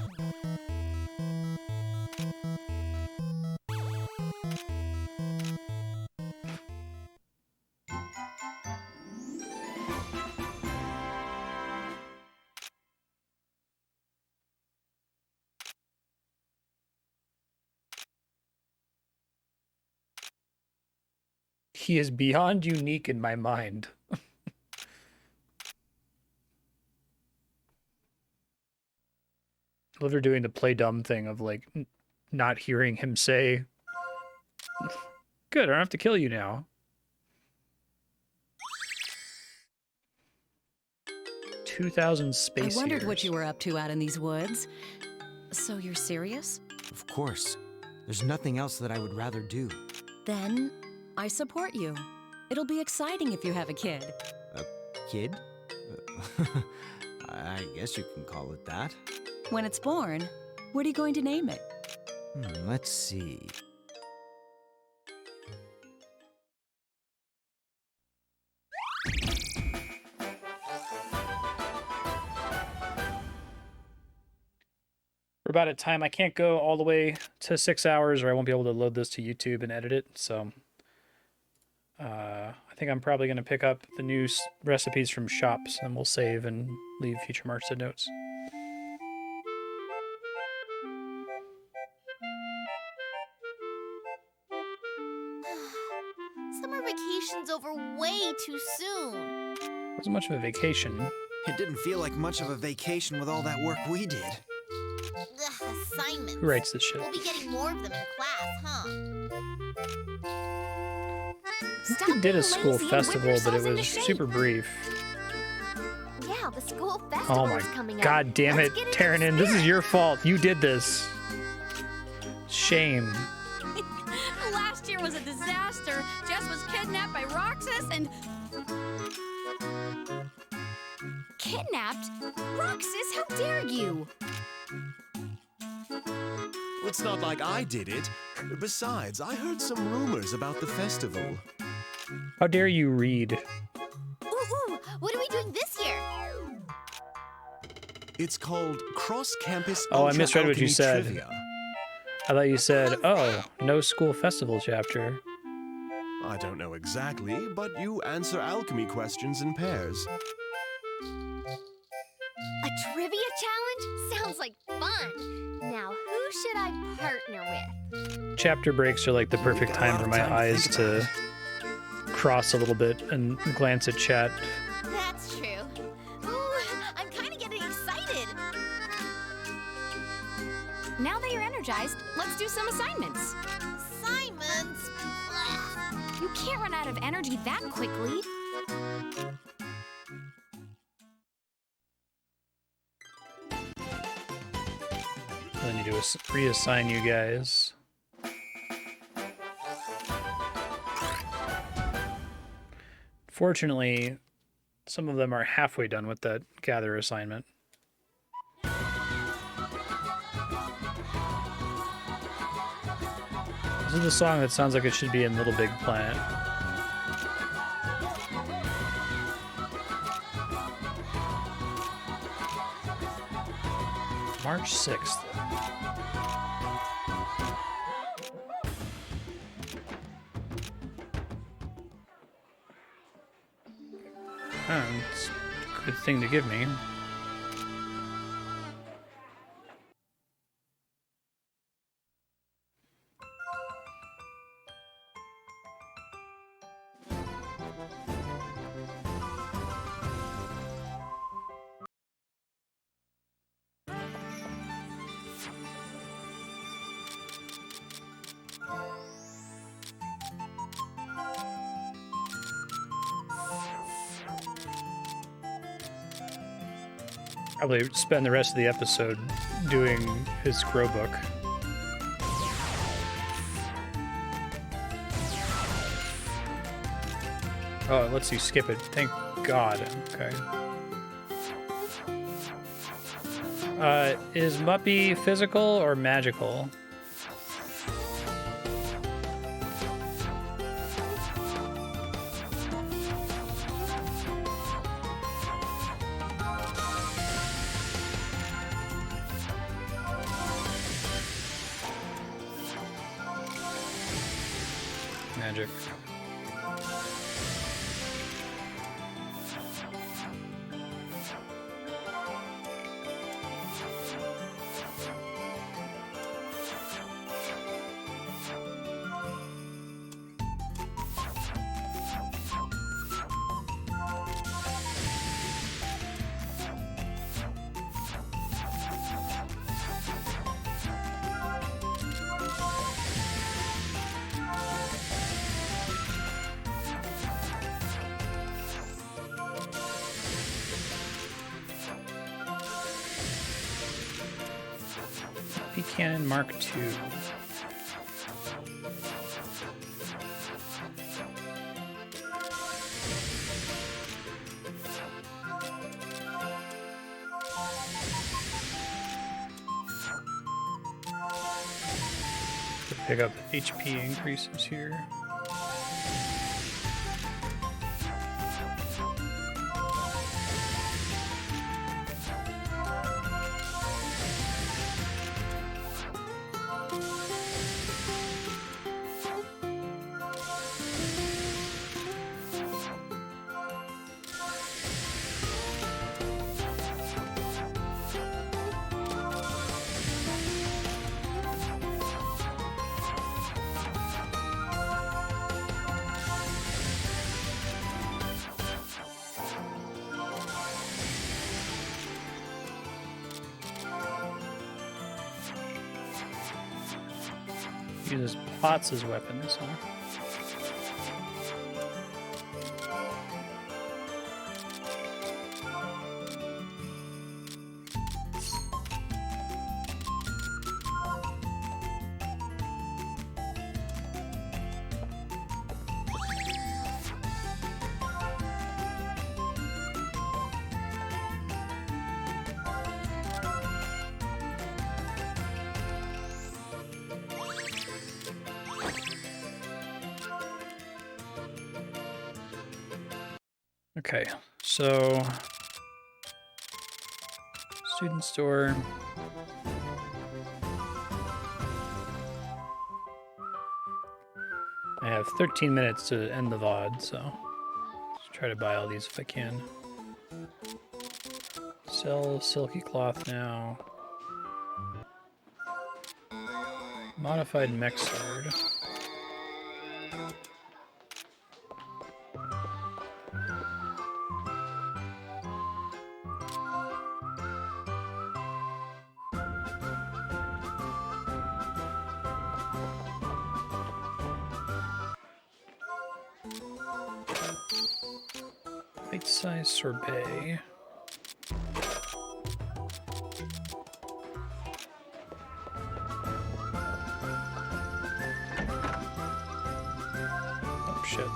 He is beyond unique in my mind. I love her doing the play dumb thing of like not hearing him say, "Good, I don't have to kill you now." 2,000 space I wondered years. what you were up to out in these woods. So you're serious? Of course. There's nothing else that I would rather do. Then I support you. It'll be exciting if you have a kid. A kid? I guess you can call it that. When it's born, what are you going to name it? Let's see. We're about at time. I can't go all the way to 6 hours or I won't be able to load this to YouTube and edit it. So I think I'm probably going to pick up the new recipes from shops and we'll save and leave future Marstead notes. Summer vacation's over way too soon. Wasn't much of a vacation. It didn't feel like much of a vacation with all that work we did. Ugh, assignments. Who writes this shit? We'll be getting more of them in class, huh? We did a school festival, but it was super brief. Yeah, the school festival Oh my is coming up. god damn it, Let's get into the Taryn, this is spirit. your fault. You did this. Shame. Last year was a disaster. Jess was kidnapped by Roxas and... Kidnapped? Roxas, how dare you? It's not like I did it. Besides, I heard some rumors about the festival. How dare you read? Ooh, what are we doing this year? It's called Cross-Campus Oh, I Ultra misread what you Alchemy said. Trivia. I thought you said, oh, no school festival chapter. I don't know exactly, but you answer alchemy questions in pairs. A trivia challenge? Sounds like fun. Now, who should I partner with? Chapter breaks are like the perfect time for my eyes to cross a little bit and glance at chat. That's true. Ooh, I'm kind of getting excited. Now that you're energized, let's do some assignments. Assignments? Ugh. You can't run out of energy that quickly. I need to reassign you guys. Fortunately, some of them are halfway done with that gather assignment. This is the song that sounds like it should be in Little Big Planet. March 6th. It's a good thing to give me. Probably spend the rest of the episode doing his grow book. Oh, it lets you skip it. Thank God. Okay. Is Muppy physical or magical? Magic. Cannon Mark II. Pick up HP increases here. Uses pots as weapons, huh? Okay, so student store. I have 13 minutes to end the VOD, so let's try to buy all these if I can. Sell silky cloth now. Modified mech sword. Bite-sized sorbet. Oh shit.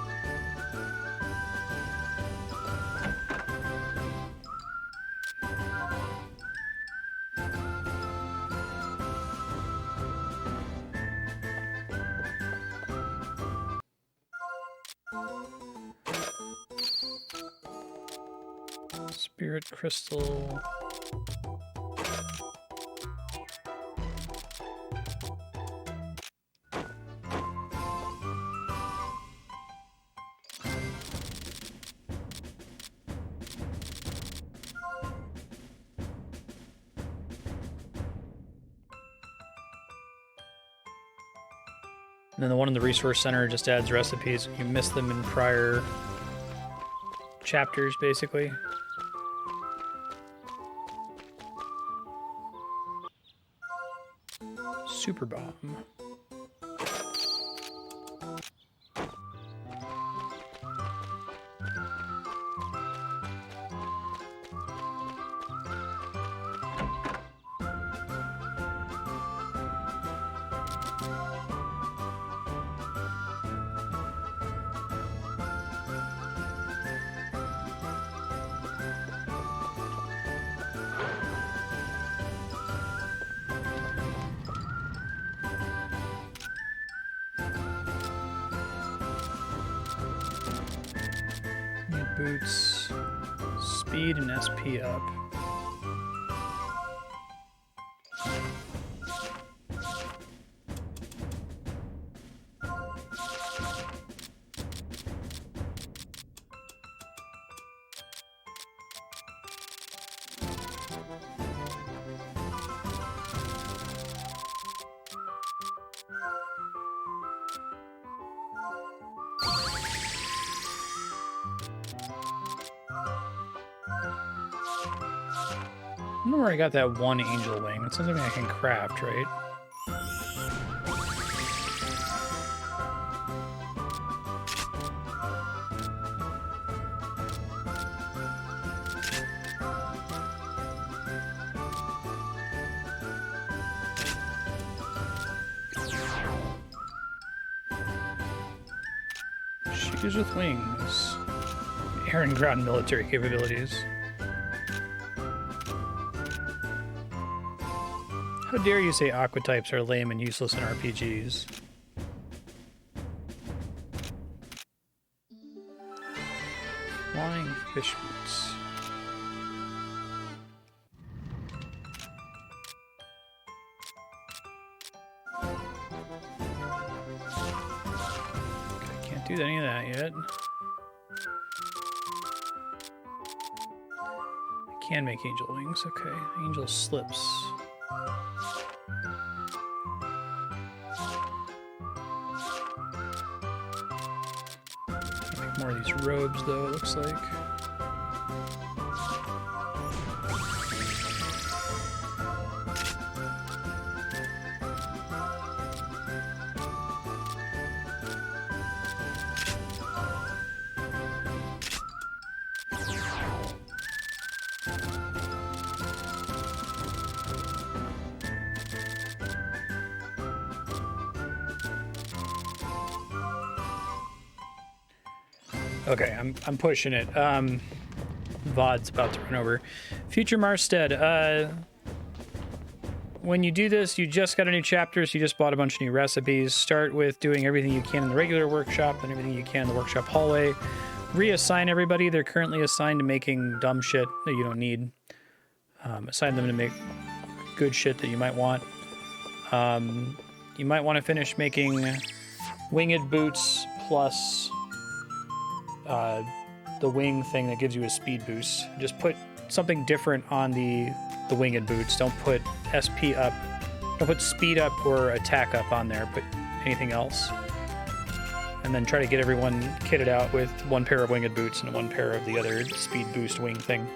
Spirit crystal. And then the one in the resource center just adds recipes. You missed them in prior chapters, basically. Super bomb. boots, speed and SP up. I don't know where I got that one angel wing. It's something I can craft, right? Shoes with wings. Air and ground military capabilities. How dare you say aqua types are lame and useless in RPGs? Flying fish boots. Okay, can't do any of that yet. I can make angel wings, okay. Angel slips. More of these robes, though, it looks like. Okay, I'm pushing it. VOD's about to run over. Future Marstead. When you do this, you just got a new chapter, so you just bought a bunch of new recipes. Start with doing everything you can in the regular workshop and everything you can in the workshop hallway. Reassign everybody. They're currently assigned to making dumb shit that you don't need. Assign them to make good shit that you might want. You might want to finish making winged boots plus the wing thing that gives you a speed boost. Just put something different on the winged boots. Don't put SP up. Don't put speed up or attack up on there. Put anything else. And then try to get everyone kitted out with one pair of winged boots and one pair of the other speed boost wing thing.